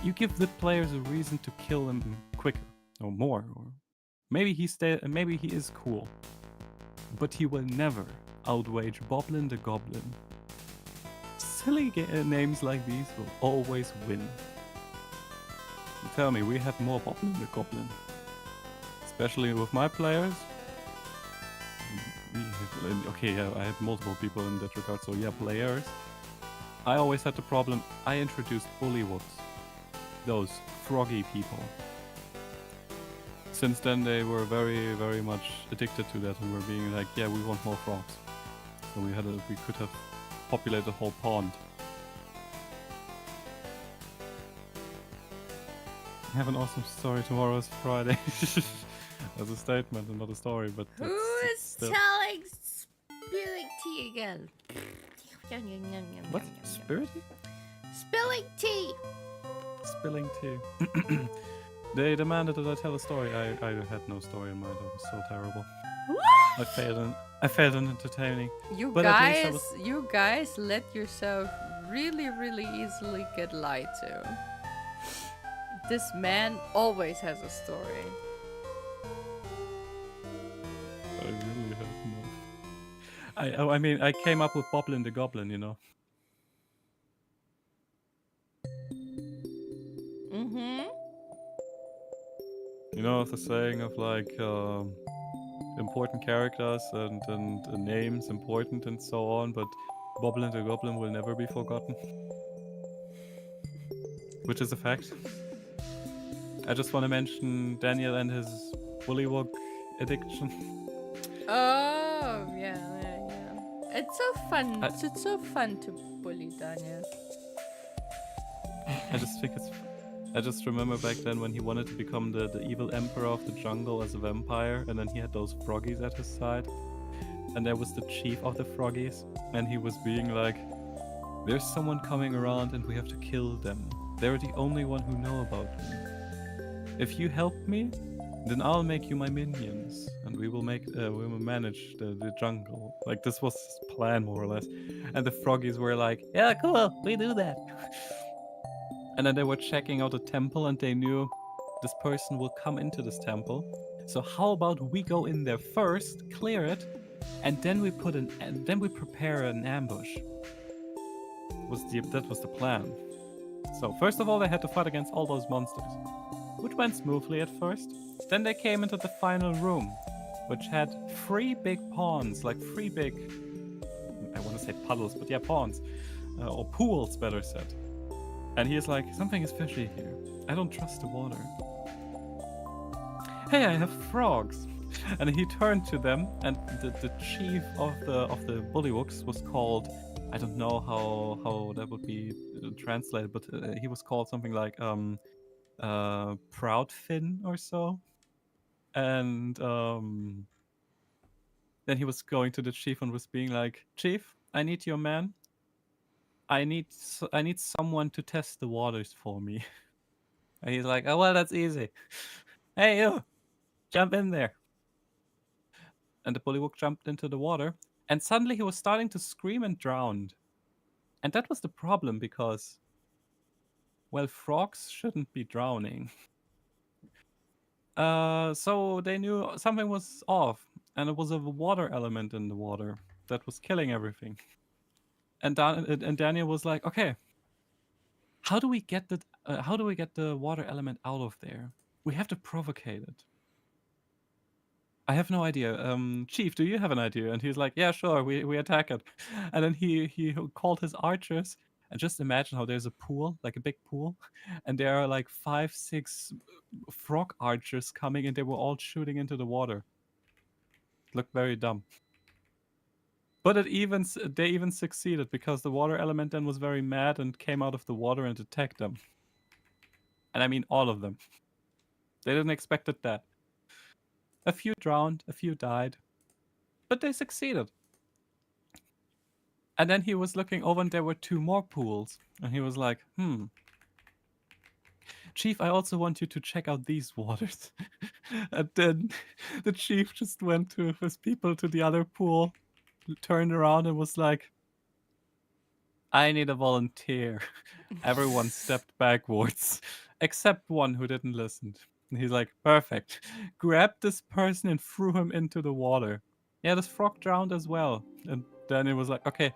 you give the players a reason to kill him quicker or more, or maybe he is cool, but he will never outwage Boblin the Goblin. Silly names like these will always win. You tell me, we had more Boblin the Goblin, especially with my players. Okay, yeah, I had multiple people in that regard, so yeah, players. I always had the problem, I introduced bullywuds. Those froggy people. Since then they were very, very much addicted to that and were being like, yeah, we want more frogs. So we could have populated the whole pond. I have an awesome story, tomorrow is Friday. As a statement and not a story, but who is telling spilling tea again? What's spirity? Spilling tea. Spilling tea. They demanded that I tell a story. I had no story in mind. That was so terrible. What? I failed in entertaining. You But at least I was... guys let yourself really, really easily get lied to. This man always has a story. I really have no. I mean, I came up with Boblin the Goblin, you know. Mm-hmm. You know, of the saying of like important characters and names important and so on, but Boblin the Goblin will never be forgotten. Which is a fact. I just want to mention Daniel and his bullywug addiction. Oh, yeah. It's so fun. It's so fun to bully Daniel. I just think it's... I just remember back then when he wanted to become the evil emperor of the jungle as a vampire, and then he had those froggies at his side. And there was the chief of the froggies, and he was being like, there's someone coming around and we have to kill them. They're the only one who know about me. If you help me, then I'll make you my minions, and we will manage the jungle. Like, this was his plan, more or less. And the froggies were like, yeah, cool, we do that. And then they were checking out a temple, and they knew this person will come into this temple. So how about we go in there first, clear it, and then we prepare an ambush. That was the plan. So first of all, they had to fight against all those monsters, which went smoothly at first. Then they came into the final room, which had 3 big ponds, like 3 big, I want to say puddles, but yeah, ponds, or pools, better said. And he's like, something is fishy here. I don't trust the water. Hey, I have frogs. And he turned to them, and the chief of the bullywugs was called, I don't know how that would be translated, but he was called something like Proudfin or so. And then he was going to the chief and was being like, Chief, I need your man. I need someone to test the waters for me. And he's like, oh, well, that's easy. Hey, you, jump in there. And the bullywug jumped into the water, and suddenly he was starting to scream and drowned. And that was the problem, because, well, frogs shouldn't be drowning. So they knew something was off, and it was a water element in the water that was killing everything. And Daniel was like, okay, how do we get the water element out of there? We have to provocate it. I have no idea. Chief, do you have an idea? And he's like, yeah, sure, we attack it. And then he called his archers, and just imagine how there's a pool, like a big pool, and there are like 5, 6 frog archers coming, and they were all shooting into the water. It looked very dumb. But they even succeeded, because the water element then was very mad and came out of the water and attacked them. And I mean all of them. They didn't expect that. A few drowned, a few died, but they succeeded. And then he was looking over, and there were 2 more pools. And he was like, Chief, I also want you to check out these waters. And then the chief just went to his people to the other pool, turned around and was like, I need a volunteer. Everyone stepped backwards, except one who didn't listen. And he's like, perfect. Grabbed this person and threw him into the water. Yeah, this frog drowned as well. And then it was like, okay,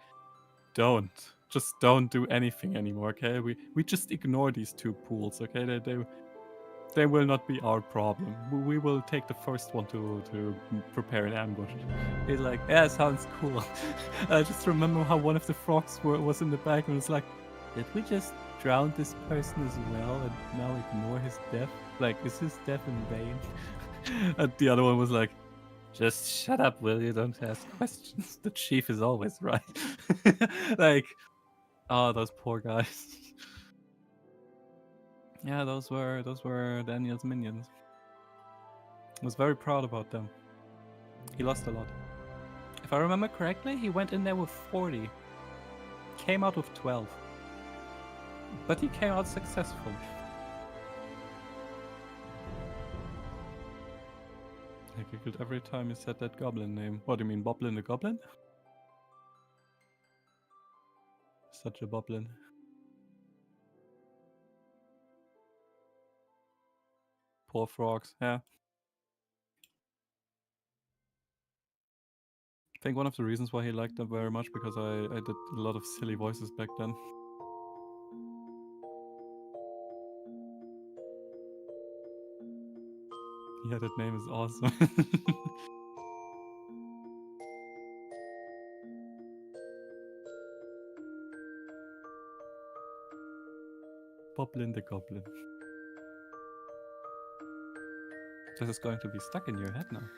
just don't do anything anymore, okay? We just ignore these 2 pools, okay? They will not be our problem. We will take the first one to prepare an ambush. He's like, yeah, sounds cool. I just remember how one of the frogs was in the back and was like, did we just drown this person as well and now ignore his death? Like, is his death in vain? And the other one was like, just shut up, will you? Don't ask questions. The chief is always right. Like, oh, those poor guys. Yeah, those were Daniel's minions. I was very proud about them. He lost a lot. If I remember correctly, he went in there with 40. came out with 12. But he came out successful. I giggled every time you said that goblin name. What do you mean, Boblin the Goblin? Such a boblin. Poor frogs, yeah. I think one of the reasons why he liked them very much because I did a lot of silly voices back then. Yeah, that name is awesome. Boblin the Goblin. This is going to be stuck in your head now.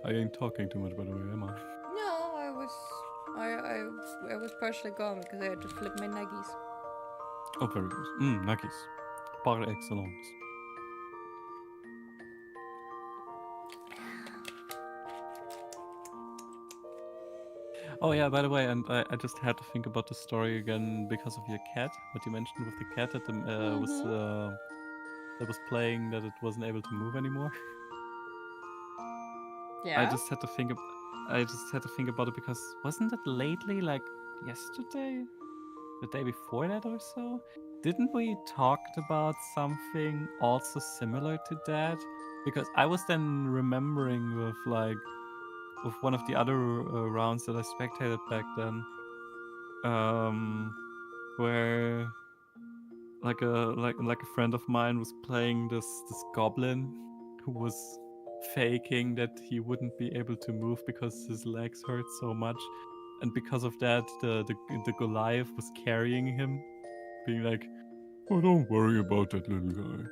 I ain't talking too much, by the way, am I? No, I was partially gone because I had to flip my nuggies. Oh, very good. Nuggies. Par excellence. Oh yeah, by the way, and I just had to think about the story again because of your cat. What you mentioned with the cat that was playing that it wasn't able to move anymore. Yeah. I just had to think about it because wasn't it lately, like yesterday, the day before that or so? Didn't we talked about something also similar to that? Because I was then remembering with one of the other rounds that I spectated back then, where like a friend of mine was playing this goblin who was faking that he wouldn't be able to move because his legs hurt so much, and because of that the Goliath was carrying him, being like, "Oh, don't worry about that little guy,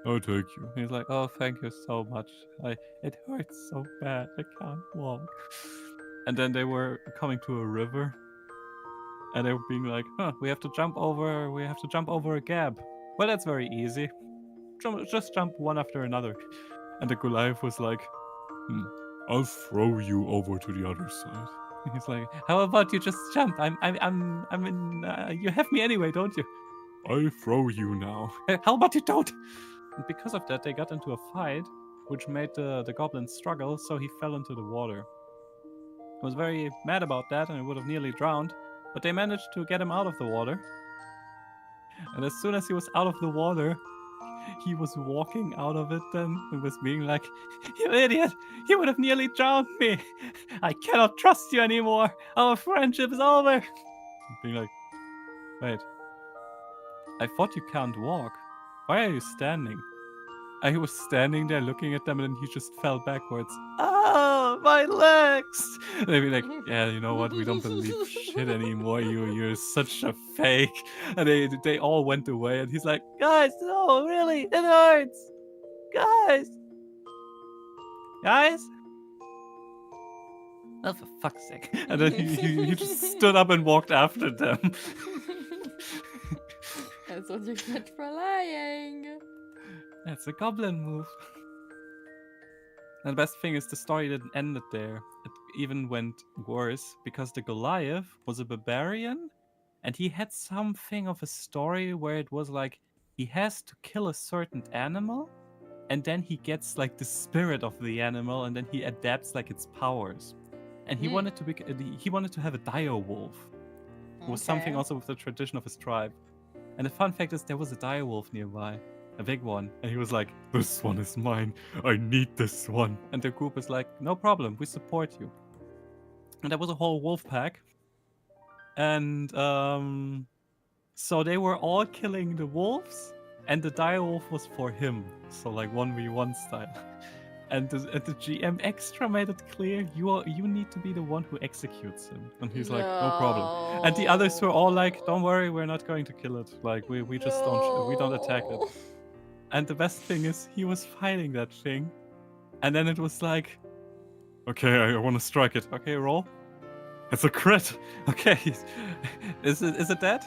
I'll take you." And he's like, "Oh, thank you so much, it hurts so bad, I can't walk." And then they were coming to a river, and they were being like, we have to jump over a gap. Well, that's very easy. Just jump one after another. And the Goliath was like, I'll throw you over to the other side. And he's like, how about you just jump? I'm in. You have me anyway, don't you? I'll throw you now. How about you don't? And because of that, they got into a fight, which made the goblin struggle, so he fell into the water. I was very mad about that, and he would have nearly drowned, but they managed to get him out of the water. And as soon as he was out of the water, he was walking out of it then and was being like, "You idiot! You would have nearly drowned me! I cannot trust you anymore! Our friendship is over!" And being like, "Wait, I thought you can't walk. Why are you standing?" I was standing there looking at them, and then he just fell backwards. "Oh, my legs!" They'd be like, "Yeah, you know what? We don't believe shit anymore. You're such a fake." And they all went away, and he's like, "Guys, no, really, it hurts. Guys. Oh, for fuck's sake." And then he just stood up and walked after them. That's what you get for lying. That's a goblin move. And the best thing is the story didn't end it there. It even went worse because the Goliath was a barbarian, and he had something of a story where it was like he has to kill a certain animal, and then he gets like the spirit of the animal, and then he adapts like its powers. And he wanted to have a dire wolf. It was something also with the tradition of his tribe. And the fun fact is there was a dire wolf nearby. A big one. And he was like, "This one is mine. I need this one." And the group is like, "No problem. We support you." And there was a whole wolf pack. And so they were all killing the wolves. And the dire wolf was for him. So like 1v1 style. And the GM extra made it clear you need to be the one who executes him. And he's like, "No problem." And the others were all like, "Don't worry, we're not going to kill it. Like we just don't attack it." And the best thing is he was fighting that thing. And then it was like, "Okay, I want to strike it. Okay, roll." It's a crit. Okay. Is it dead?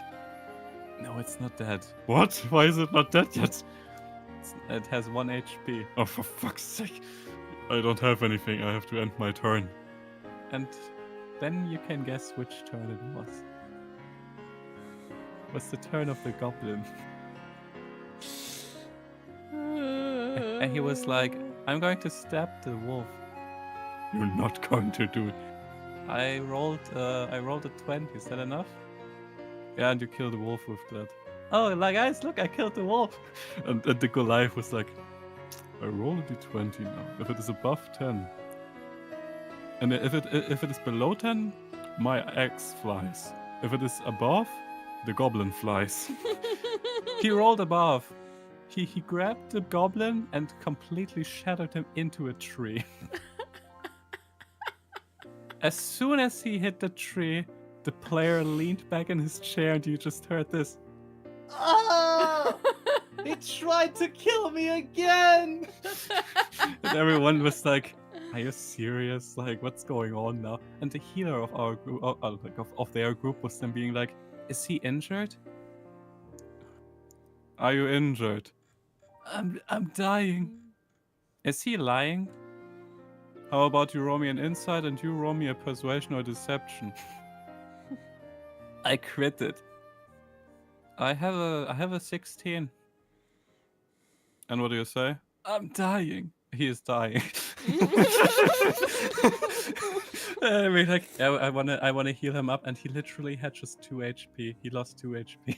No, it's not dead. What? Why is it not dead yet? It has 1 HP. Oh, for fuck's sake. I don't have anything. I have to end my turn. And then you can guess which turn it was. It was the turn of the goblin. And he was like, I'm going to stab the wolf. You're not going to do it. I rolled a 20. Is that enough? Yeah, and you kill the wolf with that. Oh, like, guys, look, I killed the wolf. And the Goliath was like, I rolled a d20 now. If it is above 10. And if it is below 10, my axe flies. If it is above, the goblin flies. He rolled above. He grabbed the goblin and completely shattered him into a tree. As soon as he hit the tree, the player leaned back in his chair and you just heard this. Oh! He tried to kill me again! And everyone was like, are you serious? Like, what's going on now? And the healer of our group, of their group, was then being like, is he injured? Are you injured? I'm dying. Is he lying? How about you roll me an insight and you roll me a persuasion or deception? I crit it. I have a 16. And what do you say? I'm dying. He is dying. I mean, like, I wanna heal him up, and he literally had just 2 HP. He lost 2 HP.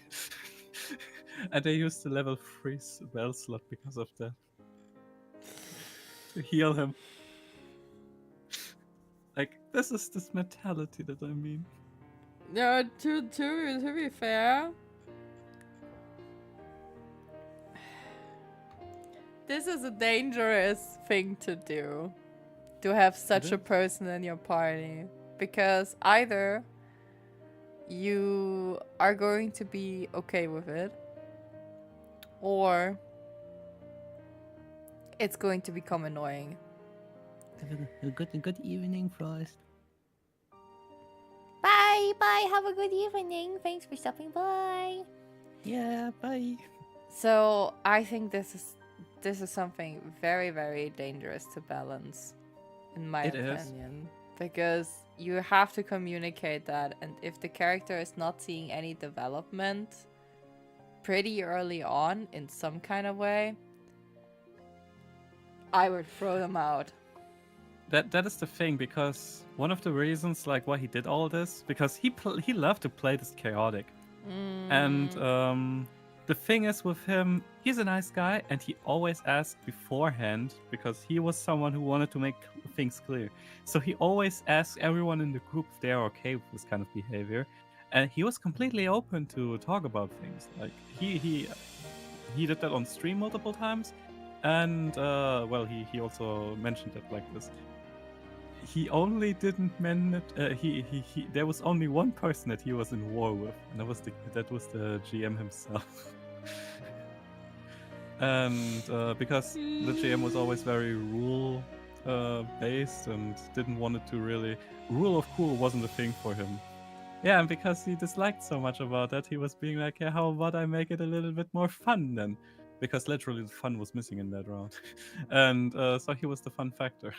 And I used the level 3 spell slot because of that. To heal him. Like, this is this mentality that I mean. No, to be fair, this is a dangerous thing to do. To have such a person in your party. Because either you are going to be okay with it, or it's going to become annoying. A good evening, Frost. Bye. Have a good evening. Thanks for stopping by. Yeah, bye. So I think this is something very, very dangerous to balance, in my opinion. Because you have to communicate that, and if the character is not seeing any development pretty early on in some kind of way, I would throw them out. That is the thing, because one of the reasons like why he did all this, because he loved to play this chaotic. And the thing is with him, he's a nice guy and he always asked beforehand, because he was someone who wanted to make things clear. So he always asked everyone in the group if they're okay with this kind of behavior, and he was completely open to talk about things. Like he did that on stream multiple times, and well, he also mentioned it like this. He only didn't mention it. There was only one person that he was in war with, and that was the GM himself. And because the GM was always very rule based and didn't want it to really rule of cool wasn't a thing for him. Yeah, and because he disliked so much about that, he was being like, yeah, how about I make it a little bit more fun then? Because literally the fun was missing in that round. And so he was the fun factor.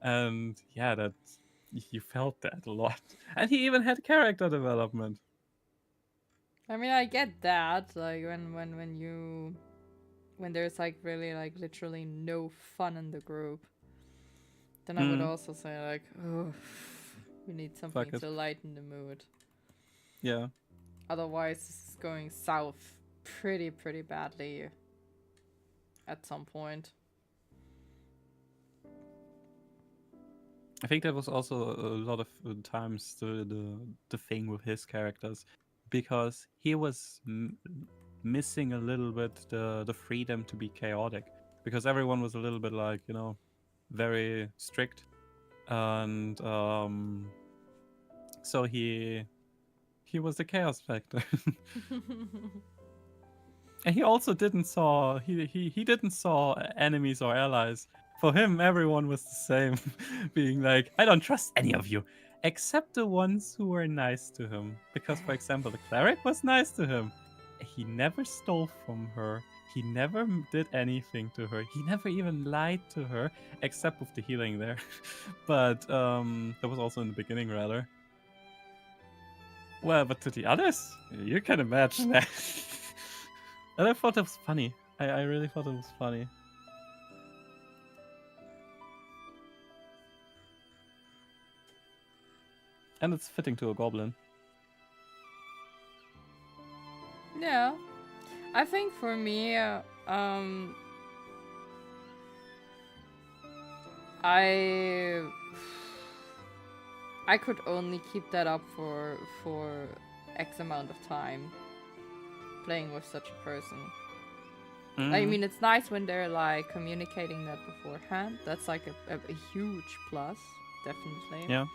And yeah, that you felt that a lot. And he even had character development. I mean, I get that. Like when there's like really like literally no fun in the group, then I would also say like, oh, we need something to lighten the mood. Yeah. Otherwise, this is going south pretty badly at some point. I think that was also a lot of times the thing with his characters, because he was missing a little bit the freedom to be chaotic, because everyone was a little bit like, you know, very strict, and so he was the chaos factor. And he also didn't saw enemies or allies. For him, everyone was the same, being like, I don't trust any of you, except the ones who were nice to him. Because, for example, the cleric was nice to him. he never stole from her. He never did anything to her. He never even lied to her, except with the healing there. But that was also in the beginning, rather. Well, but to the others, you can imagine that. And I thought that was funny. I really thought it was funny. And it's fitting to a goblin. Yeah. I think for me, I could only keep that up for X amount of time playing with such a person. I mean, it's nice when they're like communicating that beforehand. That's like a huge plus, definitely. Yeah.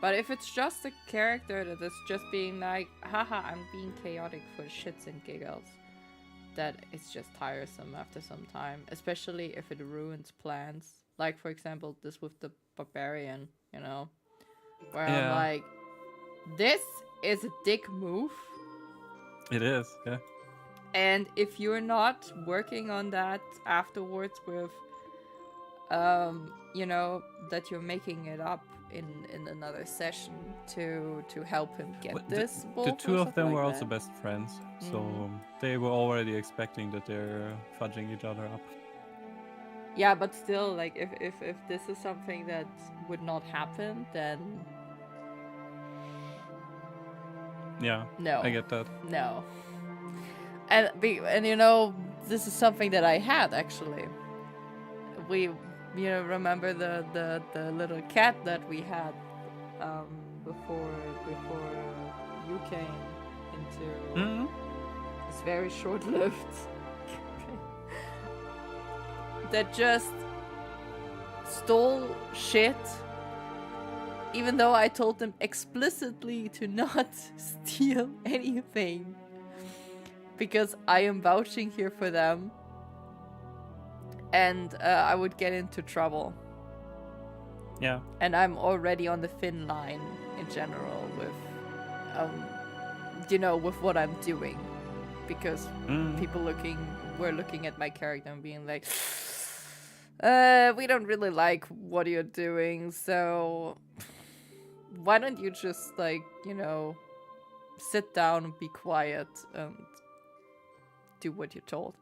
But if it's just a character that is just being like, haha, I'm being chaotic for shits and giggles, that it's just tiresome after some time, especially if it ruins plans. Like, for example, this with the barbarian, you know, where I'm Yeah. like, this is a dick move. It is, yeah. And if you're not working on that afterwards with, you know, that you're making it up in another session to help him get Well, this. The two of them were also best friends, so they were already expecting that they're fudging each other up. Yeah, but still, like, if this is something that would not happen, then Yeah, no. I get that. No. And you know, this is something that I had actually. We, you know, remember the little cat that we had before you came into it's very short-lived that just stole shit, even though I told them explicitly to not steal anything because I am vouching here for them, and I would get into trouble. Yeah. And I'm already on the thin line in general with, you know, with what I'm doing, because people were looking at my character and being like, we don't really like what you're doing, so why don't you just, like, you know, sit down and be quiet and do what you're told.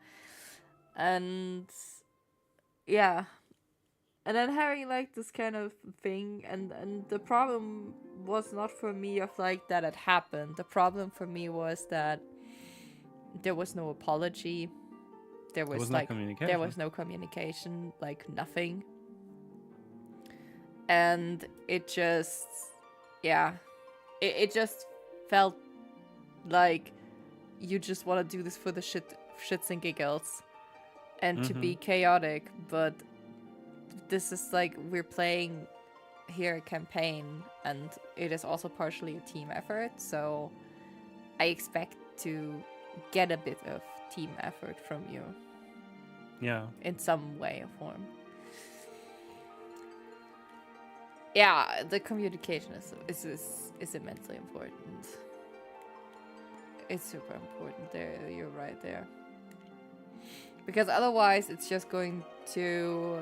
And yeah. And then having like this kind of thing, and the problem was not for me of like that it happened. The problem for me was that there was no apology. There was no like communication. there was no communication, like nothing. And it just, yeah, it just felt like you just want to do this for the shits and giggles and to be chaotic, but this is like, we're playing here a campaign, and it is also partially a team effort, so I expect to get a bit of team effort from you. Yeah. In some way or form. Yeah, the communication is immensely important. It's super important there, you're right there. Because otherwise it's just going to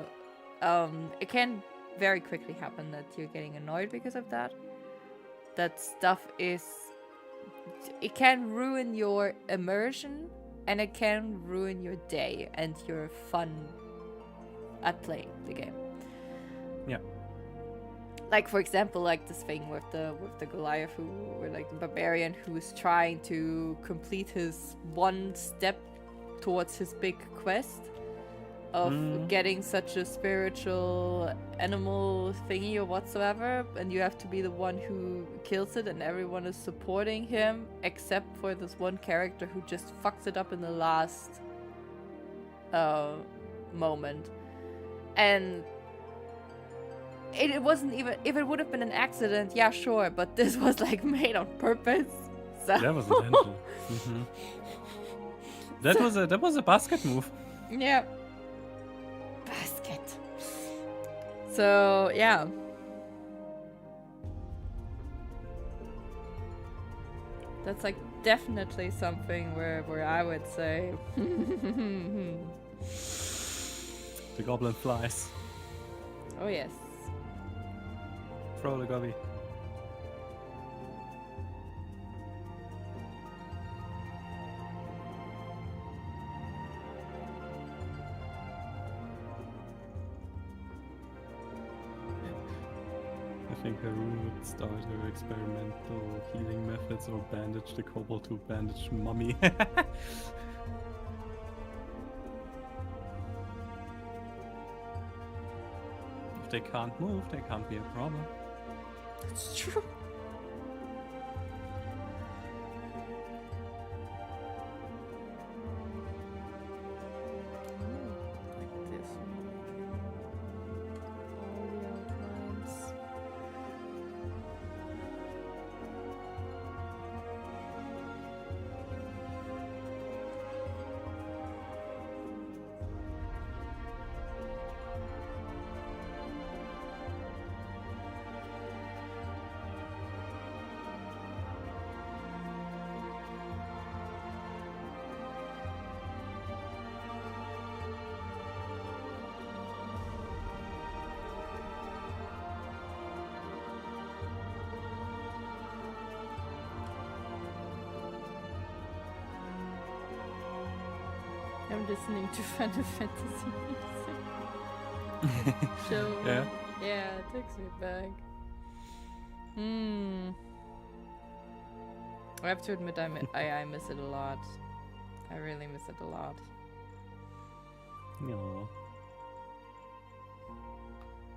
it can very quickly happen that you're getting annoyed because of that. That stuff is, it can ruin your immersion, and it can ruin your day and your fun at playing the game. Yeah. Like, for example, like this thing with the Goliath, or like the barbarian who is trying to complete his one step towards his big quest of getting such a spiritual animal thingy or whatsoever, and you have to be the one who kills it, and everyone is supporting him except for this one character who just fucks it up in the last moment. And it wasn't even, if it would have been an accident, yeah, sure, but this was like made on purpose. So That was intentional. That was a basket move. yeah. Basket. So, yeah. That's like definitely something where I would say. The goblin flies. Oh yes. Throw the gobby. I think Haroon would start her experimental healing methods or bandage the kobold to bandage mummy. If they can't move, they can't be a problem. It's true. Like this. All the outlines. I'm listening to Final Fantasy music. Show. Yeah. Yeah, it takes me back. I have to admit, I miss it a lot. I really miss it a lot. No.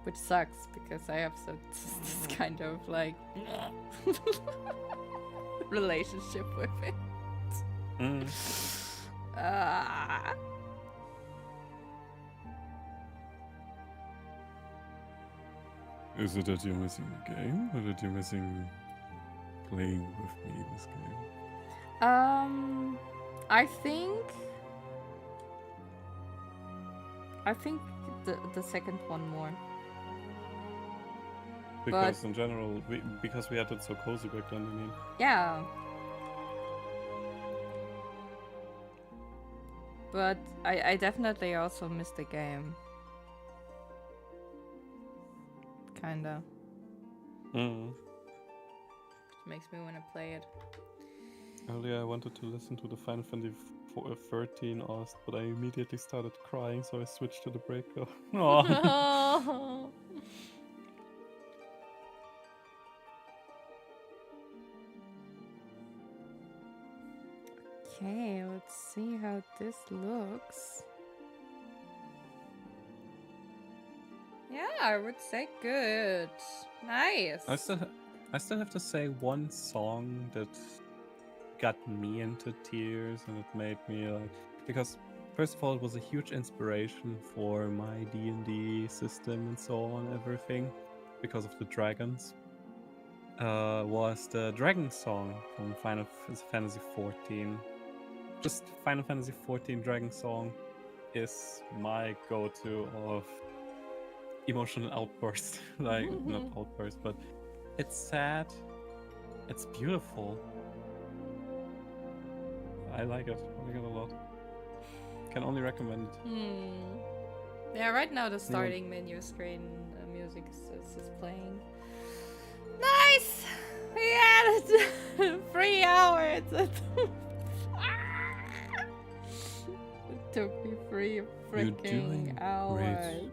Which sucks because I have this kind of like relationship with it. Mm. Ah. Is it that you're missing the game, or that you're missing playing with me this game? I think the second one more. Because in general, because we had it so cozy back then, I mean. Yeah. But I definitely also miss the game. Kinda. Mm. Makes me want to play it. Earlier I wanted to listen to the Final Fantasy 13 Ost, but I immediately started crying, so I switched to the breaker. Oh. Okay, let's see how this looks. Yeah, I would say good. Nice. I still have to say one song that got me into tears and it made me like, because first of all it was a huge inspiration for my D&D system and so on, everything, because of the dragons. Was the dragon song from Final Fantasy 14. Just Final Fantasy 14 dragon song is my go-to of emotional outburst. Like, not outburst, but it's sad, it's beautiful. I like it a lot. Can only recommend it. Yeah, right now the starting menu screen music is playing. Nice! We had it! 3 hours! It took me 3 freaking hours. Great.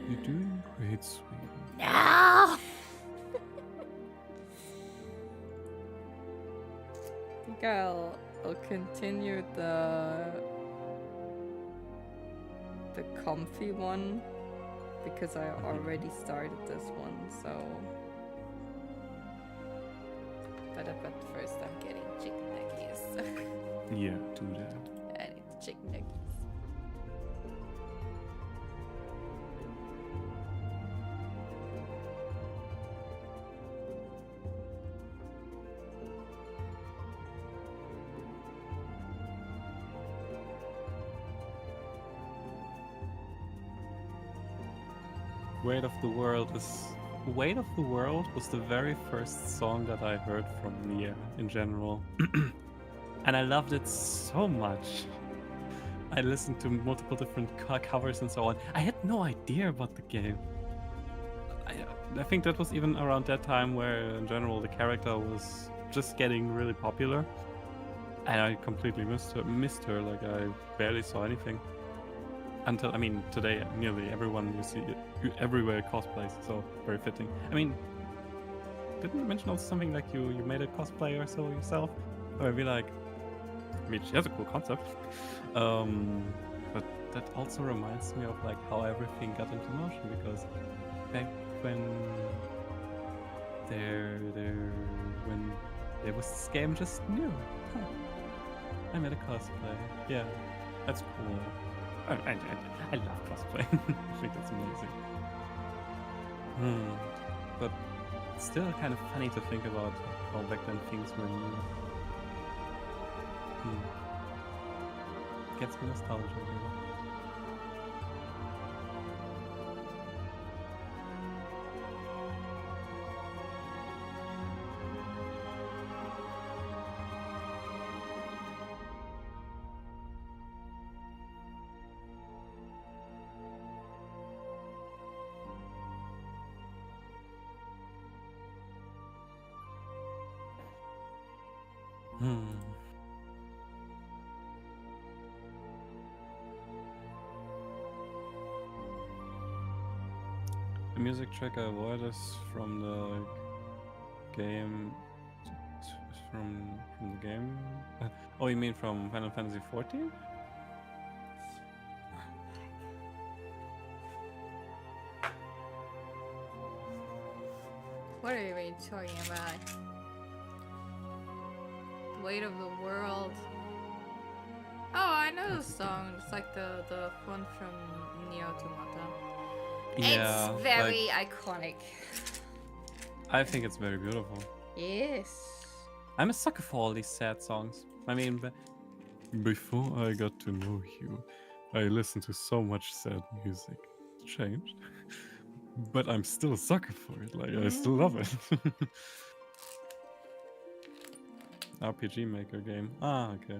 You're doing great, sweetie. No! I think I'll continue the comfy one because I already started this one, so. But first I'm getting chicken nuggets. Yeah, do that. I need the chicken nuggets. Weight of the World is Weight of the World was the very first song that I heard from Nia in general. And I loved it so much. I listened to multiple different covers and so on. I had no idea about the game. I think that was even around that time where, in general, the character was just getting really popular. And I completely missed her. Like, I barely saw anything. Until, I mean, today, nearly everyone you see everywhere cosplays, so very fitting. I mean, didn't you mention also something like you made a cosplay or so yourself? Or I'd be like, I mean, she has a cool concept. But that also reminds me of like how everything got into motion, because back when there was this game just new. Huh. I made a cosplay. Yeah, that's cool. I love cosplay. I think that's amazing. But still kind of funny to think about how back then things were new. Gets me nostalgia, really. The music track I avoid is from the game. From the game? Oh, you mean from Final Fantasy XIV? What are you even talking about? Weight of the World. Oh, I know the song. It's like the one from Neo Automata. Yeah, It's very iconic. I think it's very beautiful. Yes. I'm a sucker for all these sad songs. I mean, before I got to know you, I listened to so much sad music. It's changed. But I'm still a sucker for it. Like, I still love it. RPG Maker game. Ah, okay.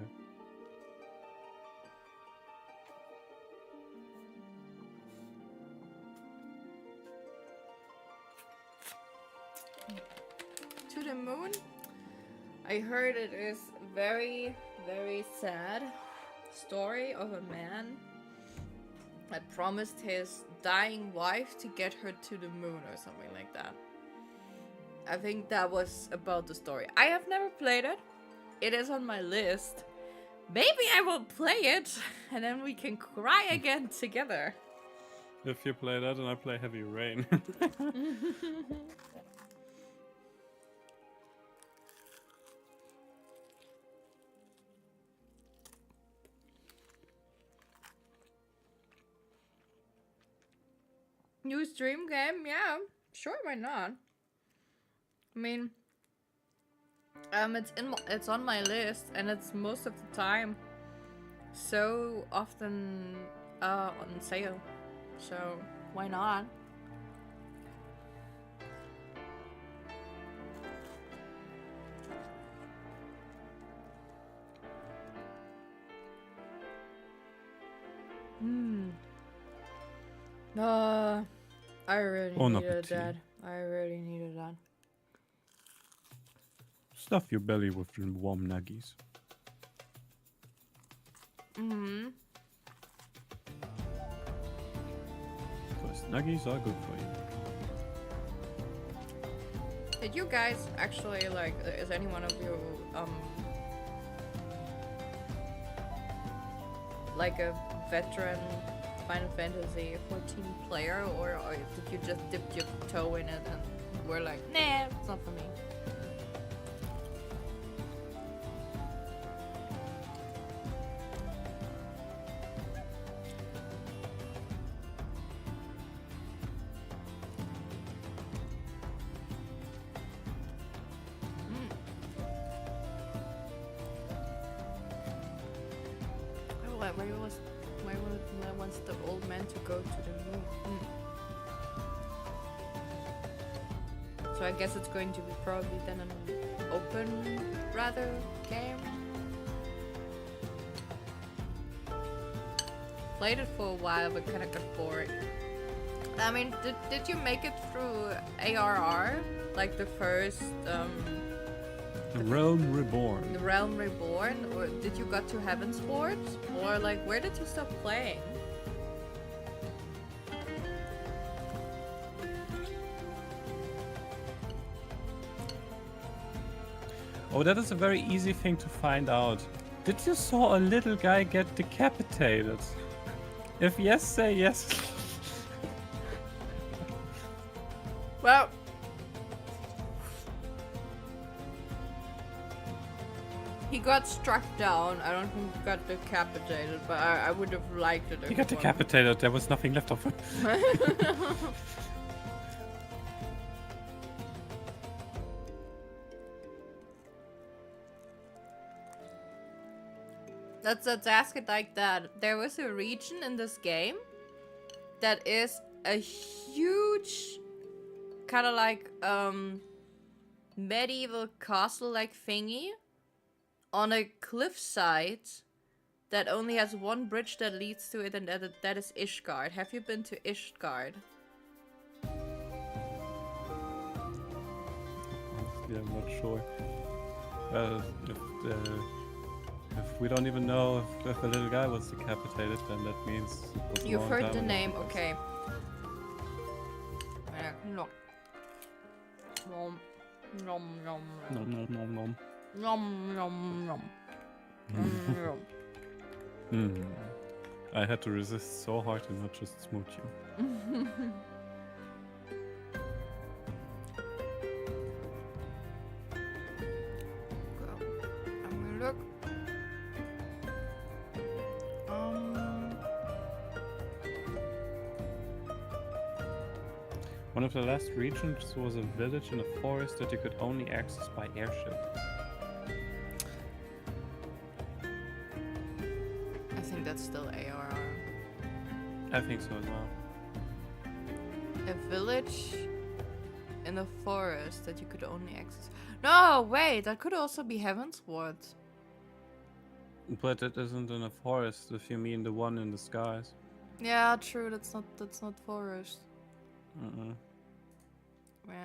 To the Moon. I heard it is very, very sad story of a man that promised his dying wife to get her to the moon or something like that. I think that was about the story. I have never played it. It is on my list. Maybe I will play it and then we can cry again together. If you play that and I play Heavy Rain. New stream game? Yeah, sure, why not? I mean, it's on my list, and it's most of the time so often on sale. So why not? I really Bon needed appetit. that. I really needed that. Stuff your belly with warm nuggies. Because nuggies are good for you. Did you guys actually like? Is any one of you like a veteran Final Fantasy 14 player, or did you just dip your toe in it and were like, nah, it's not for me? Why wants the old man to go to the moon? So I guess it's going to be probably then an open, rather, game. Played it for a while, but kind of got bored. I mean, did you make it through ARR? Like the first, The Realm Reborn. the Realm Reborn? Or did you got to Heavensport? Or like, where did you stop playing? Oh, that is a very easy thing to find out. Did you saw a little guy get decapitated? If yes, say yes. Well, he got struck down. I don't think he got decapitated, but I would have liked it. If He got one- decapitated, there was nothing left of him. Let's ask it like that. There was a region in this game that is a huge kind of like medieval castle like thingy on a cliffside that only has one bridge that leads to it, and that is Ishgard. Have you been to Ishgard? Honestly, I'm not sure. If we don't even know if the little guy was decapitated, then that means it was a You've long heard time the ago. name, okay. Nom nom nom Nom nom nom nom. nom nom nom. Nom. Hmm. I had to resist so hard and not just smooch you. I'm gonna look. One of the last regions was a village in a forest that you could only access by airship. I think that's still ARR. I think so as well. A village in a forest that you could only access. No, wait, that could also be Heavensward. But it isn't in a forest if you mean the one in the skies. Yeah, true. That's not forest. Mm-mm. Wait,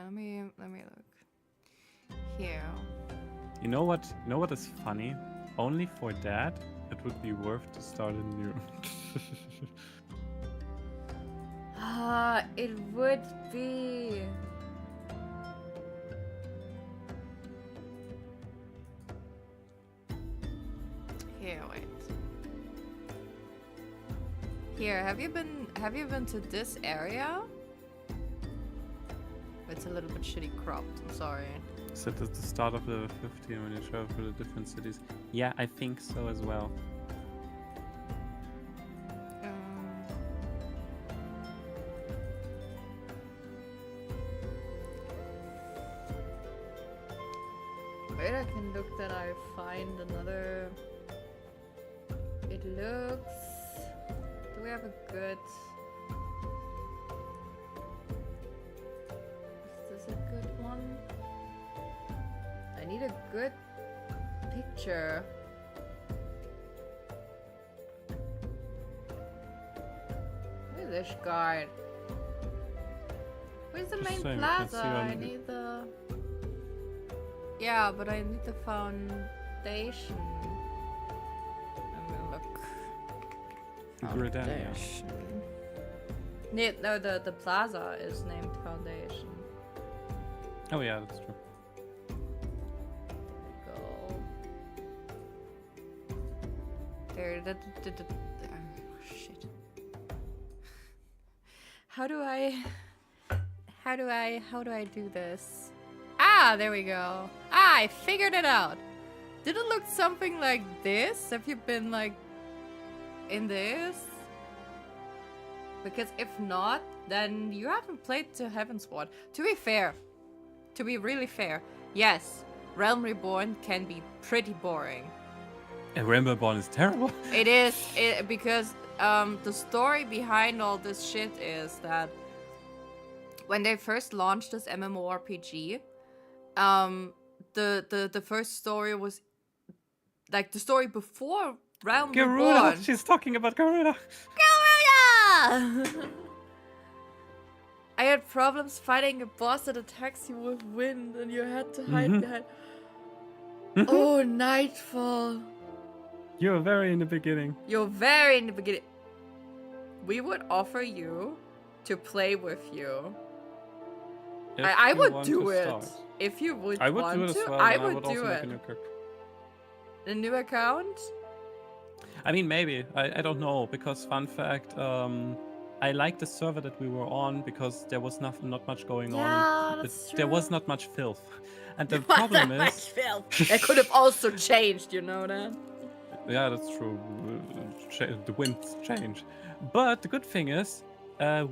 let me look. Here. You know what is funny? Only for that, it would be worth to start a new. It would be. Here, wait. Here, have you been to this area? It's a little bit shitty cropped, I'm sorry. Is it at the start of level 15 when you travel through the different cities? Yeah, I think so as well. Wait, I can look that I find another. It looks. Do we have a good? Is this a good one? I need a good picture. Where's this guard? Where's the Just main saying, we can see plaza? on I the- need the. Yeah, but I need the foundation. Let me look. Gridania. Foundation. No, the plaza is named Foundation. Oh yeah, that's true. Go. There, oh, shit. How do I do this? Ah, there we go. Ah, I figured it out. Did it look something like this? Have you been like in this? Because if not, then you haven't played to Heavensward. To be fair, to be really fair, yes, Realm Reborn can be pretty boring. And Rainbow Born is terrible. It is because the story behind all this shit is that when they first launched this MMORPG, the first story was like the story before Realm Garuda! Reborn. She's talking about Garuda! Garuda! I had problems fighting a boss that attacks you with wind, and you had to hide behind. Oh, Nightfall! You're very in the beginning. You're very in the beginning. We would offer you to play with you. If I you would want do to it. start. If you would I would want do it as to, well. I and would also do make it. a new character. A new account? I mean, maybe. I don't know, because fun fact, I liked the server that we were on because there was not much going on. Yeah, that's There was true. not much filth. And the problem is... It could have also changed, you know that? Yeah, that's true. The winds change. But the good thing is,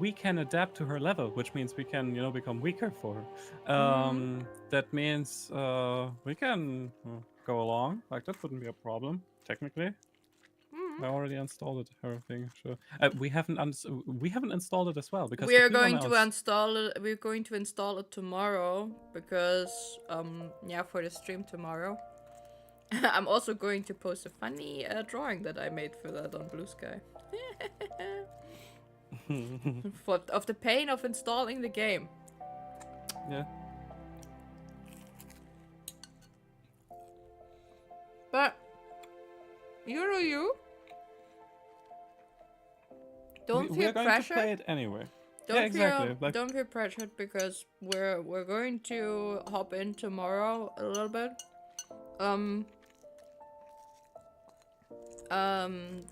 we can adapt to her level, which means we can, become weaker for her. That means we can go along. Like, that wouldn't be a problem, technically. I already installed it. Her thing, sure. We haven't installed it as well because We are if we going wanna to install it. We're going to install it tomorrow because, yeah, for the stream tomorrow. I'm also going to post a funny drawing that I made for that on Blue Sky. Of the pain of installing the game. Yeah. But UwU, don't we feel are going pressured. to play it anyway. Don't Yeah, exactly. feel Like, don't feel pressured because we're going to hop in tomorrow a little bit.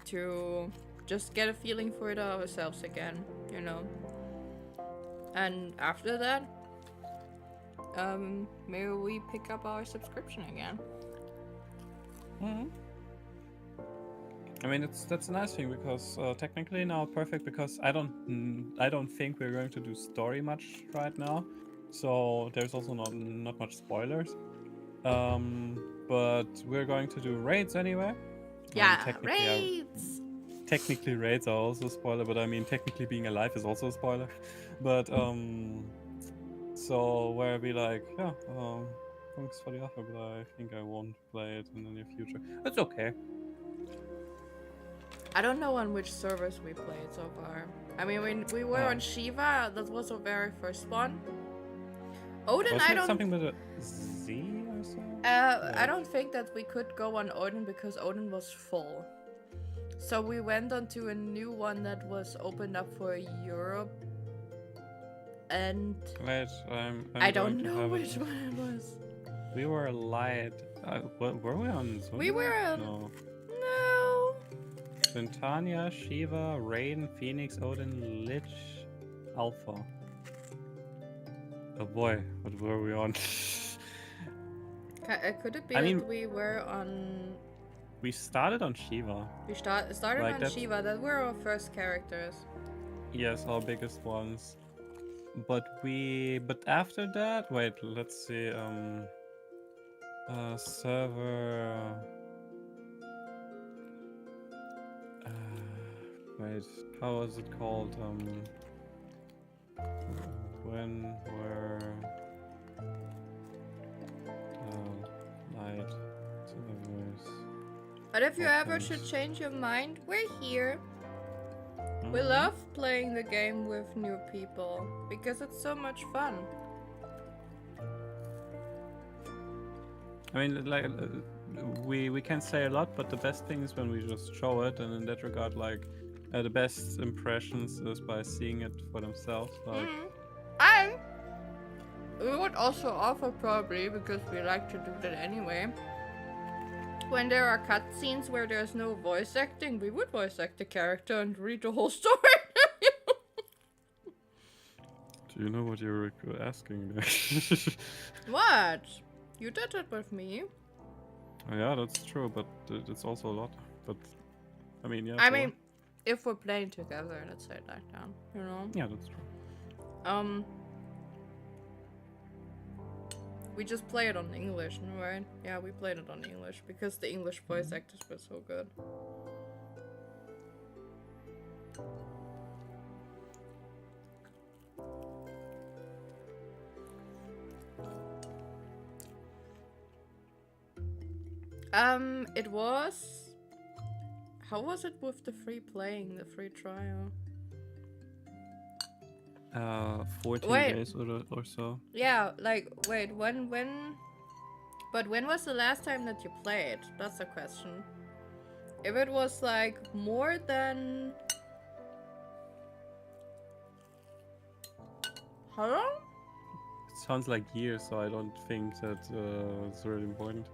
To just get a feeling for it ourselves again, you know. And after that, maybe we pick up our subscription again. I mean, that's a nice thing because technically now perfect because I don't think we're going to do story much right now, so there's also not much spoilers. But we're going to do raids anyway. Yeah, raids. Technically, raids are also a spoiler, but I mean, technically being alive is also a spoiler. But so where I'll be like, yeah, thanks for the offer, but I think I won't play it in the near future. It's okay. I don't know on which servers we played so far. I mean, when we were on Shiva, that was our very first one. Odin, Wasn't I it don't. something with a Z or so? I don't think that we could go on Odin because Odin was full. So we went on to a new one that was opened up for Europe. And Wait, I'm I going don't to know have which it. one it was. We were lied. Were we on Zoom? We were on. No. No. Ventania, Shiva, Rain, Phoenix, Odin, Lich, Alpha. Oh boy, what were we on? Could it be I mean- that we were on? We started on Shiva. We started Like on that's- Shiva. That were our first characters. Yes, our biggest ones. But after that, wait, let's see. Server. Wait, how was it called? When were light servers? But if you ever Opens. should change your mind, we're here. We Mhm. love playing the game with new people because it's so much fun. I mean, like, we can say a lot, but the best thing is when we just show it, and in that regard, like, the best impressions is by seeing it for themselves. Like, And we would also offer probably, because we like to do that anyway, when there are cutscenes where there's no voice acting, we would voice act the character and read the whole story. do you know what you're asking there? What? You did it with me. Yeah, that's true, but it's also a lot. But I mean, yeah. I go mean, on. if we're playing together, let's say it like that, you know? Yeah, that's true. We just play it on English, right? Yeah, we played it on English because the English voice actors were so good. It was. How was it with the free playing, the free trial? 14 Wait. days or so. Yeah, like wait, when? But when was the last time that you played? That's the question. If it was like more than. How long? It sounds like years, so I don't think that it's really important.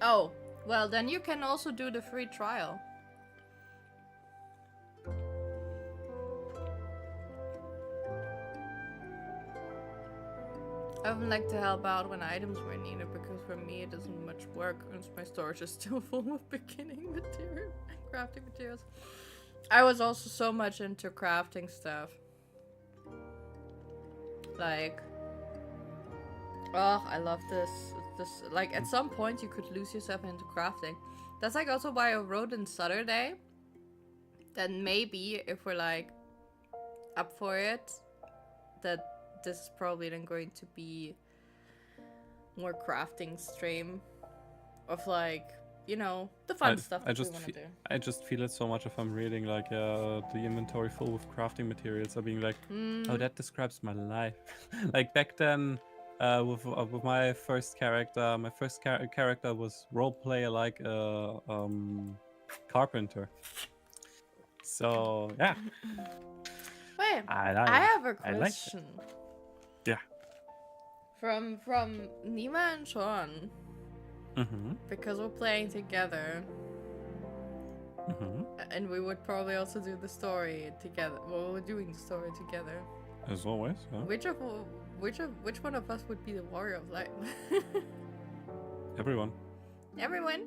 Oh, well then you can also do the free trial. I would like to help out when items were needed because for me it isn't much work since my storage is still full of beginning material and crafting materials. I was also so much into crafting stuff. Like, oh, I love this. Like, at some point you could lose yourself into crafting. That's like also why I wrote in Saturday that maybe if we're like up for it, that this is probably then going to be more crafting stream of like, you know, the fun stuff that we want to do. I just feel it so much if I'm reading like the inventory full with crafting materials. I'm being like, oh, that describes my life. Like back then, with my first character, character was roleplay like a carpenter. So yeah. Wait, I have a question. Yeah. From Nima and Sean. Because we're playing together. And we would probably also do the story together. Well, we're doing the story together. As always. Yeah. Which one of us would be the warrior of light? Everyone. Everyone?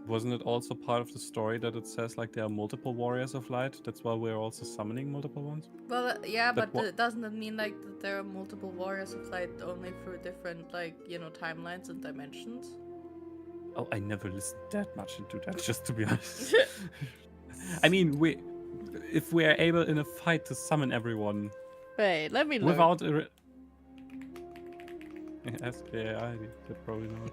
Wasn't it also part of the story that it says like there are multiple warriors of light? That's why we're also summoning multiple ones? Well, yeah, but doesn't it mean like that there are multiple warriors of light only through different, like, you know, timelines and dimensions? Oh, I never listened that much into that, just to be honest. I mean, if we are able in a fight to summon everyone... Wait, let me look. Without a... I did probably not.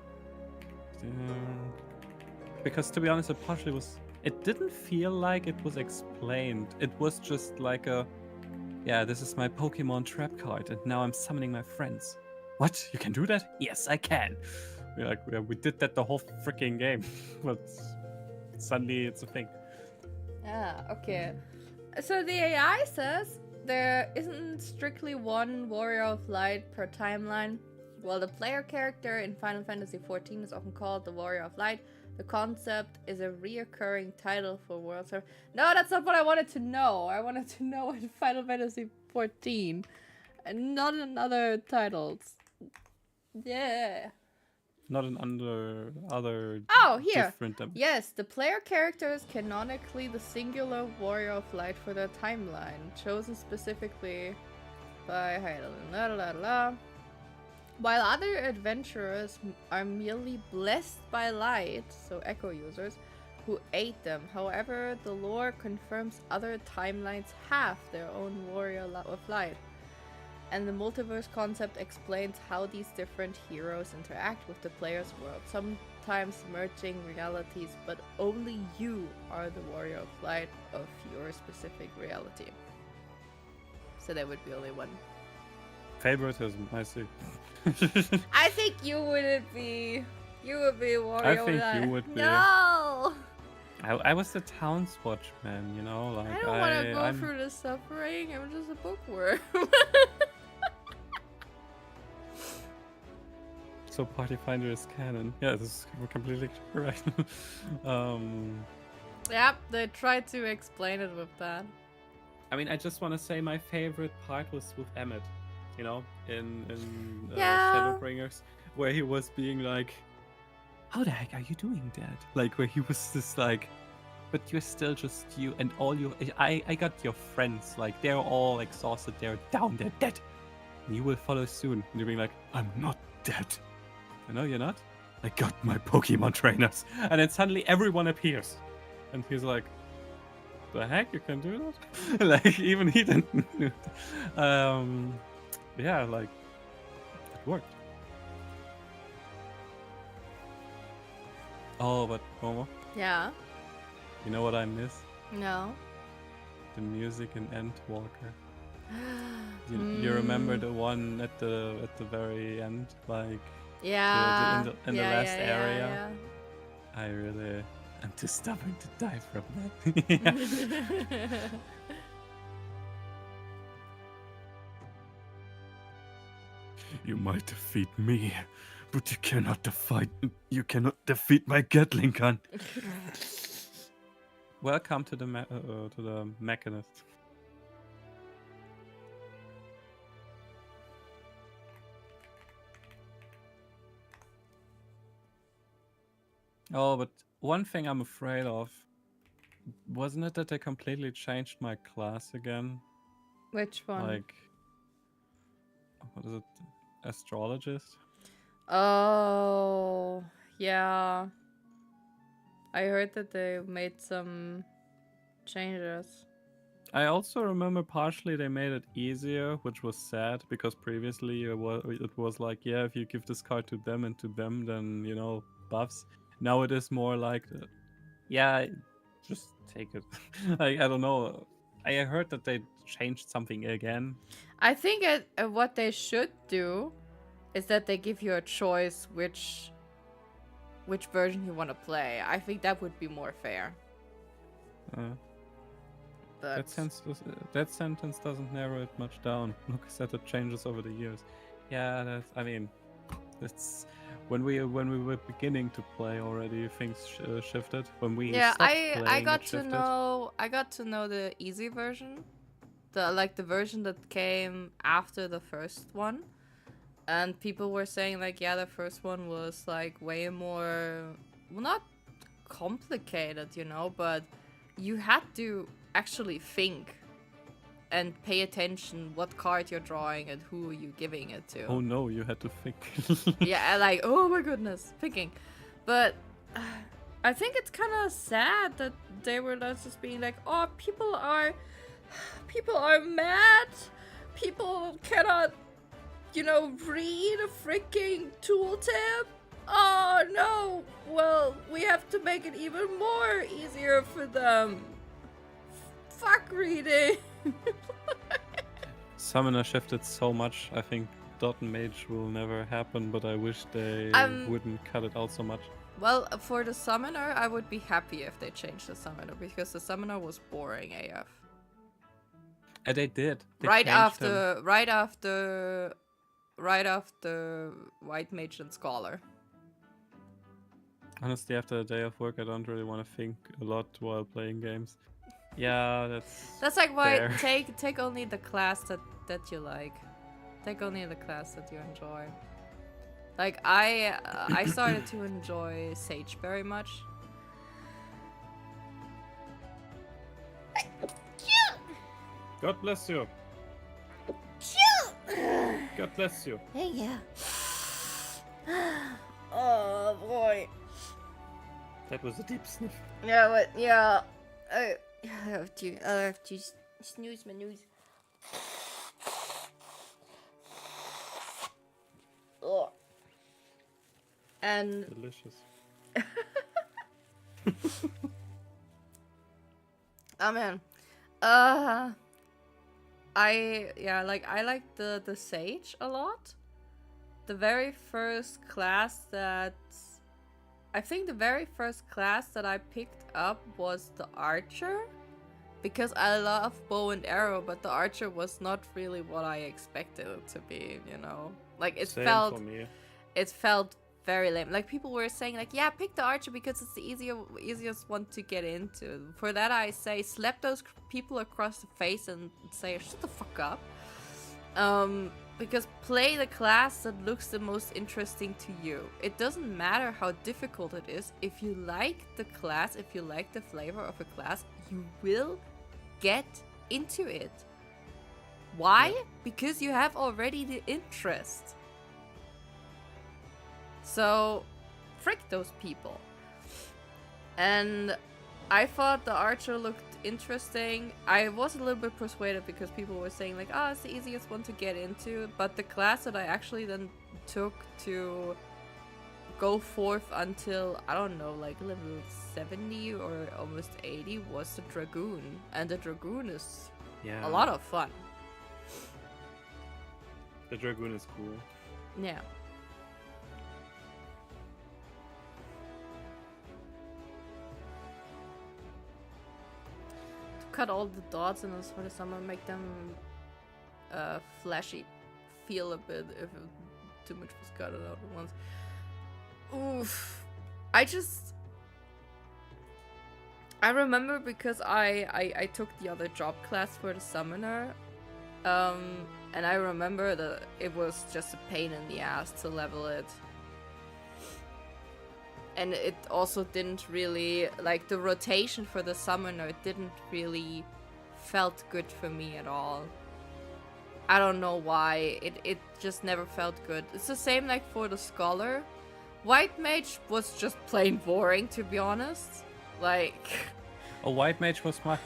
Because to be honest, it partially was... It didn't feel like it was explained. It was just like a... Yeah, this is my Pokemon trap card, and now I'm summoning my friends. What? You can do that? Yes, I can. We're like, yeah, we did that the whole freaking game. But suddenly it's a thing. Ah, okay. So the AI says there isn't strictly one warrior of light per timeline. While the player character in Final Fantasy XIV is often called the warrior of light, the concept is a reoccurring title for World Server. No, that's not what I wanted to know. I wanted to know in Final Fantasy XIV, and not in other titles. Yeah. Not in other Oh, here. different... Yes, the player character is canonically the singular warrior of light for their timeline, chosen specifically by Hydaelyn. While other adventurers are merely blessed by light, so Echo users, who aid them. However, the lore confirms other timelines have their own warrior of light. And the multiverse concept explains how these different heroes interact with the player's world, sometimes merging realities, but only you are the warrior of light of your specific reality. So there would be only one. Favoritism, I see. I think you wouldn't be. You would be a warrior of light. I think you would be. No! I was the town's watchman, you know? Like, I don't want to go through the suffering. I'm just a bookworm. So Party Finder is canon. Yeah, this is completely correct. Yep, they tried to explain it with that. I mean, I just want to say my favorite part was with Emmett, you know, in Yeah. Shadowbringers, where he was being like, how the heck are you doing that? Like, where he was just like, but you're still just you, and all you... I got your friends, like, they're all exhausted, they're down, they're dead. And you will follow soon. And you're being like, I'm not dead. No, you're not? I got my Pokemon trainers. And then suddenly everyone appears. And he's like, the heck, you can do that? Like, even he didn't do it. Yeah, like, it worked. Oh, but Momo, Yeah. you know what I miss? No. The music in Endwalker. You remember the one at the very end, like Yeah. in the Yeah, last yeah, area? I'm too stubborn to die from that. yeah. You might defeat me, but you cannot defeat my Gatling gun. Welcome to the mechanist. Oh, but one thing I'm afraid of, wasn't it that they completely changed my class again? Which one? Like, what is it? Astrologist? Oh, yeah. I heard that they made some changes. I also remember partially they made it easier, which was sad because previously it was like, yeah, if you give this card to them and to them, then, you know, buffs. Now it is more like, yeah, just take it. I don't know. I heard that they changed something again. I think what they should do is that they give you a choice which version you want to play. I think that would be more fair. But That sentence doesn't narrow it much down. Look, I said it changes over the years. Yeah, that's when we were beginning to play already. Things shifted. When we yeah, stopped I playing, got it to shifted. know the easy version, the version that came after the first one, and people were saying like, yeah, the first one was like way more, well, not complicated, you know, but you had to actually think and pay attention what card you're drawing and who you're giving it to. Oh no, you had to think. Yeah, like, oh my goodness, thinking. But I think it's kind of sad that they were just being like, oh, people are mad. People cannot, you know, read a freaking tooltip. Oh no, well, we have to make it even more easier for them. Fuck reading. Summoner shifted so much. I think Dot and Mage will never happen, but I wish they wouldn't cut it out so much. Well, for the summoner, I would be happy if they changed the summoner because the summoner was boring AF. And they did. They Right changed him. after White Mage and Scholar. Honestly, after a day of work, I don't really want to think a lot while playing games. Yeah, That's like why fair. take only the class that you like. Take only the class that you enjoy. Like I started to enjoy Sage very much. God bless you. God bless you. Thank you. Oh boy. That was a deep sniff. Yeah, but yeah, I have to snooze my nose. Ugh. And Delicious. oh man, I like the Sage a lot. The very first class that I picked up was the Archer, because I love bow and arrow, but the Archer was not really what I expected it to be, you know? Like it Same felt for me. it felt very lame. Like people were saying like, yeah, pick the Archer because it's the easiest one to get into. For that I say slap those people across the face and say shut the fuck up. Because play the class that looks the most interesting to you. It doesn't matter how difficult it is. If you like the class, if you like the flavor of a class, you will get into it. Why? Yeah. Because you have already the interest. So, frick those people. And I thought the Archer looked interesting. I was a little bit persuaded because people were saying like, oh, it's the easiest one to get into. But the class that I actually then took to go forth until, I don't know, like level 70 or almost 80 was the Dragoon. And the Dragoon is Yeah. a lot of fun. The Dragoon is cool. Yeah. To cut all the dots in this for the summer, make them flashy feel a bit if too much was cut out at once. Oof. I remember because I took the other job class for the summoner. And I remember that it was just a pain in the ass to level it. And it also didn't really, like, the rotation for the summoner didn't really felt good for me at all. I don't know why, it just never felt good. It's the same like for the scholar. White mage was just plain boring, to be honest. Like... A white mage was my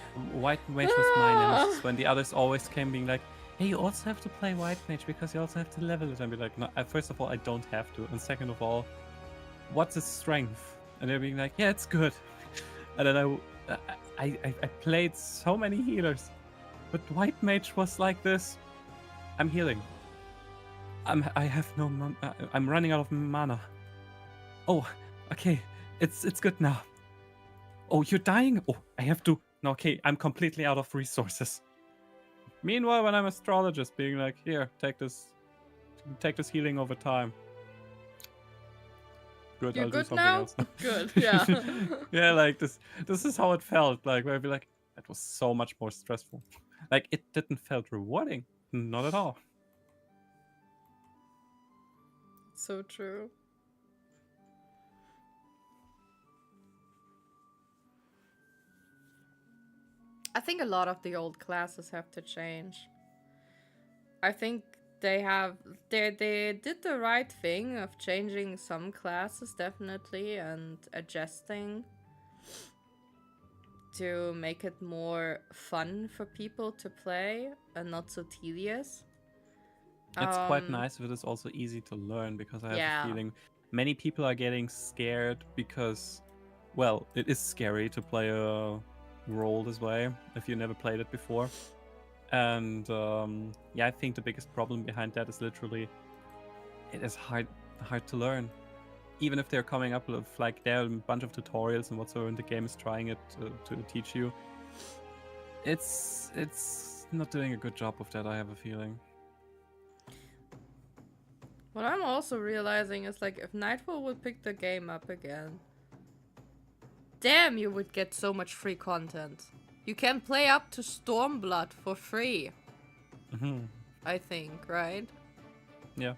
nemesis when the others always came being like, hey, you also have to play white mage because you also have to level it. And be like, no, first of all, I don't have to. And second of all, what's its strength? And they're being like, yeah, it's good. And then I played so many healers. But white mage was like this. I'm healing. I have no I'm running out of mana. Oh, okay. It's good now. Oh, you're dying? Oh, I have to. No, okay, I'm completely out of resources. Meanwhile, when I'm astrologist, being like, here, take this healing over time. Good, You're I'll good do something now? else. Good, yeah. Yeah, like this is how it felt. Like where I'd be like, that was so much more stressful. Like it didn't felt rewarding. Not at all. So true. I think a lot of the old classes have to change. I think they did the right thing of changing some classes definitely and adjusting to make it more fun for people to play and not so tedious. It's quite nice if it is also easy to learn, because I have Yeah. a feeling many people are getting scared because, well, it is scary to play a role this way if you never played it before. And yeah, I think the biggest problem behind that is literally it is hard to learn. Even if they're coming up with, like, there are a bunch of tutorials and whatsoever, and the game is trying it to teach you, it's not doing a good job of that, I have a feeling. What I'm also realizing is, like, if Nightfall would pick the game up again, damn, you would get so much free content. You can play up to Stormblood for free. Mm-hmm. I think, right? Yeah.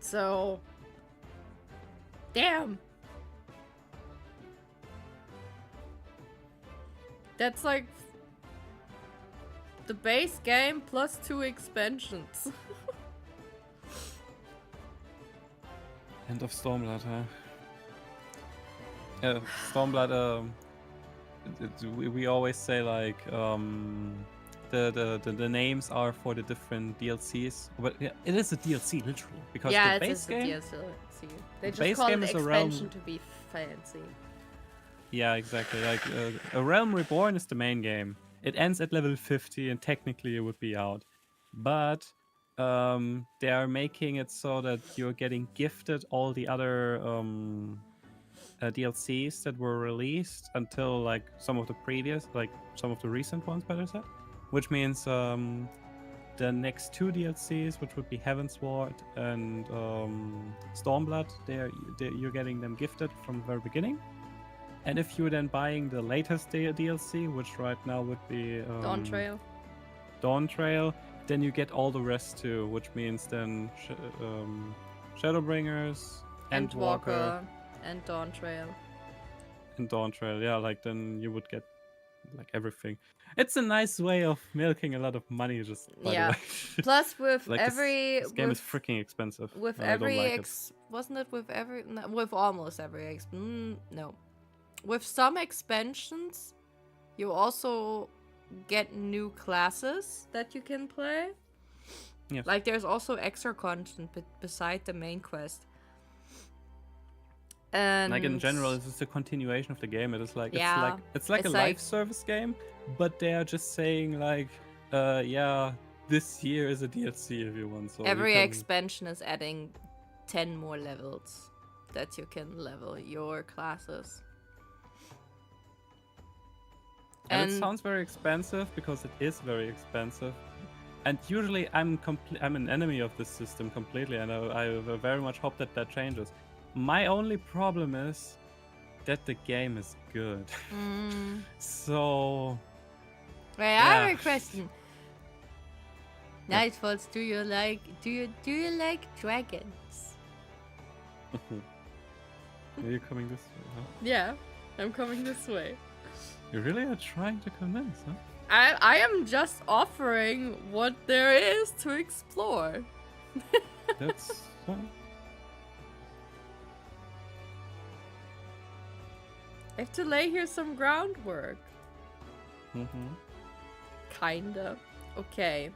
So, damn. That's like the base game plus 2 expansions. End of Stormblood, huh? Stormblood, we always say, like, the names are for the different DLCs, but yeah, it is a DLC literally, because yeah, the base it's game, a DLC. They the just base call game it is a realm. expansion to be fancy. Yeah, exactly. Like a Realm Reborn is the main game. It ends at level 50, and technically it would be out, but they are making it so that you're getting gifted all the other DLCs that were released until, like, some of the recent ones, better said. Which means the next 2 DLCs, which would be Heavensward and Stormblood, you're getting them gifted from the very beginning. And if you're then buying the latest DLC, which right now would be Dawn Trail, then you get all the rest too, which means then Shadowbringers, Endwalker, and Dawn Trail. And Dawn Trail, yeah, like then you would get, like, everything. It's a nice way of milking a lot of money, just by the way. Plus, with like every this game is freaking expensive. with and I don't every like wasn't it with every no, with almost every no, with some expansions, you also get new classes that you can play. Yes. Like there's also extra content beside the main quest. And Like in general, it's just a continuation of the game. It is like Yeah, it's like it's a like- live service game, but they are just saying like, yeah, this year is a DLC if you want. So every you can... expansion is adding 10 more levels that you can level your classes. And it sounds very expensive because it is very expensive. And usually I'm an enemy of this system completely, and I very much hope that that changes. My only problem is that the game is good. So Wait, I have a question. Nightfalls, do you like dragons? are you coming this way? Huh? Yeah, I'm coming this way. You really are trying to convince, huh? I am just offering what there is to explore. That's I have to lay here some groundwork. Mm-hmm. Kinda. Okay.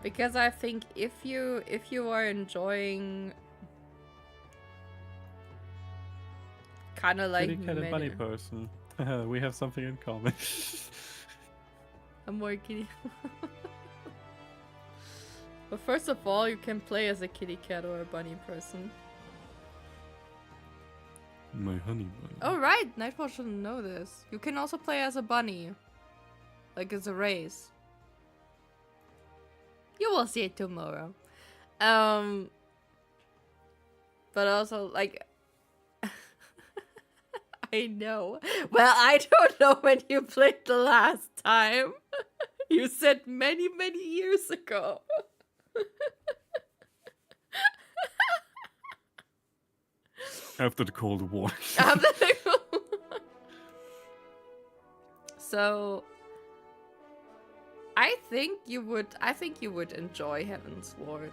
Because I think if you are enjoying kind of like Kitty cat and bunny person. We have something in common. I'm more kitty. But first of all, you can play as a kitty cat or a bunny person. My honey bunny. Oh right, Nightfall shouldn't know this. You can also play as a bunny. Like it's a race. You will see it tomorrow. But also like I know. Well, I don't know when you played the last time. You said many, many years ago. After the Cold War. So I think you would enjoy Heaven's Ward.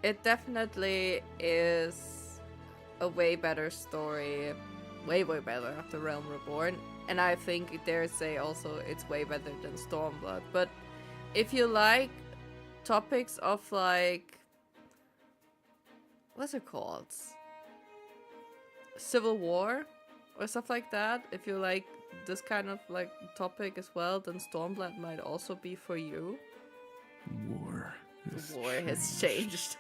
It definitely is a way better story. Way better after Realm Reborn. And I think dare say also it's way better than Stormblood. But if you like topics of like what's it called? Civil War or stuff like that, if you like this kind of like topic as well, then Stormblood might also be for you. War. The war has changed.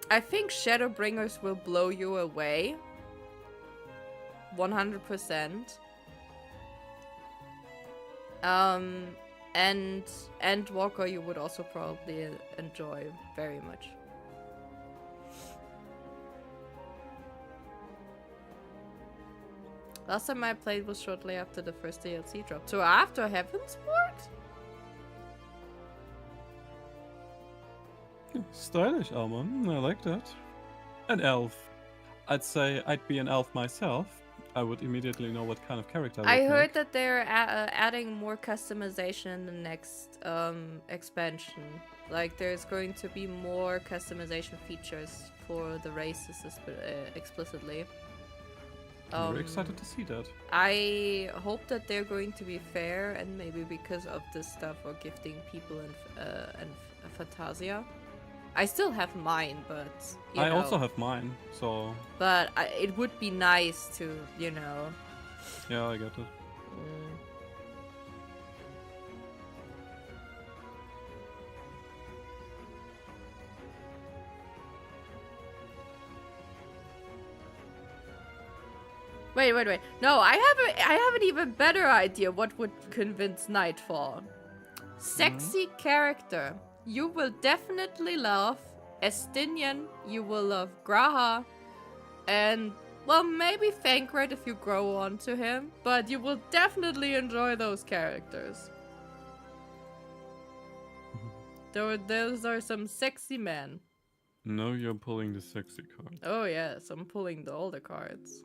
I think Shadowbringers will blow you away. 100%. And Endwalker you would also probably enjoy very much. Last time I played was shortly after the first DLC drop. So after Heaven's Ward? Stylish armor. I like that. An elf. I'd say I'd be an elf myself. I would immediately know what kind of character I would heard make. that they're adding more customization in the next expansion. Like there's going to be more customization features for the races explicitly. I'm very excited to see that. I hope that they're going to be fair, and maybe because of this stuff or gifting people and Fantasia. I still have mine, but you I know. also have mine, so But it would be nice to, you know. yeah, I get it. Wait. No, I have an even better idea what would convince Nightfall. Sexy character. You will definitely love Estinian, you will love Graha, and well, maybe Thancred if you grow onto him, but you will definitely enjoy those characters. Those are some sexy men. No, you're pulling the sexy card. Oh yes, I'm pulling all the cards.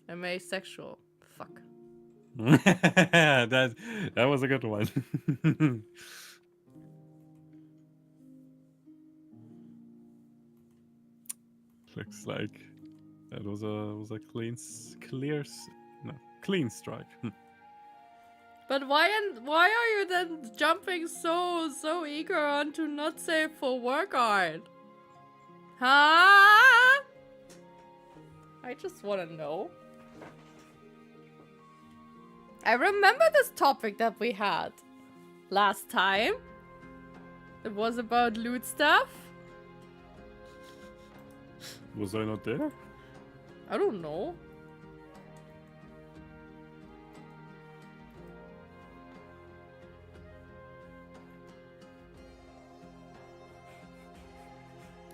I'm asexual. Fuck. that was a good one. Looks like that was a clean strike. But why are you then jumping so eager on to not save for work art? Huh? I just want to know. I remember this topic that we had last time. It was about loot stuff. Was I not there? I don't know.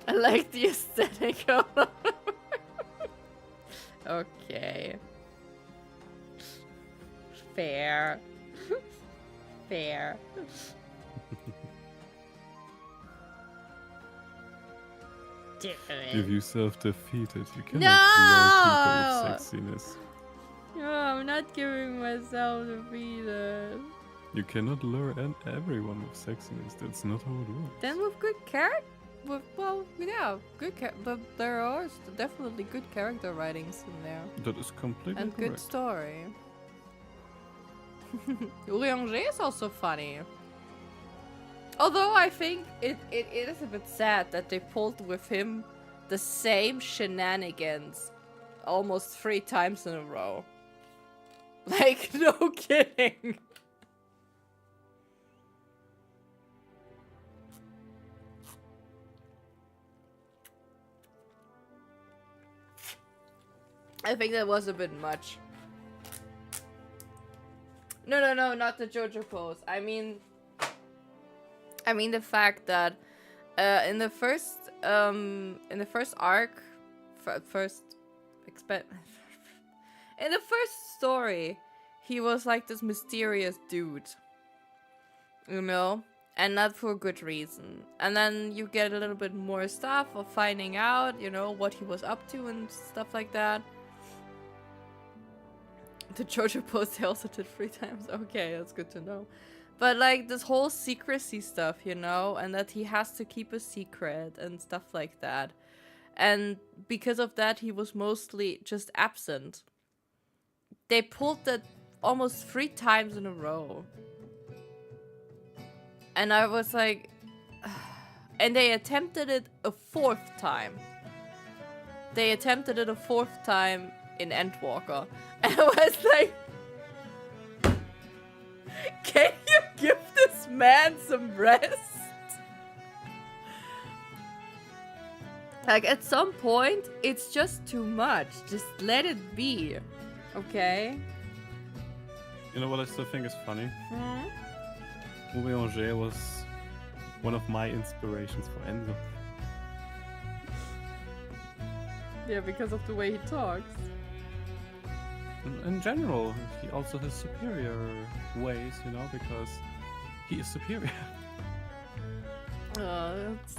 I like the aesthetic of Okay. Fair. Fair. Give yourself defeated. You cannot No! lure people with sexiness. No, I'm not giving myself defeated. You cannot lure everyone with sexiness. That's not how it works. Then with good character, well, yeah, good but there are definitely good character writings in there. That is completely And correct. good story. UwU is also funny. Although I think it is a bit sad that they pulled with him the same shenanigans almost 3 times in a row. Like, no kidding. I think that was a bit much. No, not the JoJo pose. I mean the fact that in the first arc, in the first story, he was like this mysterious dude, you know, and not for a good reason. And then you get a little bit more stuff of finding out, you know, what he was up to and stuff like that. The JoJo post they also did 3 times. Okay, that's good to know. But like this whole secrecy stuff, you know, and that he has to keep a secret and stuff like that. And because of that, he was mostly just absent. They pulled that almost 3 times in a row. And I was like... And they attempted it a 4th time. They attempted it a 4th time in Endwalker. And I was like... Can you give this man some rest? Like, at some point, it's just too much. Just let it be. Okay? You know what I still think is funny? Hmm? UwU was one of my inspirations for Enzo. Yeah, because of the way he talks. In general, he also has superior ways, you know, because he is superior. That's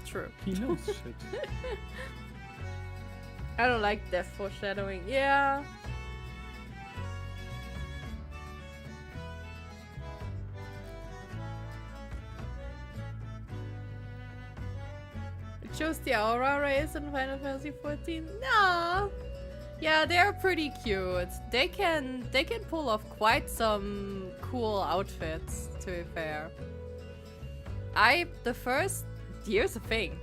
true. He knows shit. I don't like death foreshadowing. Yeah. It shows the aura rays in Final Fantasy 14. No. Yeah, they're pretty cute. They can pull off quite some cool outfits, to be fair. Here's the thing.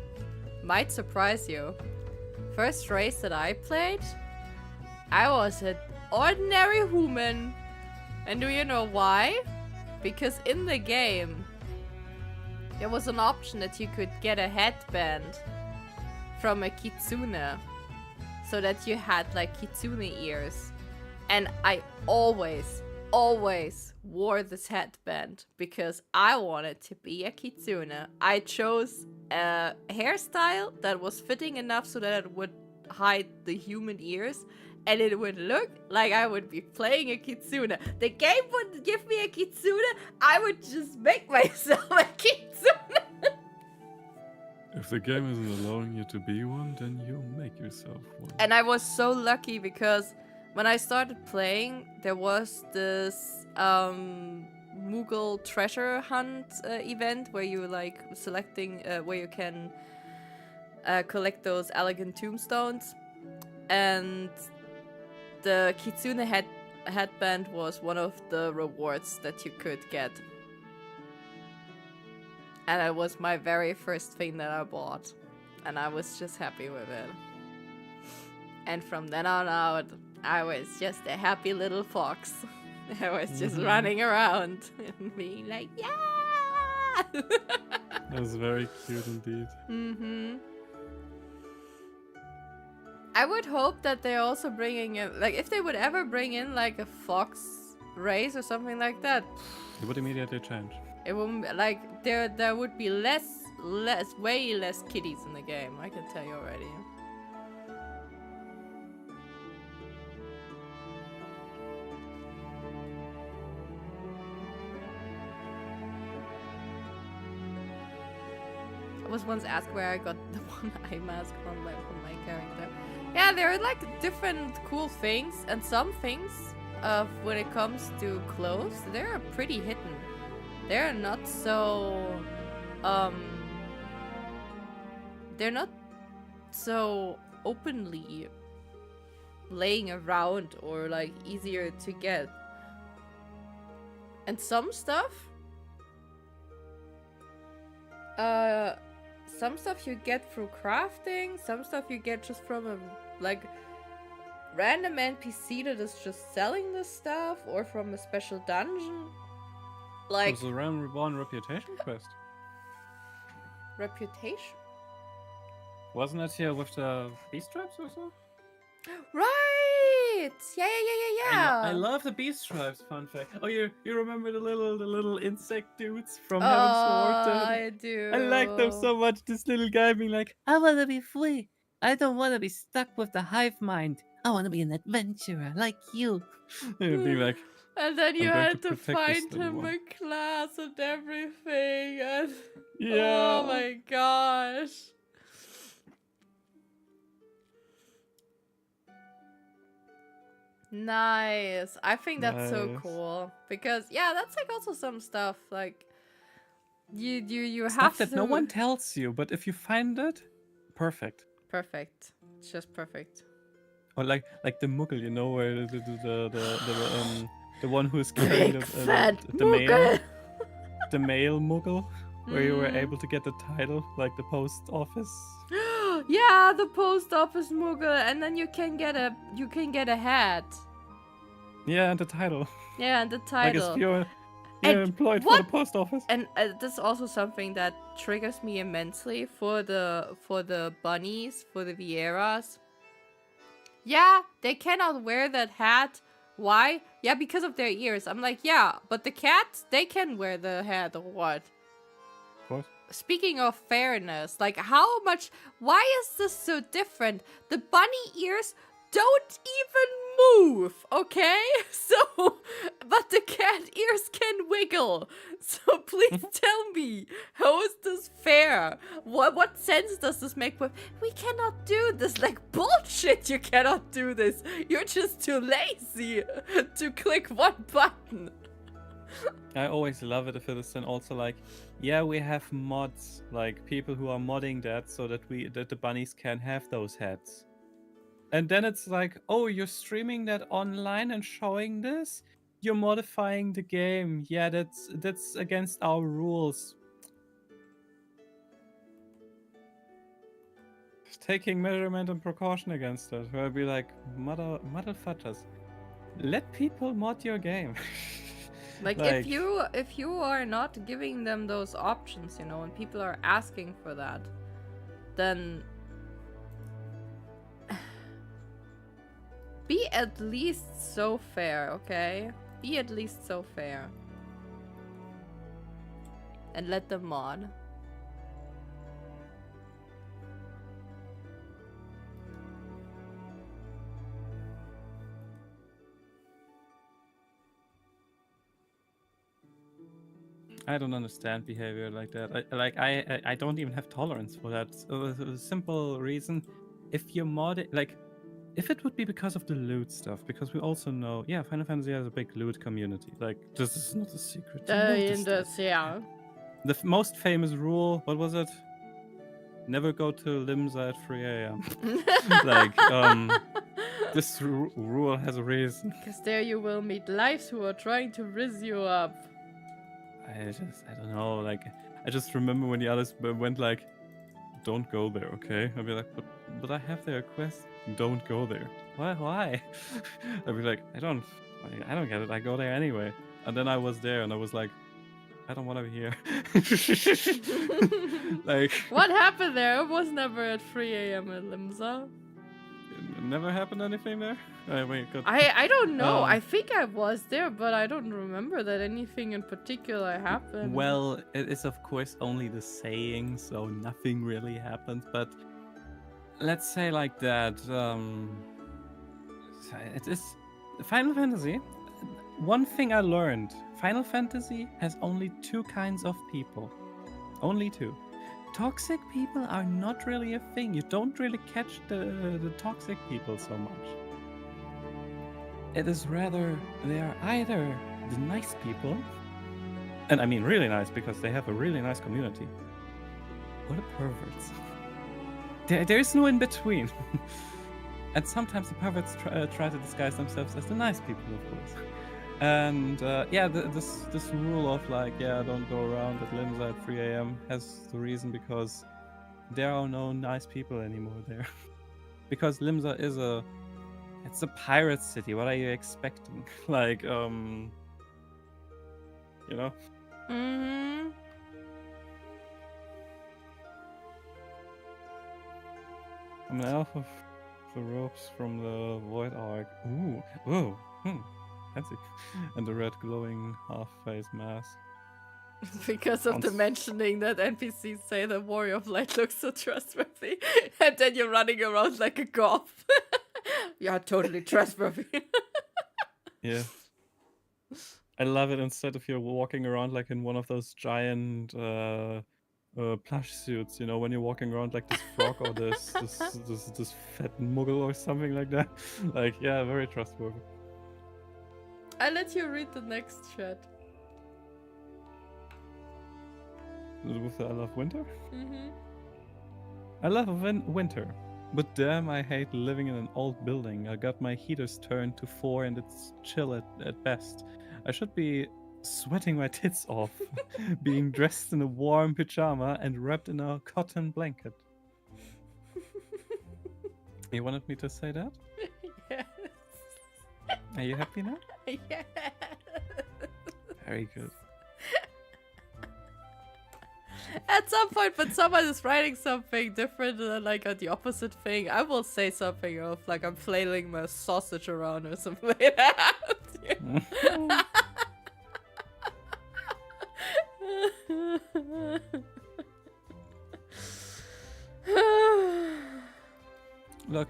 Might surprise you. First race that I played, I was an ordinary woman. And do you know why? Because in the game, there was an option that you could get a headband from a kitsune. So that you had like kitsune ears. And I always wore this headband because I wanted to be a kitsune. I chose a hairstyle that was fitting enough so that it would hide the human ears and it would look like I would be playing a kitsune. The game wouldn't give me a kitsune, I would just make myself a kitsune. If the game isn't allowing you to be one, then you make yourself one. And I was so lucky because when I started playing, there was this Moogle treasure hunt event where you like selecting where you can collect those elegant tombstones, and the Kitsune headband was one of the rewards that you could get. And it was my very first thing that I bought. And I was just happy with it. And from then on out, I was just a happy little fox. I was just running around and being like, yeah! That was very cute indeed. Mm-hmm. I would hope that they're also bringing in, like, if they would ever bring in, like, a fox race or something like that, It would immediately change. it wouldn't, like, there would be way less kitties in the game, I can tell you already. I was once asked where I got the one eye mask from my character. Yeah, there are like different cool things, and some things when it comes to clothes, they're pretty hidden. They're not so they're not so openly laying around or like easier to get. And some stuff you get through crafting, some stuff you get just from a like random NPC that is just selling this stuff, or from a special dungeon. Like It was a round one reputation quest. reputation. Wasn't it here with the beast traps or so? Right! Yeah. I love the beast traps, fun fact. Oh, you remember the little insect dudes from Oh, Heaven's Sword? I do. I like them so much. This little guy being like, I want to be free. I don't want to be stuck with the hive mind. I want to be an adventurer like you. being like, And then you I'm going had to to protect this find little him one. a class and everything. And yeah. oh my gosh. Nice. I think that's so Nice. cool because yeah, that's like also some stuff like you have Stuff that to. no one tells you, but if you find it, perfect. Perfect. It's just perfect. Or like the Muggle, you know, where the one who's carrying the male Muggle, where you were Mm. able to get the title, like the post office. Yeah, the post office Moogle, and then you can get a hat. Yeah, and the title. Yeah, and the Like title. if you're And employed for what- the post office. And this is also something that triggers me immensely for the bunnies, for the Vieras. Yeah, they cannot wear that hat. Why? Yeah, because of their ears. I'm like, yeah, but the cats, they can wear the hat or what? What? Speaking of fairness, like why is this so different? The bunny ears don't even move, okay? So, but the cat ears can wiggle. So please tell me, how is this fair? What sense does this make? We cannot do this. Like, bullshit, you cannot do this. You're just too lazy to click one button. I always love it if it is then also like, yeah, we have mods, like people who are modding that so that the bunnies can have those hats. And then it's like, oh, you're streaming that online and showing this? You're modifying the game. Yeah, that's against our rules. Taking measurement and precaution against it. Where I'd be like, motherfuckers, let people mod your game. Like, if you are not giving them those options, you know, and people are asking for that, then be at least so fair, okay? Be at least so fair. And let them mod. I don't understand behavior like that. I don't even have tolerance for that. A simple reason, if you mod it, like, if it would be because of the loot stuff, because we also know, yeah, Final Fantasy has a big loot community. Like, this is not a secret. You noticed it. yeah. The most famous rule, what was it? Never go to Limsa at 3 a.m. Like, this rule has a reason. Because there you will meet lives who are trying to rizz you up. I don't know. Like, I just remember when the others went like, don't go there, okay? I'd be like, but I have their quest. Don't go there. Why? I'd be like, I don't get it. I go there anyway. And then I was there, and I was like, I don't want to be here. Like, What happened there? It was never at 3 a.m. at Limsa. never happened anything there. Wait, God. I don't know. I think I was there, but I don't remember that anything in particular happened. Well, it is of course only the saying, so nothing really happened. But let's say like that. It is Final Fantasy. One thing I learned: Final Fantasy has only two kinds of people. Only two. Toxic people are not really a thing. You don't really catch the toxic people so much. It is rather, they are either the nice people, and I mean really nice because they have a really nice community, or the perverts. There is no in between. And sometimes the perverts try to disguise themselves as the nice people, of course. And yeah, this rule of like, yeah, don't go around at Limsa at 3 a.m. has the reason because there are no nice people anymore there. Because Limsa is it's a pirate city. What are you expecting? Like, you know? Mm-hmm. I'm an elf of the ropes from the Void Ark. Ooh, whoa, fancy. And the red glowing half-face mask. Because of the Sounds- mentioning that NPCs say the Warrior of Light looks so trustworthy, and then you're running around like a goth. You're totally trustworthy. Yeah. I love it instead of you're walking around like in one of those giant plush suits, you know, when you're walking around like this frog or this fat muggle or something like that. Like, yeah, very trustworthy. I'll let you read the next chat. With the I love winter? Mm-hmm. I love winter. But damn, I hate living in an old building. I got my heaters turned to 4 and it's chill at best. I should be sweating my tits off, being dressed in a warm pajama and wrapped in a cotton blanket. You wanted me to say that? Yes. Are you happy now? Yes. Very good. At some point, when someone is writing something different than like the opposite thing, I will say something of like I'm flailing my sausage around or something like that. Look,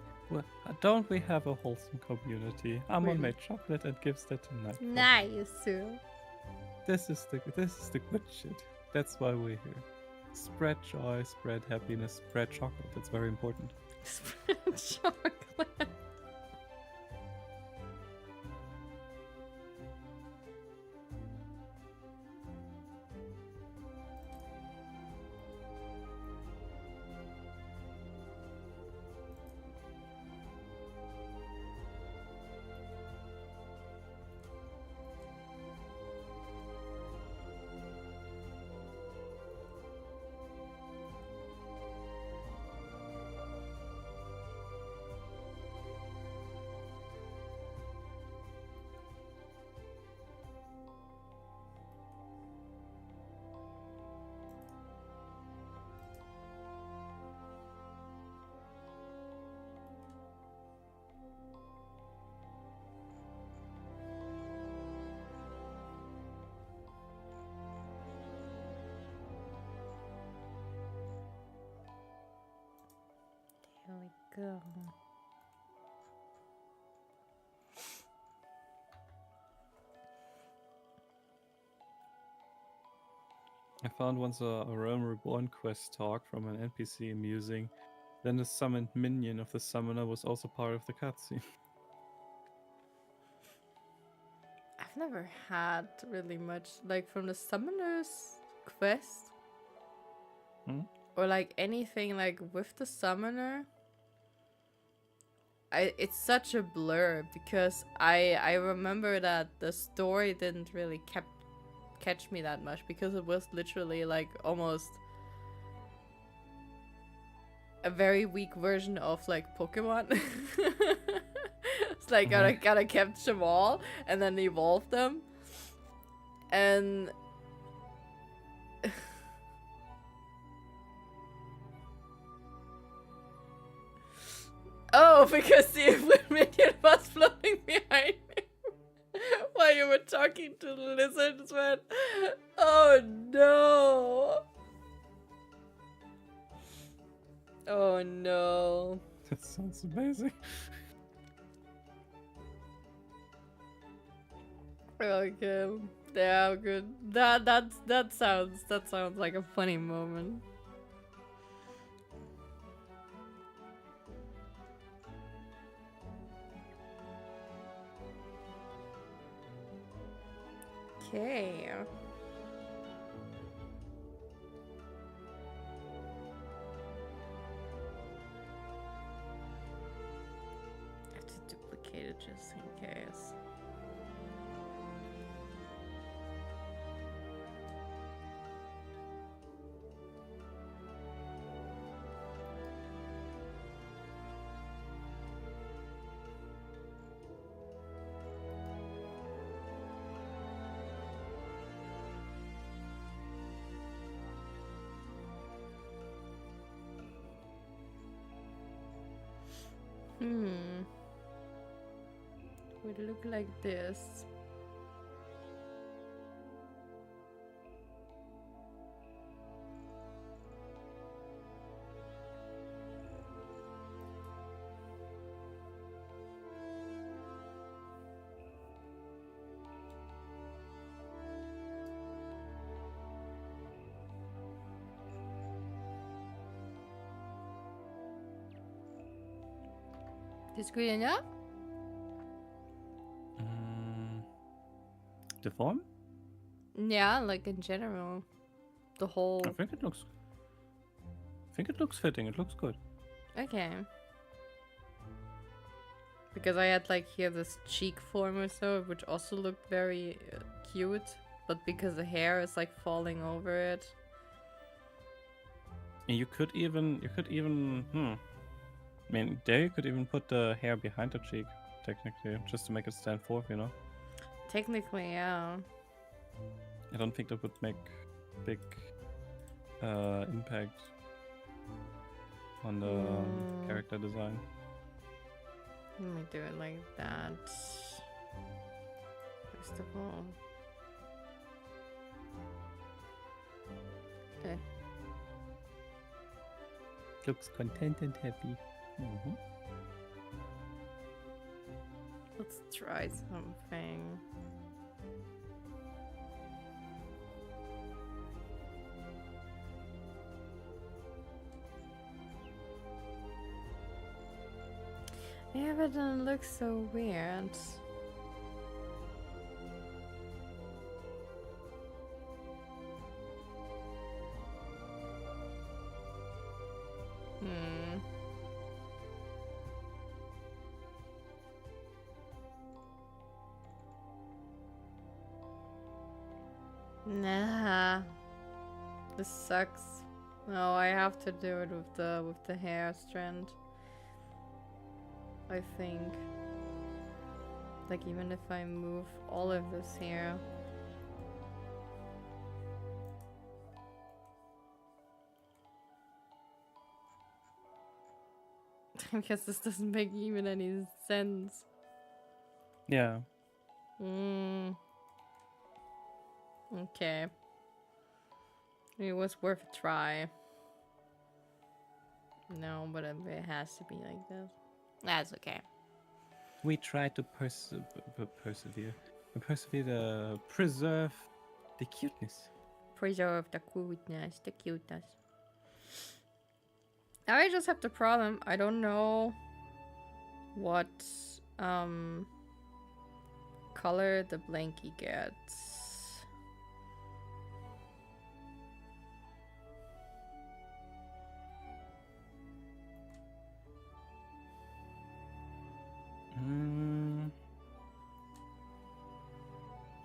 don't we have a wholesome community? Amon Really? made chocolate and gives that to Night. Nice. This is the good shit. That's why we're here. Spread joy, spread happiness, spread chocolate. That's very important. Chocolate. Here we go. I found once a Realm Reborn quest talk from an NPC amusing. Then the summoned minion of the summoner was also part of the cutscene. I've never had really much like from the summoner's quest. Hmm? Or like anything like with the summoner. It's such a blur because I remember that the story didn't really catch me that much because it was literally like almost a very weak version of like Pokemon. It's like gotta catch them all and then evolve them. And oh, because the minion was floating behind me while you were talking to the lizards, man. Oh no. Oh no. That sounds amazing. Okay. Yeah, good. That sounds like a funny moment. Okay. I have to duplicate it just in case. Would look like this. This good enough? The form? Yeah, like in general. The whole... I think it looks fitting. It looks good. Okay. Because I had like here this cheek form or so, which also looked very cute. But because the hair is like falling over it. And you could even I mean, there you could even put the hair behind the cheek, technically, just to make it stand forth, you know? Technically, yeah. I don't think that would make big impact on the character design. Let me do it like that. First of all. Okay. Looks content and happy. Let's try something. Yeah, but then it looks so weird. Nah. This sucks. No, I have to do it with the hair strand. I think. Like even if I move all of this here. I guess this doesn't make even any sense. Yeah. Okay. It was worth a try. No, but it has to be like this. That's okay. We tried to persevere to preserve the cuteness. Preserve the cuteness, the cuteness. I just have the problem. I don't know what color the blankie gets.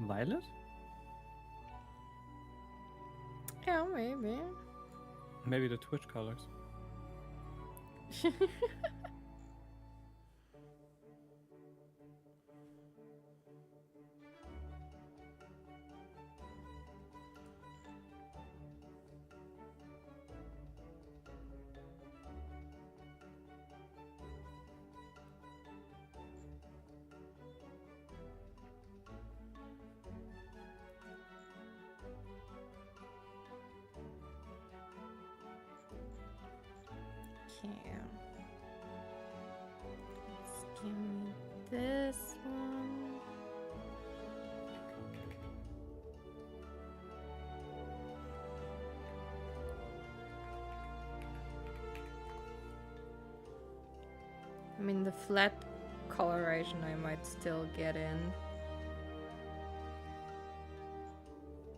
Violet? Yeah, maybe. Maybe the Twitch colors. Yeah. Let's give me this one. I mean, the flat coloration I might still get in.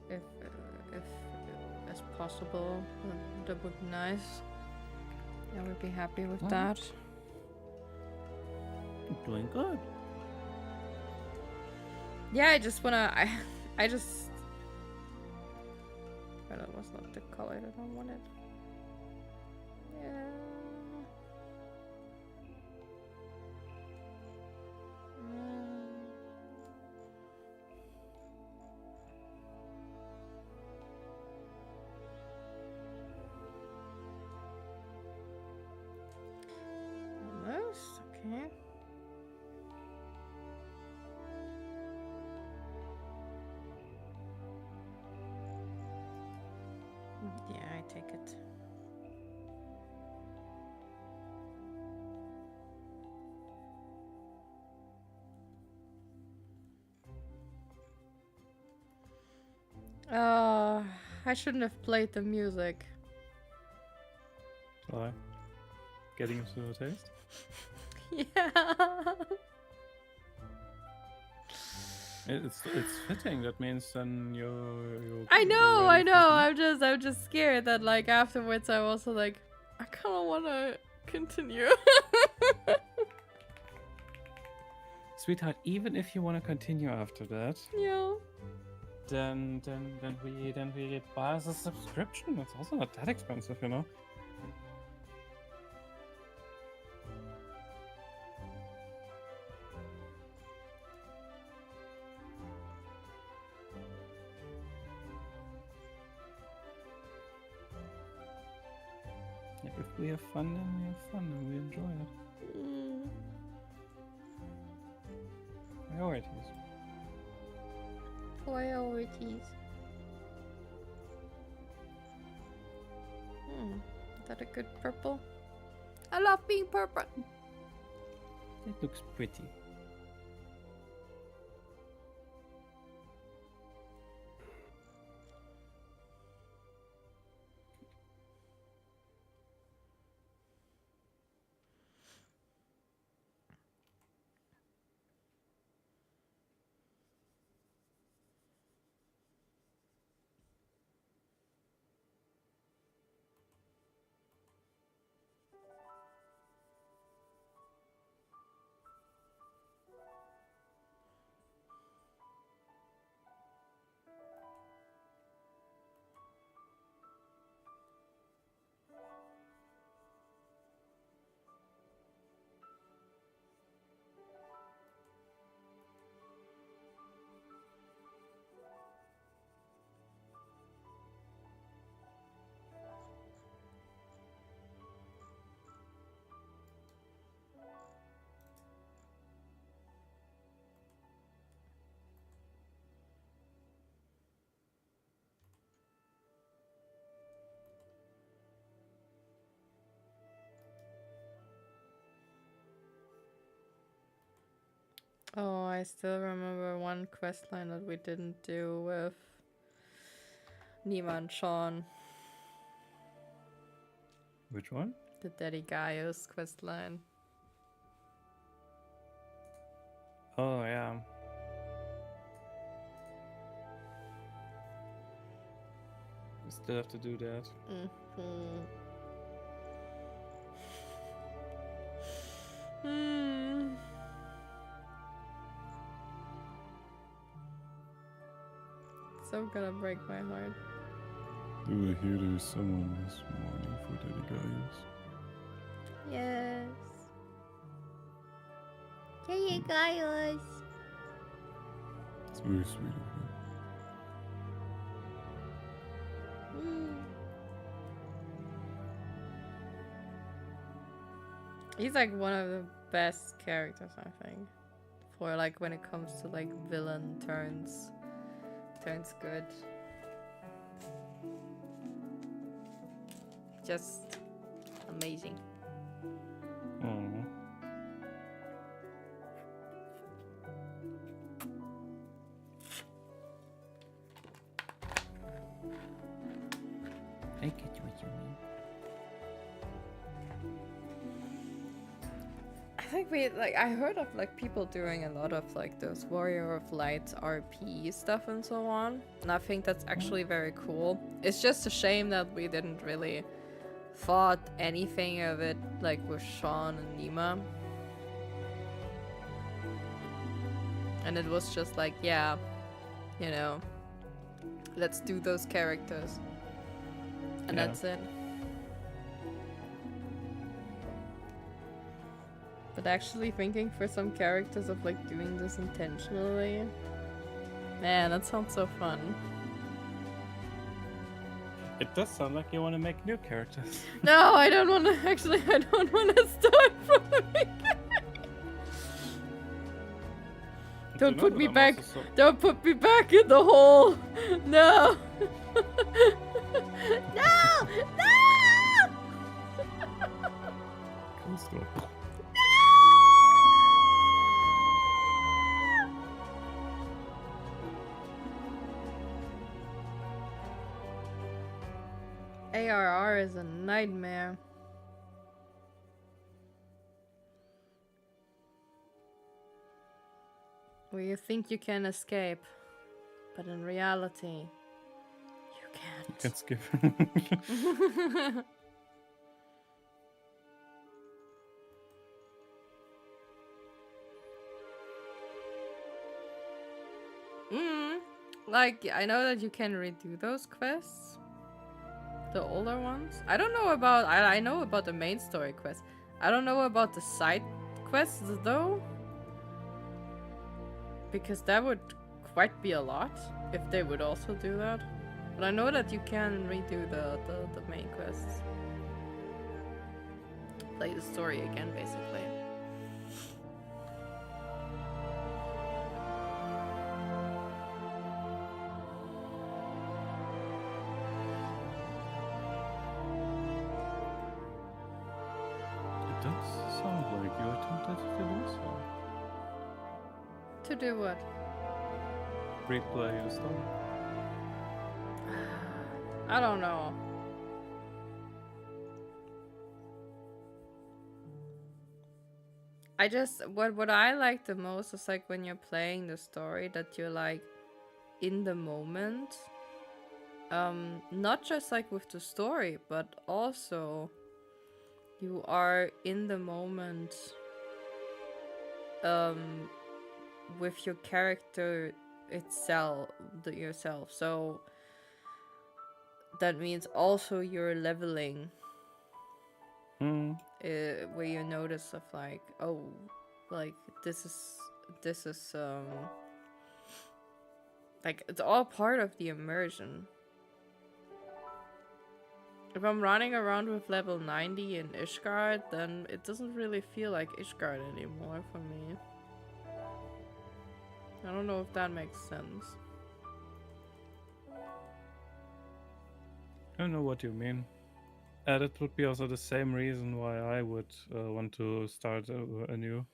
If as possible, that would be nice. I would be happy with that. Doing good. Yeah, I just wanna. I just. But that was not the color that I wanted. Yeah. Almost, okay. Yeah, I take it. I shouldn't have played the music. Why? Getting into the taste? Yeah. It's fitting. That means then you. I know. I'm just scared that like afterwards I'm also like I kind of want to continue. Sweetheart, even if you want to continue after that, Yeah. then we buy us a subscription. It's also not that expensive, you know. If we have fun, then we have fun and we enjoy it. Mm. Priorities. Priorities. Is that a good purple? I love being purple. It looks pretty. Oh, I still remember one questline that we didn't do with Nima and Sean. Which one? The Daddy Gaius quest line. Oh yeah. We still have to do that. So gonna break my heart. Do I hear there's someone this morning for Daddy Gaius? Yes. Hey, guys. It's very sweet of you. He's like one of the best characters, I think. For like when it comes to like villain turns good. Just amazing. Oh. I get what you mean. I think I heard of like people doing a lot of like those Warrior of Light RP stuff and so on. And I think that's actually very cool. It's just a shame that we didn't really thought anything of it like with Sean and Nima. And it was just like, yeah, you know, let's do those characters. And Yeah. that's it. But actually thinking for some characters of like doing this intentionally, man, that sounds so fun. It does sound like you want to make new characters. No, I don't want to. Actually, I don't want to start from the beginning. Don't put me back. Don't put me back in the hole. No. No! No! Cool stuff. ARR is a nightmare. Where you think you can escape, but in reality, you can't. You can skip. Like, I know that you can redo those quests. The older ones. I don't know about... I know about the main story quest. I don't know about the side quests, though. Because that would quite be a lot, if they would also do that. But I know that you can redo the main quests. Play the story again, basically. It does sound like you attempted to do so. To do what? Replay the story. I don't know. I just what I like the most is like when you're playing the story that you're like in the moment. Not just like with the story, but also you are in the moment with your character itself, yourself. So that means also you're leveling. Where you notice of like, oh, like this is like it's all part of the immersion. If I'm running around with level 90 in Ishgard, then it doesn't really feel like Ishgard anymore for me. I don't know if that makes sense. I don't know what you mean. That would be also the same reason why I would want to start anew.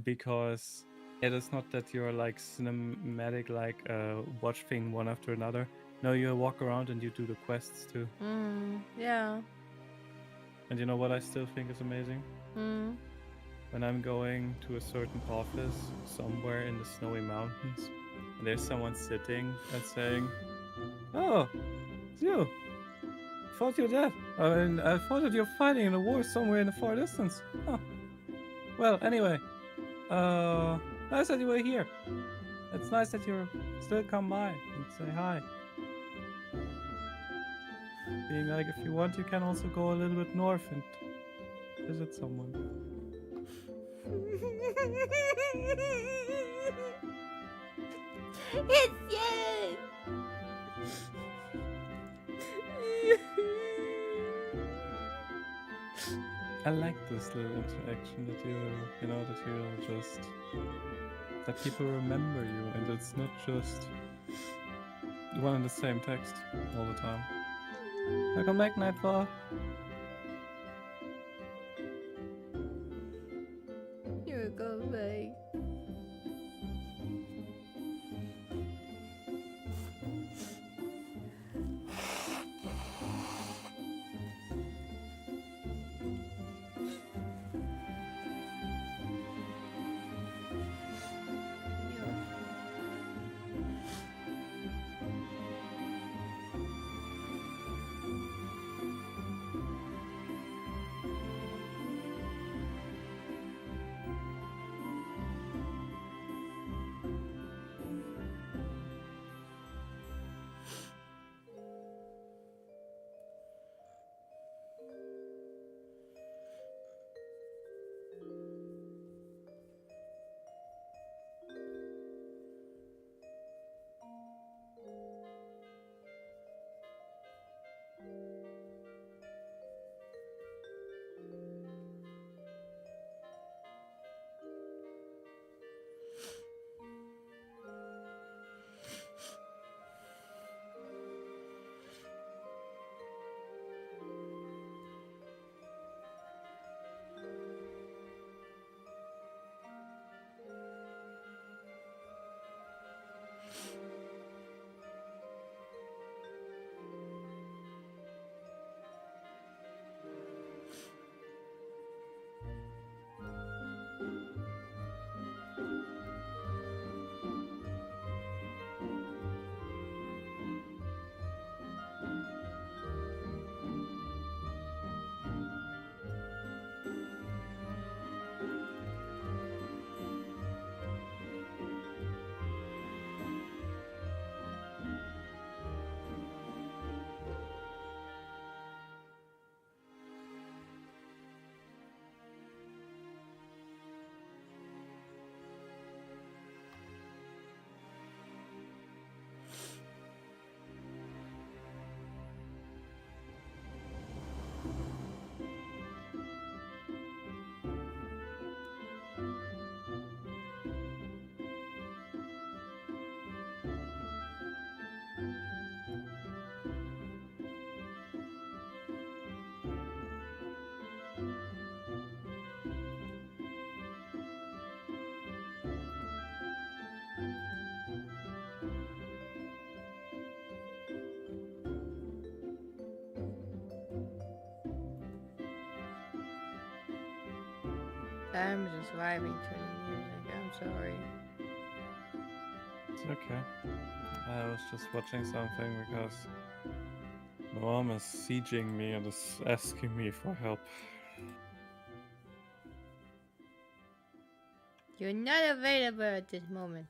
Because it is not that you're like cinematic, like watching one after another. No, you walk around and you do the quests too. Yeah. And you know what I still think is amazing? Hmm. When I'm going to a certain office somewhere in the snowy mountains, and there's someone sitting and saying, "Oh, it's you. Thought you're dead. I thought that you're fighting in a war somewhere in the far distance. Huh. Well, anyway, nice that you were here. It's nice that you still come by and say hi. Being like, if you want, you can also go a little bit north and visit someone." It's you! I like this little interaction that you know, that you just, that people remember you, and it's not just one and the same text all the time. Welcome back, Nightfall. You're going. I'm just vibing to the music. I'm sorry. It's okay. I was just watching something because my mom is sieging me and is asking me for help. You're not available at this moment.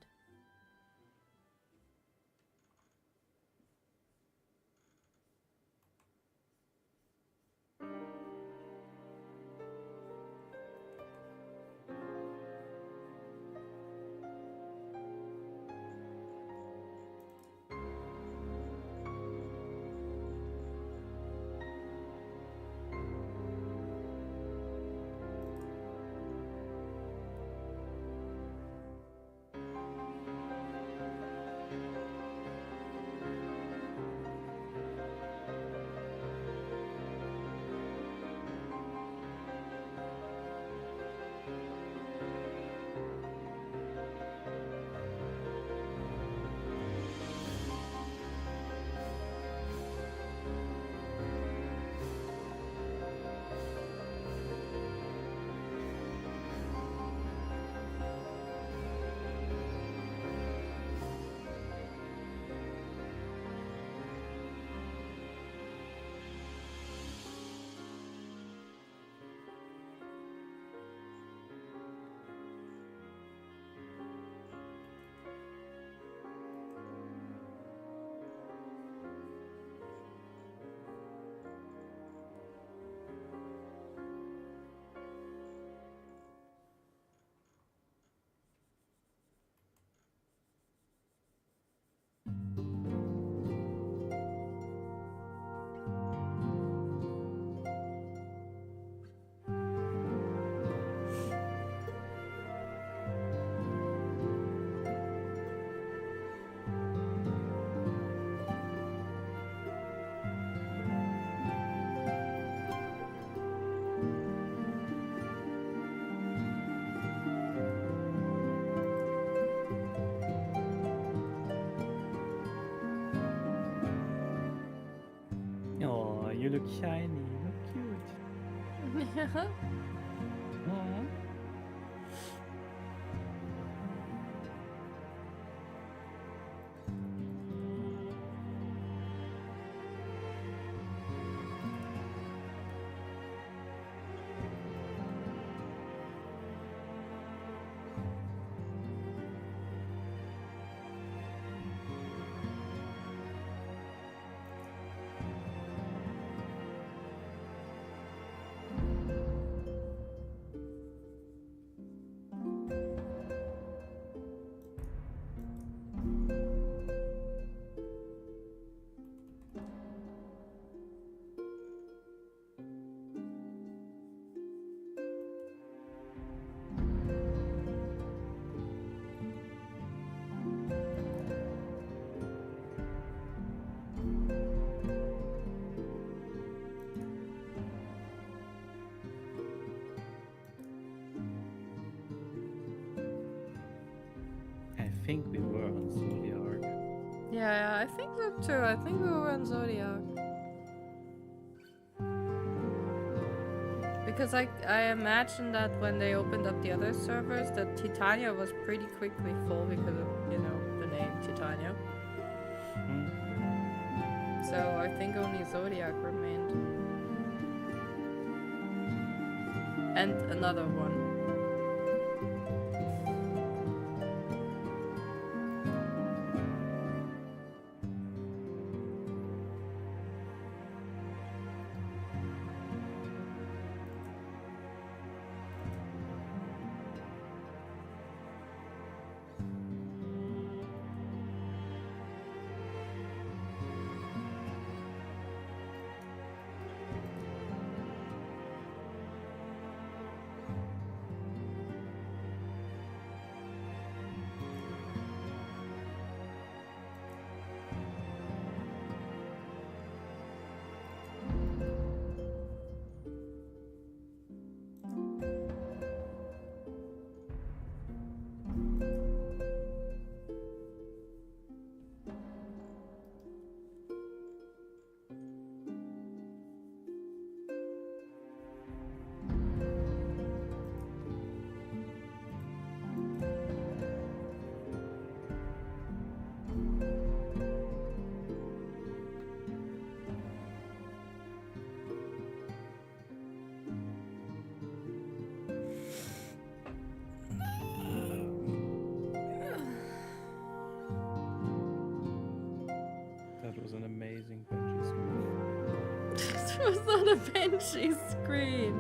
look shiny. Look cute. Aw. I think we were on Zodiac. Yeah, I think so too. I think we were on Zodiac. Because I imagine that when they opened up the other servers, that Titania was pretty quickly full because of, you know, the name Titania. So I think only Zodiac remained. And another one. That was an amazing Benji scream. This was not a Banshee scream.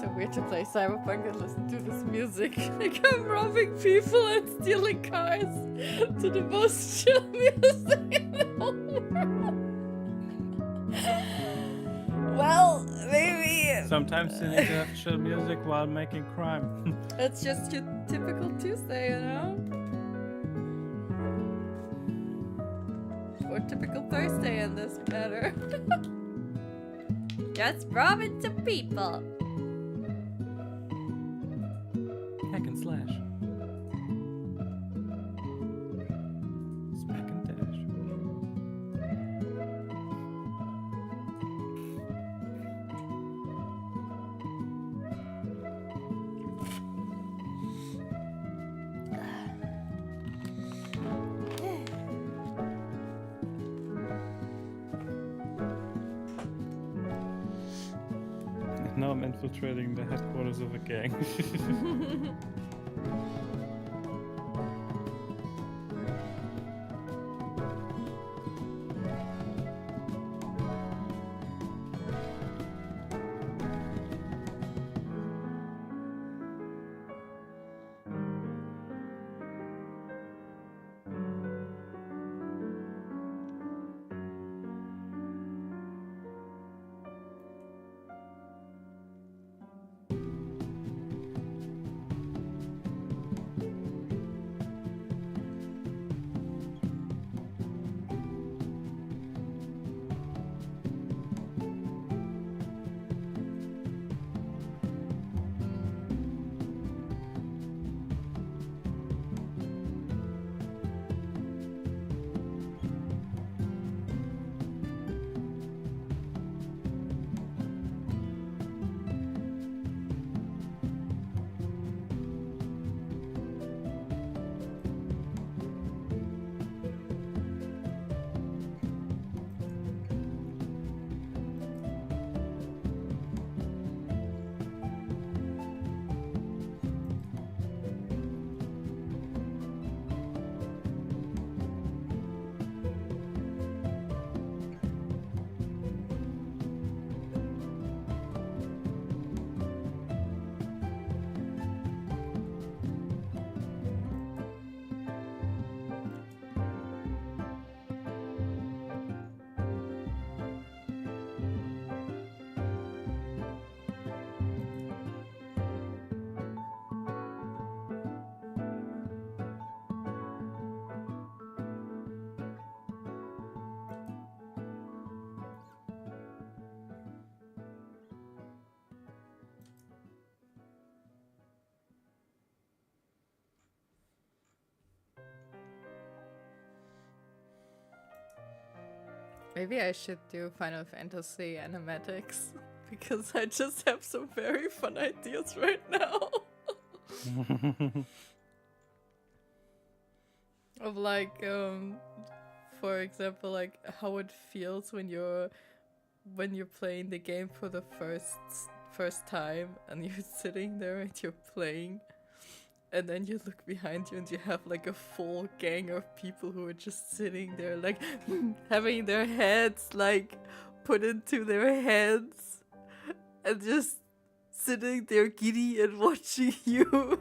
so weird to play Cyberpunk and listen to this music. Like I'm robbing people and stealing cars to the most chill music in the whole world. Well, maybe Sometimes you need to have chill music while making crime. it's just your typical Tuesday, you know? Or typical Thursday in this matter. Just robbing some people. Hack and slash. Smack and dash. Now I'm infiltrating the headquarters of a gang. Maybe I should do Final Fantasy animatics because I just have some very fun ideas right now. Of like, for example, like how it feels when you're playing the game for the first time and you're sitting there and you're playing. And then you look behind you and you have like a full gang of people who are just sitting there like having their heads like put into their hands and just sitting there giddy and watching you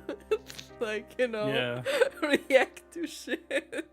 like, you know, Yeah. react to shit.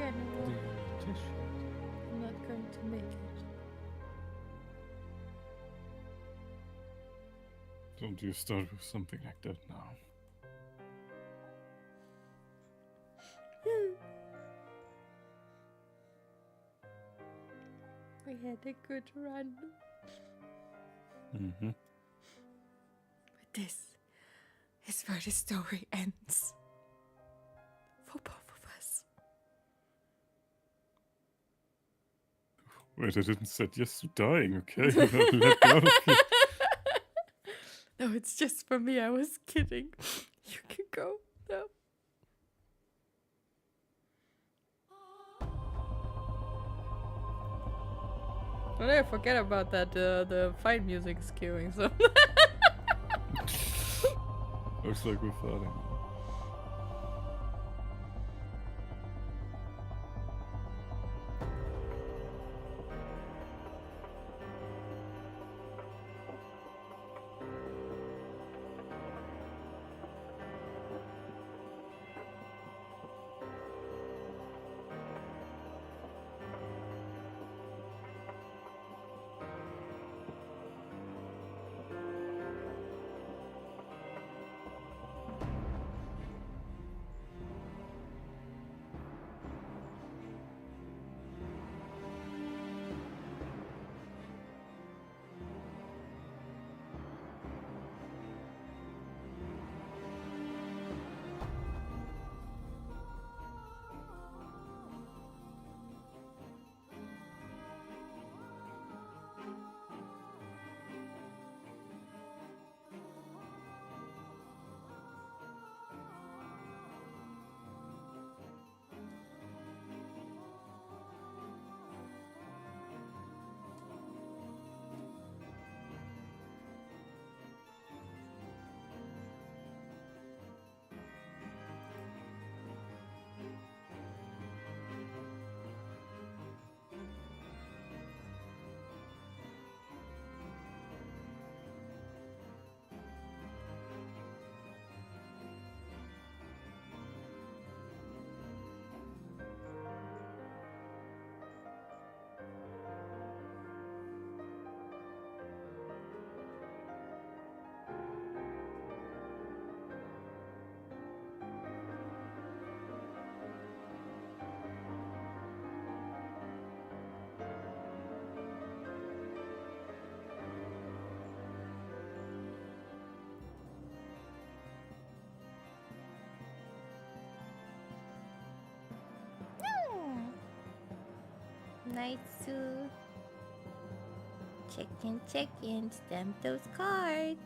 channel. I'm not going to make it. Don't you start with something like that now. We had a good run. Mm-hmm. But this is where the story ends. For both of us. Wait, I didn't said yes to dying, okay? Let go of me. No, it's just for me. I was kidding. You can go. No. Oh, I forget about that. The fight music is queuing, so. Looks like we're fighting. Nice to check in, stamp those cards.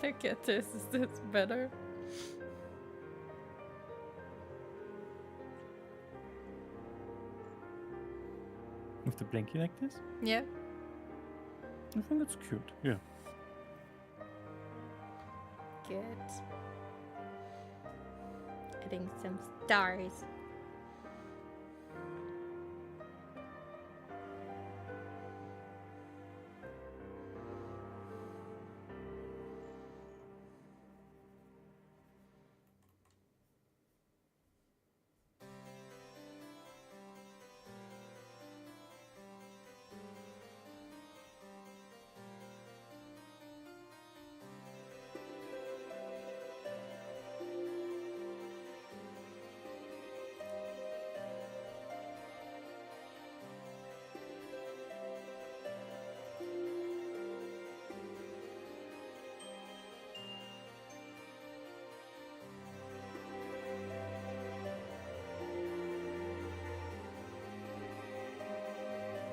Look at this. Is this better? With the blinky like this? Yeah. I think that's cute, yeah. Good. Adding some stars.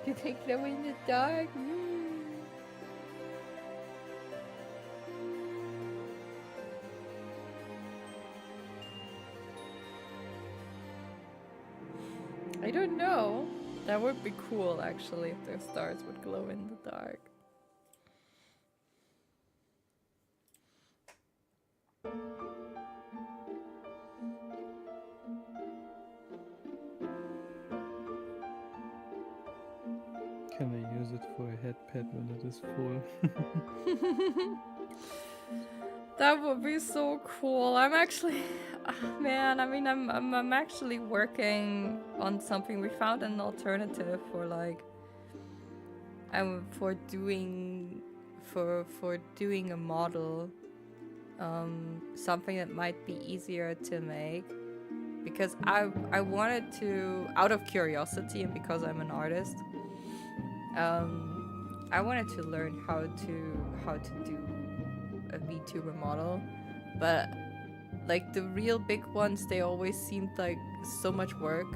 You think glow in the dark? would be cool actually if their stars would glow in the dark. Can I use it for a head pad when it is full? That would be so cool. I'm actually, man. I mean, I'm actually working on something. We found an alternative for like, for doing a model, something that might be easier to make, because I wanted to, out of curiosity and because I'm an artist, I wanted to learn how to do a VTuber model, but like the real big ones, they always seemed like so much work,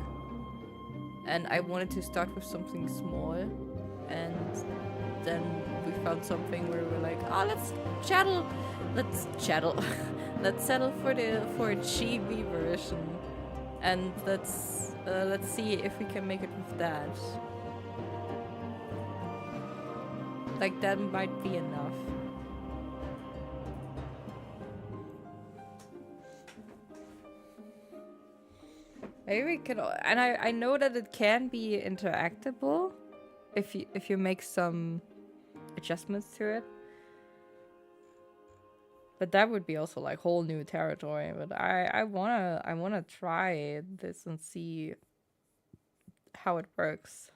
and I wanted to start with something small, and then we found something where we were like, oh, let's settle for a chibi version, and let's see if we can make it with that. Like that might be enough. Maybe we could, and I know that it can be interactable if you make some adjustments to it. But that would be also like whole new territory. But I wanna try this and see how it works.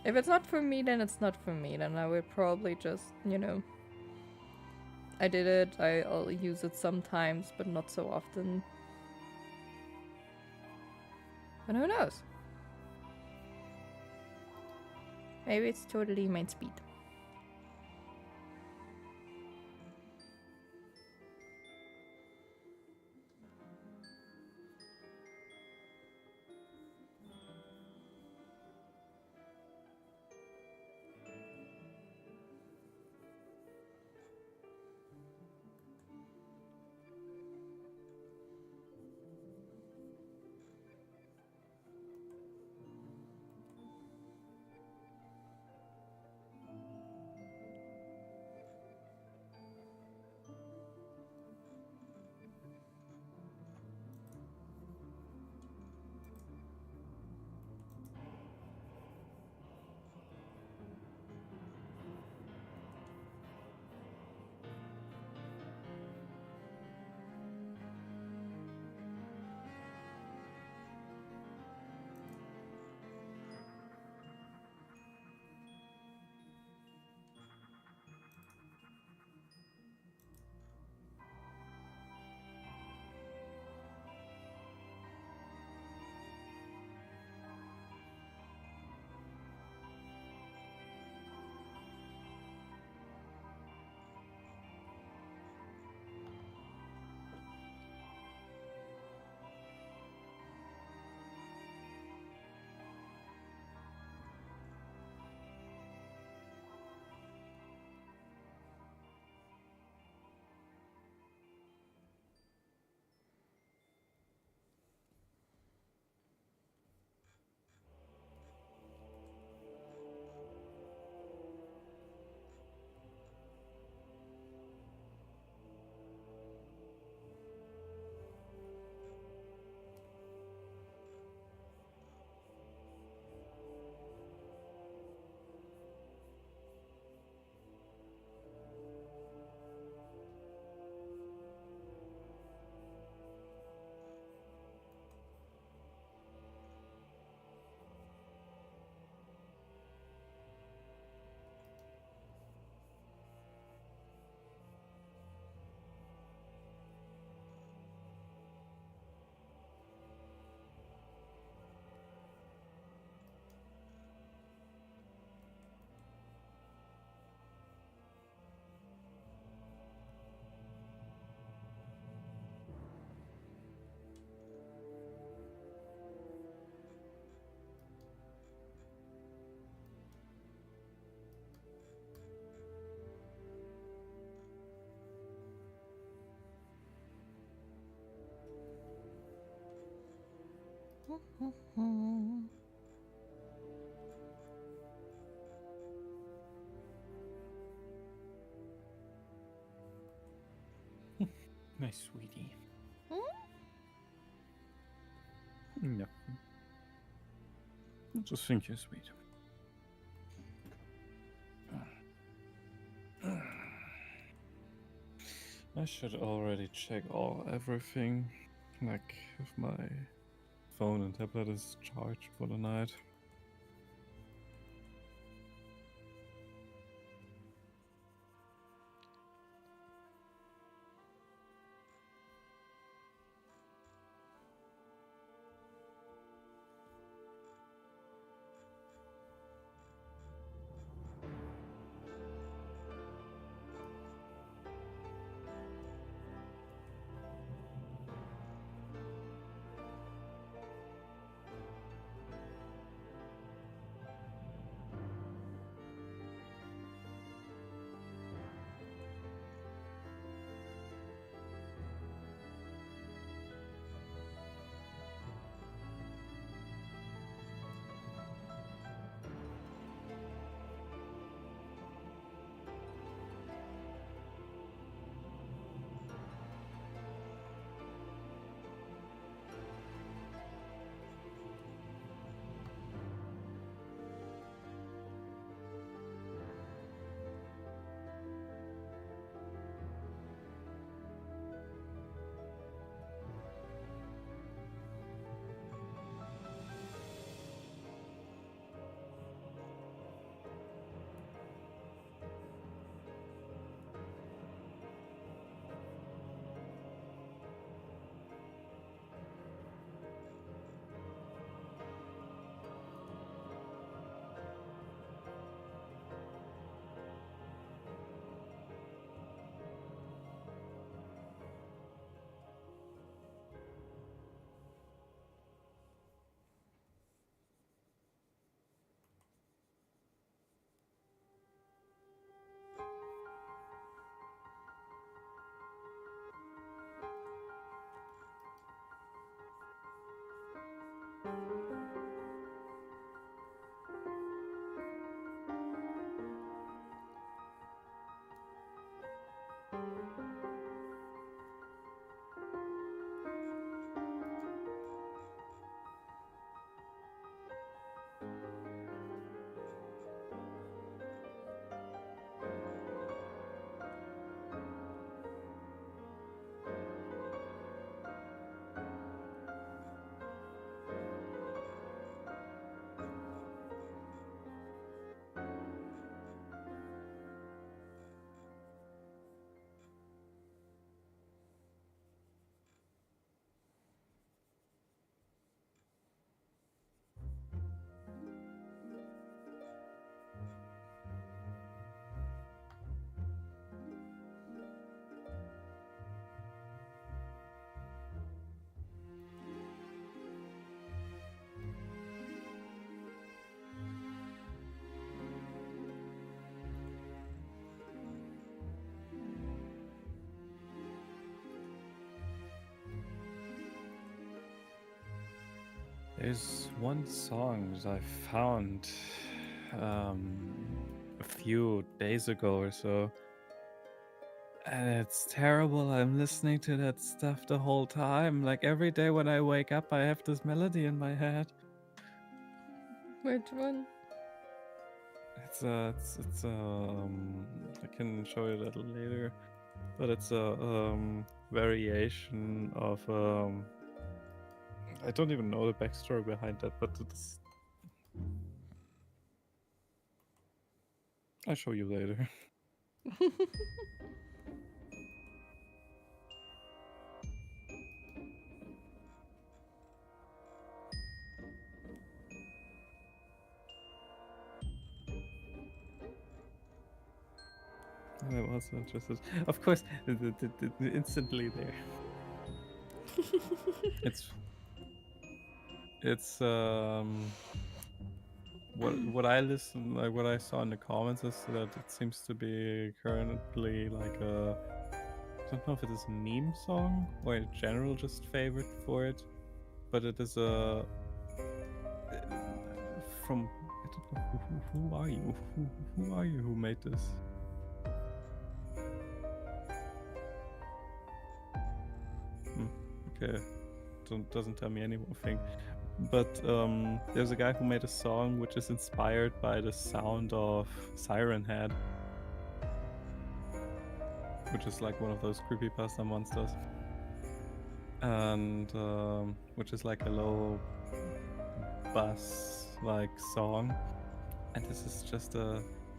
If it's not for me, then it's not for me. Then I will probably just, you know, I did it, I'll use it sometimes, but not so often. But who knows? Maybe it's totally main speed. My sweetie. Hmm? No. I just think you're sweet. I should already check everything, like if my phone and tablet is charged for the night. There's one song that I found a few days ago or so, and it's terrible. I'm listening to that stuff the whole time. Like every day when I wake up, I have this melody in my head. Which one? I can show you that later, but it's a variation of I don't even know the backstory behind that, but it's. I'll show you later. I was interested. Of course, instantly there. It's what I listen, like what I saw in the comments is that it seems to be currently like a, I don't know if it is a meme song or in general just favorite for it. but it is a from I don't know who are you? Who are you who made this? Okay, doesn't tell me anything. But there's a guy who made a song which is inspired by the sound of Siren Head, which is like one of those creepypasta monsters, and which is like a low bass like song, and this is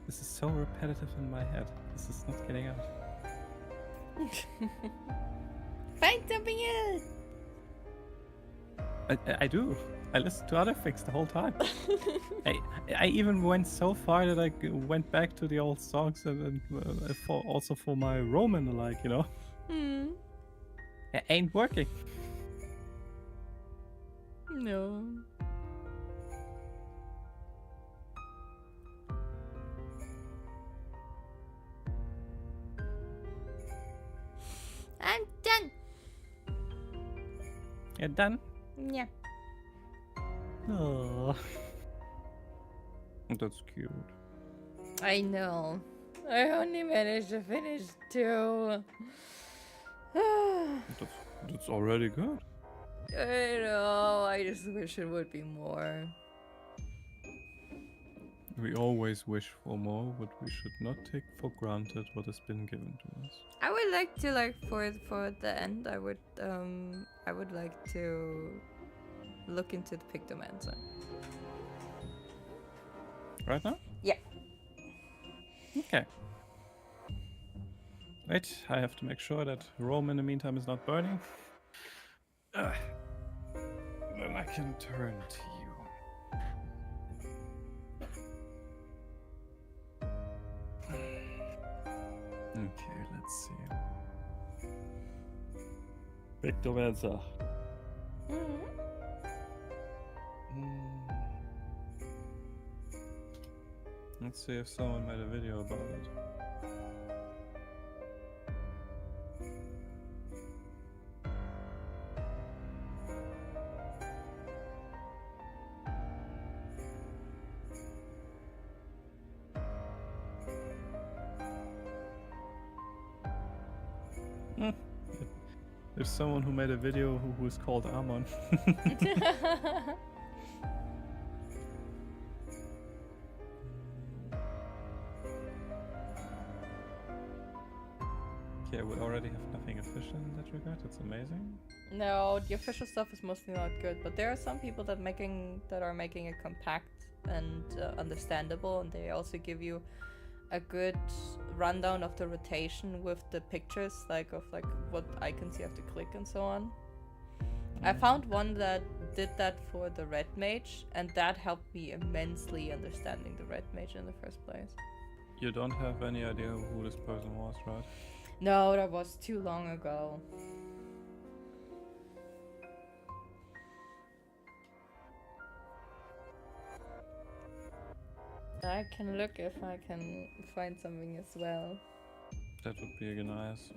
so repetitive in my head. This is not getting out. Find something else. I do. I listen to other things the whole time. I even went so far that I went back to the old songs and also for my Roman, like, you know. Hmm. It ain't working. No. I'm done. You're done? Yeah. Oh. That's cute. I know. I only managed to finish 2. That's already good. I know. I just wish it would be more. We always wish for more, but we should not take for granted what has been given to us. I would like to for the end. I would like to look into the Pictomancer. Right now? Yeah. Okay. Wait, I have to make sure that Rome in the meantime is not burning. Then I can turn to you. Okay, let's see. Pictomancer. Let's see if someone made a video about it. There's someone who made a video who is called Amon. Okay, we already have nothing official in that regard. That's amazing. No, the official stuff is mostly not good, but there are some people that are making it compact and understandable, and they also give you a good rundown of the rotation with the pictures, like what icons you have to click and so on. I found one that did that for the Red Mage, and that helped me immensely understanding the Red Mage in the first place. You don't have any idea who this person was, right? No, that was too long ago. I can look if I can find something as well. That would be nice.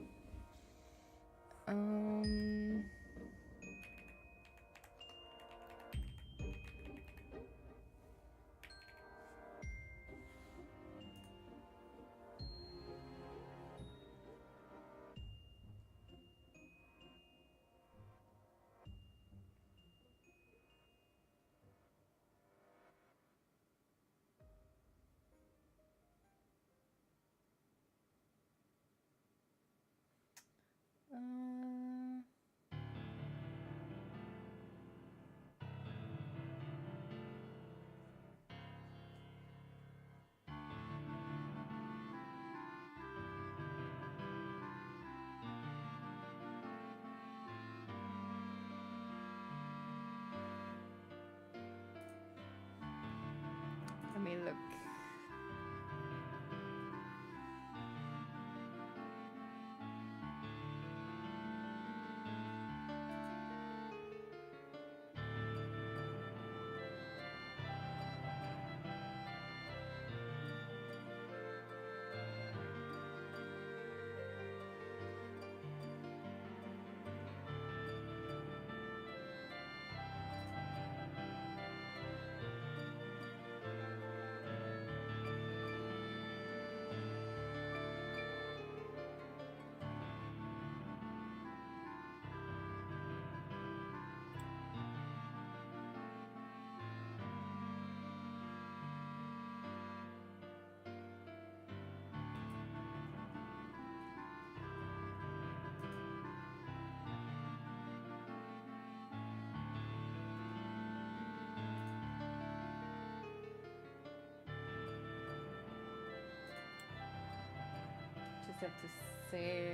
have to say.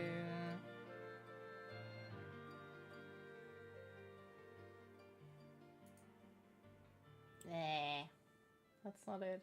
Nah, that's not it.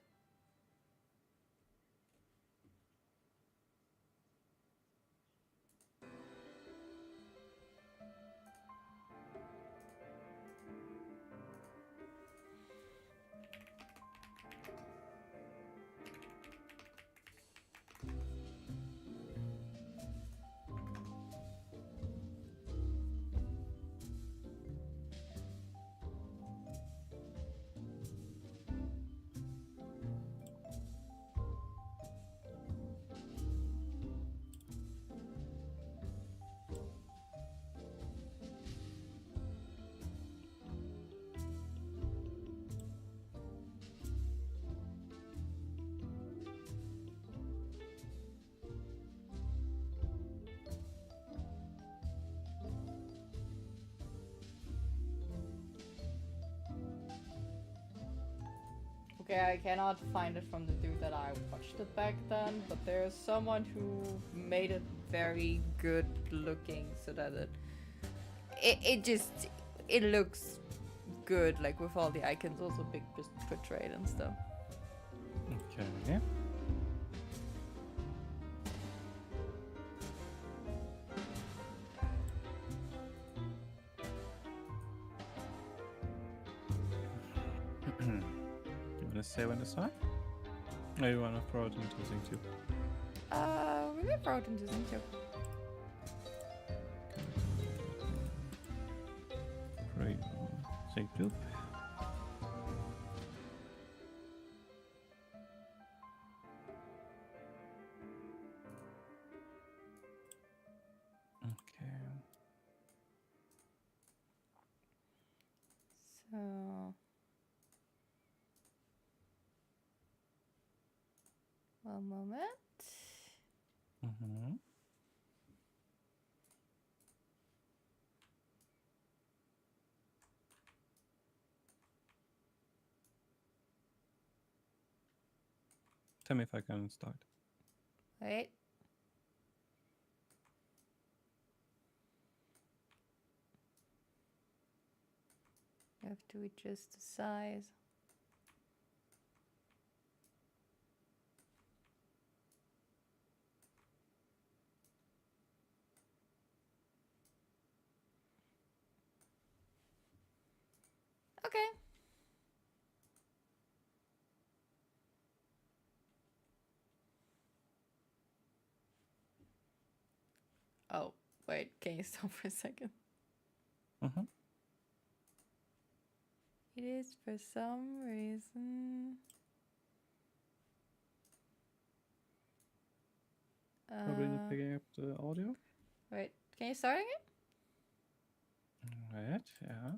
Okay, I cannot find it from the dude that I watched it back then, but there's someone who made it very good looking so that it looks good, like with all the icons also big just portrayed and stuff. Okay. You wanna say when to start? Or you wanna throw it into Zing too? We can throw it into Zoom too. Great. Zing too. Okay. So. One moment. Mm-hmm. Tell me if I can start. Wait. You have to adjust the size. Okay. Oh, wait, can you stop for a second? Mm-hmm. It is for some reason. Probably not picking up the audio. Wait, can you start again? Right, yeah.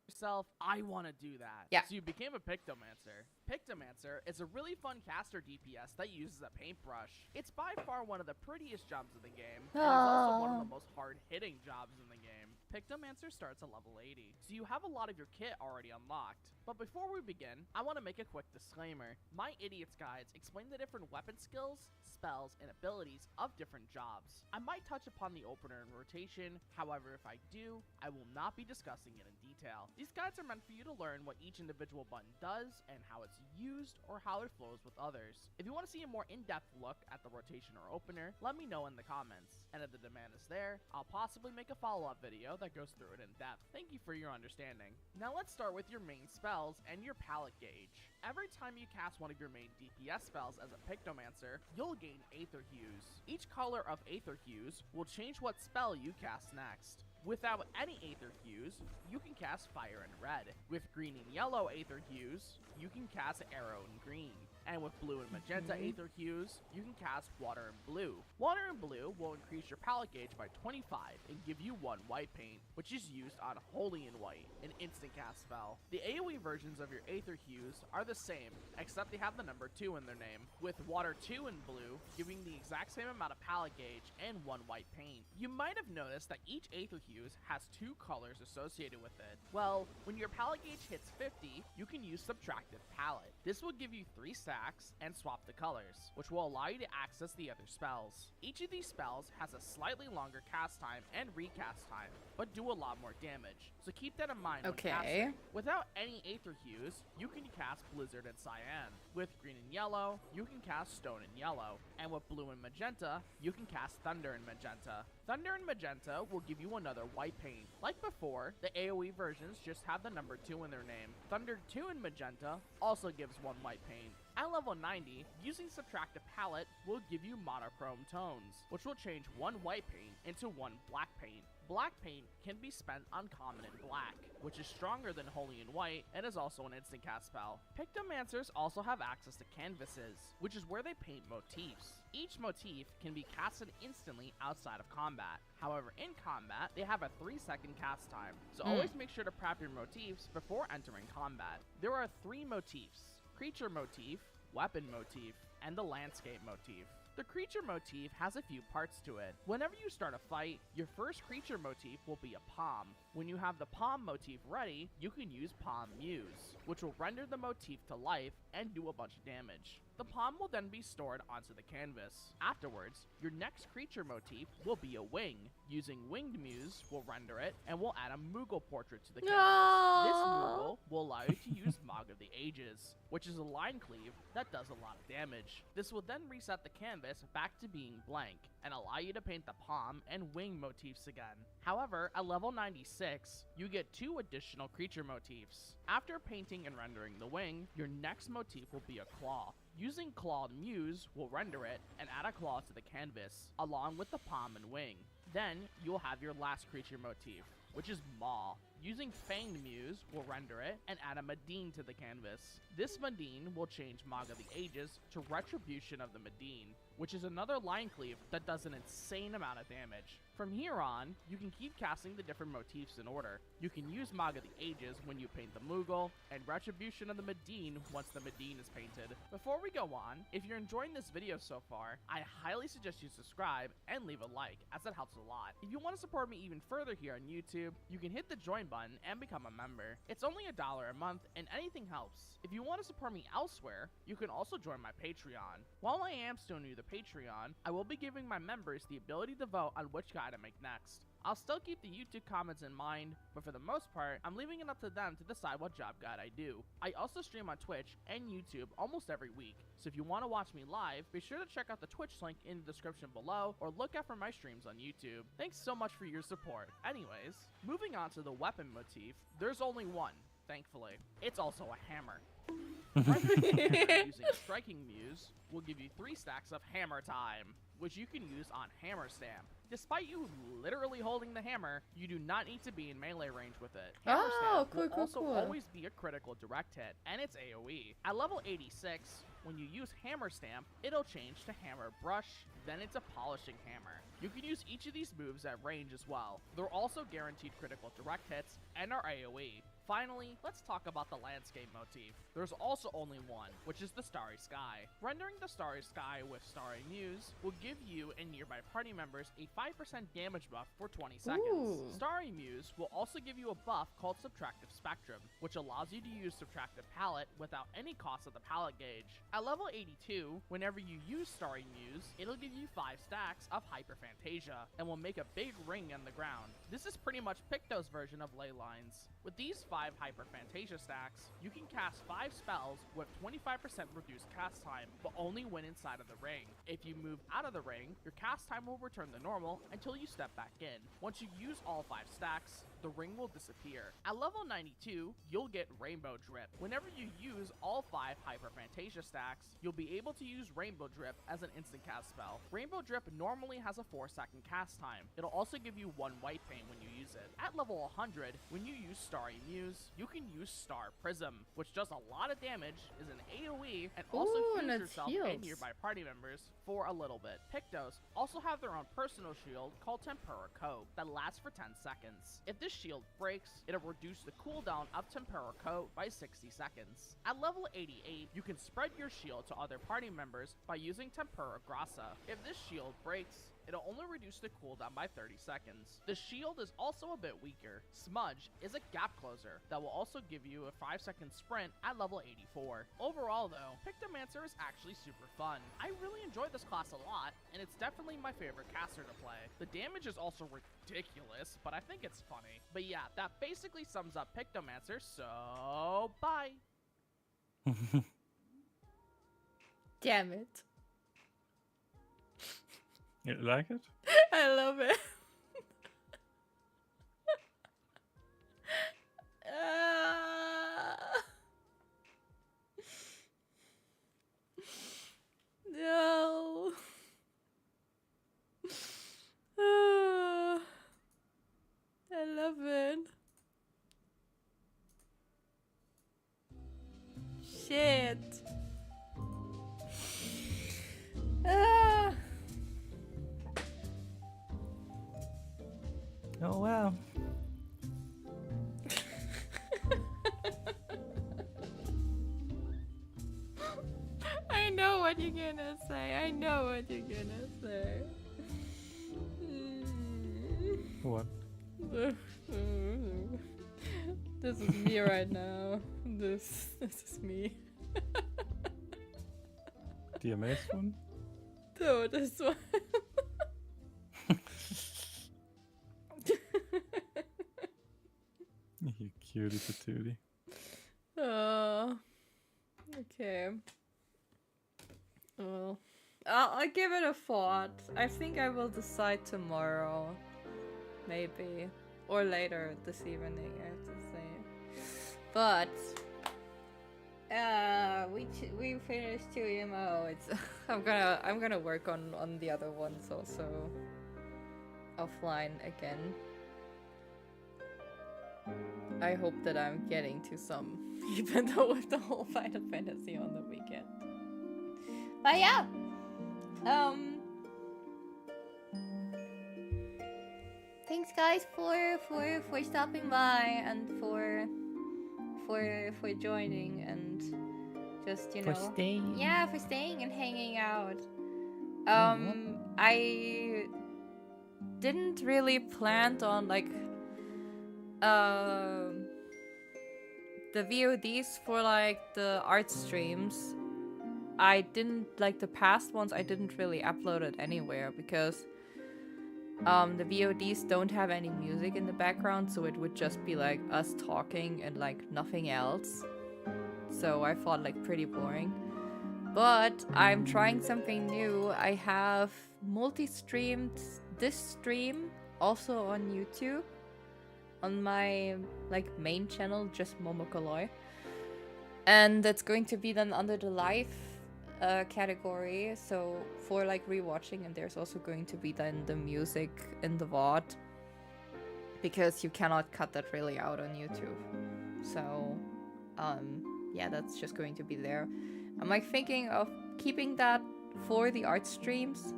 Yourself, I want to do that. Yeah. So you became a Pictomancer. Pictomancer is a really fun caster DPS that uses a paintbrush. It's by far one of the prettiest jobs in the game, and it's also one of the most hard-hitting jobs in the game. Pictomancer starts at level 80, so you have a lot of your kit already unlocked. But before we begin, I want to make a quick disclaimer. My Idiot's Guides explain the different weapon skills, spells, and abilities of different jobs. I might touch upon the opener and rotation, however if I do, I will not be discussing it in detail. These guides are meant for you to learn what each individual button does and how it's used or how it flows with others. If you want to see a more in-depth look at the rotation or opener, let me know in the comments. And if the demand is there, I'll possibly make a follow-up video that goes through it in depth. Thank you for your understanding. Now let's start with your main spells and your palette gauge. Every time you cast one of your main DPS spells as a Pictomancer, you'll gain Aether Hues. Each color of Aether Hues will change what spell you cast next. Without any Aether Hues, you can cast Fire and Red. With green and yellow Aether Hues, you can cast Arrow and Green. And with blue and magenta Aether Hues, you can cast Water and Blue. Water and Blue will increase your palette gauge by 25 and give you 1 white paint, which is used on Holy and White, an instant cast spell. The AoE versions of your Aether Hues are the same, except they have the number 2 in their name, with Water 2 and Blue giving the exact same amount of palette gauge and 1 white paint. You might have noticed that each Aether Hues has 2 colors associated with it. Well, when your palette gauge hits 50, you can use Subtractive Palette. This will give you 3 sets stacks and swap the colors, which will allow you to access the other spells. Each of these spells has a slightly longer cast time and recast time, but do a lot more damage, so keep that in mind when casting. Without any Aether hues, you can cast Blizzard and Cyan. With green and yellow, you can cast Stone and Yellow, and with blue and magenta, you can cast Thunder and Magenta. Thunder and Magenta will give you another white paint. Like before, the AoE versions just have the number 2 in their name. Thunder 2 and Magenta also gives 1 white paint. At level 90, using Subtractive Palette will give you monochrome tones, which will change 1 white paint into 1 black paint. Black paint can be spent on common and black, which is stronger than holy and white and is also an instant cast spell. Pictomancers also have access to canvases, which is where they paint motifs. Each motif can be casted instantly outside of combat. However, in combat, they have a 3-second cast time, so always make sure to prep your motifs before entering combat. There are 3 motifs: creature motif, weapon motif, and the landscape motif. The creature motif has a few parts to it. Whenever you start a fight, your first creature motif will be a palm. When you have the palm motif ready, you can use Palm Muse, which will render the motif to life and do a bunch of damage. The palm will then be stored onto the canvas. Afterwards, your next creature motif will be a wing. Using Winged Muse will render it and will add a Moogle portrait to the canvas. This Moogle will allow you to use Mog of the Ages, which is a line cleave that does a lot of damage. This will then reset the canvas back to being blank and allow you to paint the palm and wing motifs again. However, at level 96, you get 2 additional creature motifs. After painting and rendering the wing, your next motif will be a claw. Using Clawed Muse will render it and add a claw to the canvas, along with the palm and wing. Then, you'll have your last creature motif, which is Maw. Using Fanged Muse will render it and add a Medine to the canvas. This Medine will change Mog of the Ages to Retribution of the Medine, which is another line cleave that does an insane amount of damage. From here on, you can keep casting the different motifs in order. You can use Mog of the Ages when you paint the Moogle, and Retribution of the Medine once the Medine is painted. Before we go on, if you're enjoying this video so far, I highly suggest you subscribe and leave a like, as that helps a lot. If you want to support me even further here on YouTube, you can hit the join button and become a member. It's only $1 a month, and anything helps. If you want to support me elsewhere, you can also join my Patreon. While I am still new to Patreon, I will be giving my members the ability to vote on which guy to make next. I'll still keep the YouTube comments in mind, but for the most part, I'm leaving it up to them to decide what job guide I do. I also stream on Twitch and YouTube almost every week, so if you want to watch me live, be sure to check out the Twitch link in the description below, or look out for my streams on YouTube. Thanks so much for your support. Anyways, moving on to the weapon motif, there's only one, thankfully. It's also a hammer. Using Striking Muse will give you 3 stacks of Hammer Time, which you can use on Hammer Stamp. Despite you literally holding the hammer, you do not need to be in melee range with it. Hammer Stamp will also always be a critical direct hit, and it's AoE. At level 86, when you use Hammer Stamp, it'll change to Hammer Brush, then it's a Polishing Hammer. You can use each of these moves at range as well. They're also guaranteed critical direct hits and are AoE. Finally, let's talk about the landscape motif. There's also only one, which is the Starry Sky. Rendering the Starry Sky with Starry Muse will give you and nearby party members a 5% damage buff for 20 seconds. Starry Muse will also give you a buff called Subtractive Spectrum, which allows you to use Subtractive Palette without any cost of the palette gauge. At level 82, whenever you use Starry Muse, it'll give you 5 stacks of Hyperphantasia and will make a big ring on the ground. This is pretty much Picto's version of Ley Lines. With these 5 Hyperphantasia stacks, you can cast 5 spells with 25% reduced cast time, but only when inside of the ring. If you move out of the ring, your cast time will return to normal until you step back in. Once you use all 5 stacks, the ring will disappear. At level 92, you'll get Rainbow Drip. Whenever you use all 5 Hyperphantasia stacks, you'll be able to use Rainbow Drip as an instant cast spell. Rainbow Drip normally has a 4-second cast time. It'll also give you 1 white paint when you use it. At level 100, when you use Starry Muse, you can use Star Prism, which does a lot of damage, is an AoE, and also heals yourself and nearby party members for a little bit. Pictos also have their own personal shield called Tempera Coat that lasts for 10 seconds. If this shield breaks, it'll reduce the cooldown of Tempera Coat by 60 seconds. At level 88, you can spread your shield to other party members by using Tempera Grassa. If if this shield breaks, it'll only reduce the cooldown by 30 seconds. The shield is also a bit weaker. Smudge is a gap closer that will also give you a 5-second sprint at level 84. Overall though, Pictomancer is actually super fun. I really enjoy this class a lot, and it's definitely my favorite caster to play. The damage is also ridiculous, but I think it's funny. But yeah, that basically sums up Pictomancer, so bye! Damn it. You like it? I love it. No. I love it. Shit. Oh wow. I know what you're gonna say. I know what you're gonna say. What? This is me right now. This is me. The amazed one? No, this one. You cutie patootie. Okay. Well, I'll give it a thought. I think I will decide tomorrow. Maybe. Or later this evening, I have to say. But we finished 2 emo. It's I'm gonna work on the other ones also offline again. I hope that I'm getting to some, even though with the whole Final Fantasy on the weekend. But yeah. Thanks guys for stopping by and for joining and just, you know, For staying. yeah, for staying and hanging out. I didn't really plan on like the VODs for like the art streams. I didn't like the past ones. I didn't really upload it anywhere because the VODs don't have any music in the background, so it would just be like us talking and like nothing else. So I thought like pretty boring. But I'm trying something new. I have multi-streamed this stream also on YouTube on my like main channel, just Momokoloi. And that's going to be then under the live category, so for like rewatching, and there's also going to be then the music in the VOD because you cannot cut that really out on YouTube. So yeah, that's just going to be there. I'm like thinking of keeping that for the art streams,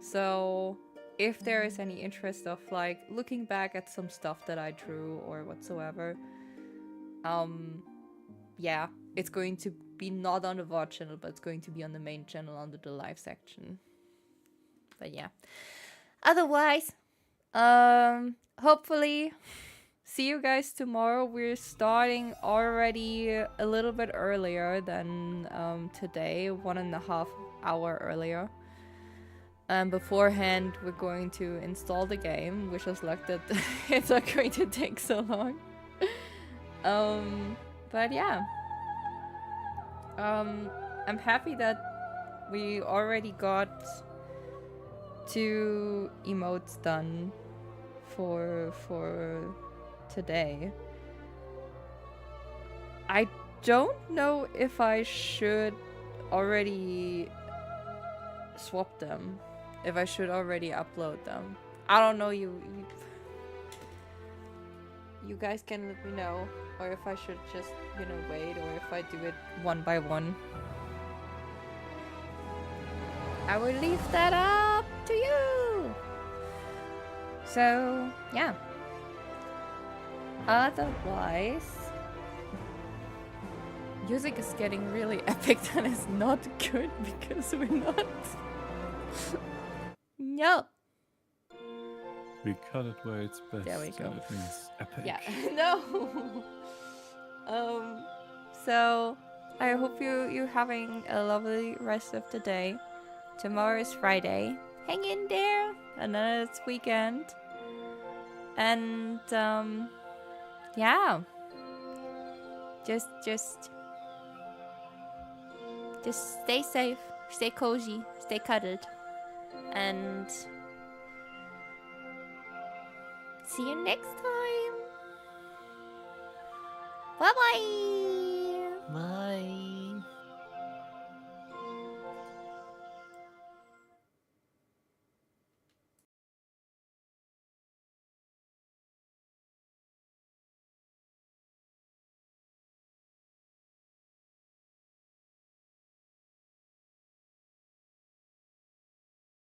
so if there is any interest of like looking back at some stuff that I drew or whatsoever, yeah, it's going to be not on the VOD channel, but it's going to be on the main channel under the live section. But yeah, otherwise, hopefully see you guys tomorrow. We're starting already a little bit earlier than today, 1.5 hours earlier. Beforehand, we're going to install the game. Wish us luck that it's not going to take so long. But yeah. I'm happy that we already got 2 emotes done for today. I don't know if I should already swap them. If I should already upload them. I don't know, you guys can let me know. Or if I should just, you know, wait, or if I do it one by one. I will leave that up to you! So, yeah. Otherwise, music is getting really epic and it's not good because we're not No. We cut it where it's best. There we go. And it means epic. Yeah. No. So I hope you're having a lovely rest of the day. Tomorrow is Friday. Hang in there. And then it's weekend. And yeah. Just stay safe, stay cozy, stay cuddled. And see you next time. Bye bye. Bye.